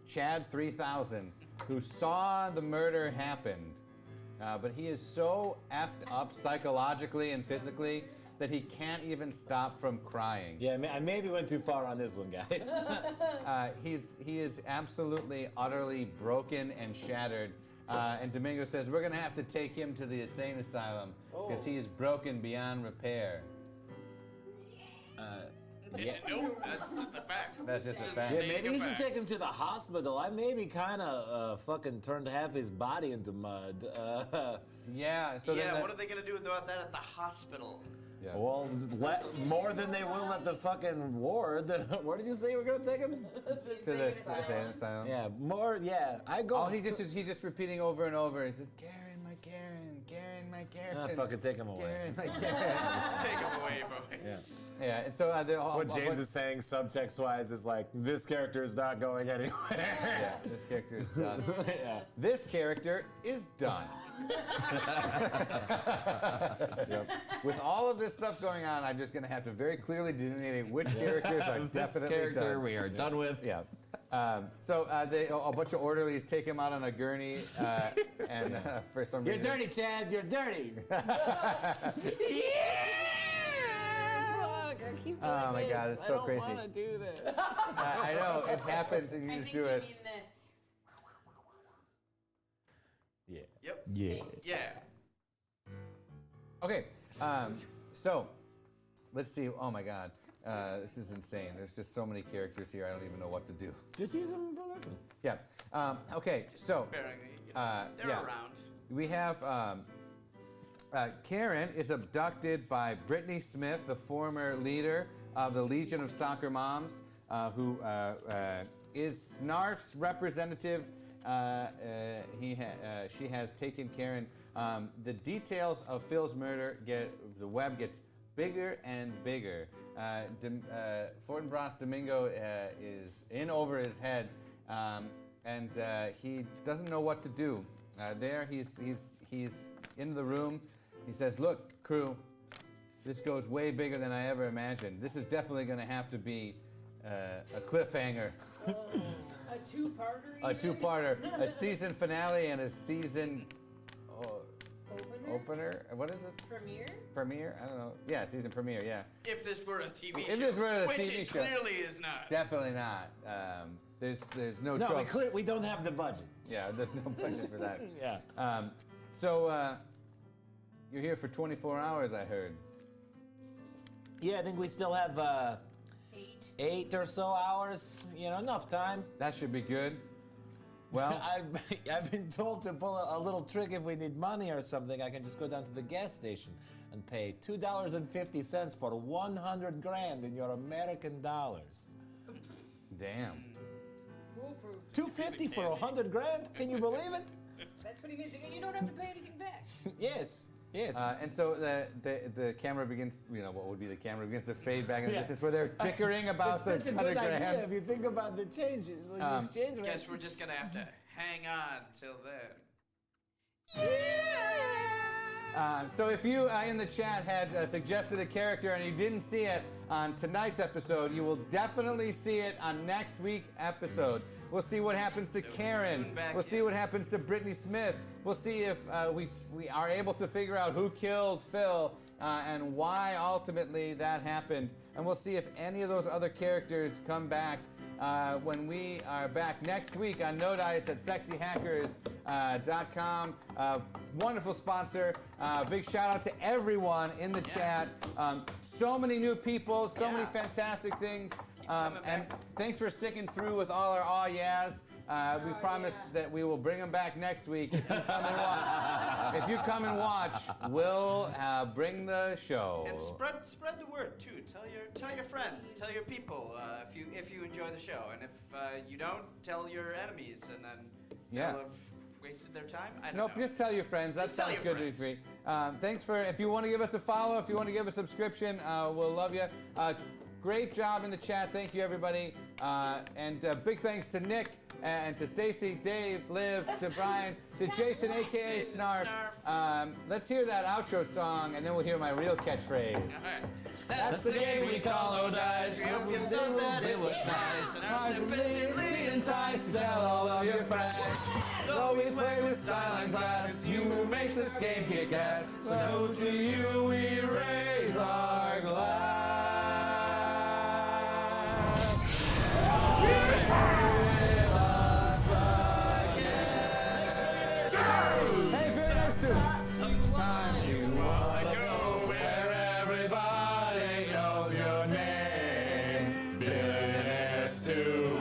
Chad 3000, who saw the murder happen. But he is so effed up psychologically and physically that he can't even stop from crying. Yeah, I maybe went too far on this one, guys. He is absolutely, utterly broken and shattered. And Domingo says, we're going to have to take him to the insane asylum because he is broken beyond repair. No, that's just a fact. That's just a fact. Yeah, maybe you should take him to the hospital. I maybe kind of fucking turned half his body into mud. Yeah. So yeah, then what are they gonna do about that at the hospital? Yeah. Well, more than they will at the fucking ward. Where did you say you were gonna take him? To the asylum. Yeah, more. Yeah, I go. Oh, he's just repeating over and over. He says, "Karen, my Karen, Karen, my Karen." Ah, fucking take him away. Karen, my Karen. Take him away, boy. Yeah. Yeah, and so what James is saying subtext-wise is like, this character is not going anywhere. Yeah, this character is done. Yeah. This character is done. Yep. With all of this stuff going on, I'm just going to have to very clearly delineate which characters are definitely character done. we are done with. Yeah. So a bunch of orderlies take him out on a gurney, and for some You're reason... dirty, Chad. You're dirty. Oh my God, it's so crazy. I don't want to do this. I know, it happens and you just do it. Yeah. Yep. Yeah. Yeah. Okay, so let's see. Oh my God, this is insane. There's just so many characters here. I don't even know what to do. Just use them for this. Yeah. Okay. So. Sparingly, they're yeah. around. We have Karen is abducted by Brittany Smith, the former leader of the Legion of Soccer Moms, who is Snarf's representative. She has taken Karen. The details of Phil's murder the web gets bigger and bigger. Fortinbras Domingo is in over his head, and he doesn't know what to do. He's in the room. He says, "Look, crew, this goes way bigger than I ever imagined. This is definitely going to have to be a cliffhanger." A two-parter? A two-parter, a season finale and a season opener. What is it? Premiere? Premiere? I don't know. Yeah, season premiere. Yeah. If this were a TV show. If this were a which TV it show. clearly is not. Definitely not. There's no. No, we don't have the budget. Yeah, there's no budget for that. Yeah. So you're here for 24 hours, I heard. Yeah, I think we still have 8 or so hours. You know, enough time. That should be good. Well, I've been told to pull a little trick if we need money or something. I can just go down to the gas station and pay $2.50 for 100 grand in your American dollars. Damn. Foolproof. $250 for 100 grand? Can you believe it? That's what he means. And you don't have to pay anything back. Yes. Yes. And so the camera begins, what would be the camera begins to fade back in the distance where they're bickering about it's the such a good 100 grand. idea if you think about the change, the exchange rate. Guess we're just gonna have to hang on till then. So if you in the chat had suggested a character and you didn't see it on tonight's episode, you will definitely see it on next week's episode. We'll see what happens to Karen. We'll see what happens to Brittany Smith. We'll see if we are able to figure out who killed Phil and why ultimately that happened. And we'll see if any of those other characters come back when we are back next week on Nodice at sexyhackers.com. Wonderful sponsor. Big shout out to everyone in the chat. So many new people, so many fantastic things. And thanks for sticking through with all our aw yeahs. We promise that we will bring them back next week. If you come and watch, we'll bring the show. And spread the word too. Tell your friends, tell your people if you enjoy the show, and if you don't, tell your enemies, and then they'll have wasted their time. I don't know. Just tell your friends. That sounds good to be free. Thanks for. If you want to give us a follow, if you want to give a subscription, we'll love you. Great job in the chat. Thank you, everybody. And big thanks to Nick and to Stacy, Dave, Liv, to Brian, to Jason, a.k.a. Snarf. Let's hear that outro song, and then we'll hear my real catchphase. That's the game we call no dice. We hope you thought that it was nice and are completely enticed to tell all of your friends. Though we play with style and class, you will make this game kick ass. So to you we raise our glass. Hey, very nice to Sometimes you wanna go where everybody knows your name. Billionaire Stew.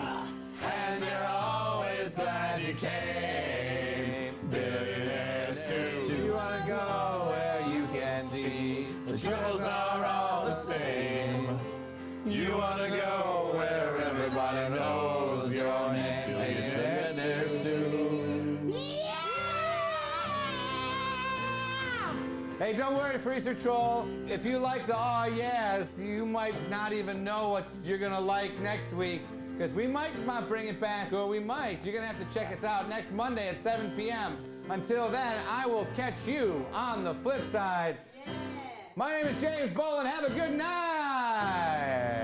And you're always glad you came. Billionaire Stew. You wanna go where you can see the troubles are Hey, don't worry, Freezer Troll. If you like the aw yes, you might not even know what you're gonna like next week, because we might not bring it back, or we might. You're gonna have to check us out next Monday at 7 p.m. Until then, I will catch you on the flip side. My name is James Boland. Have a good night.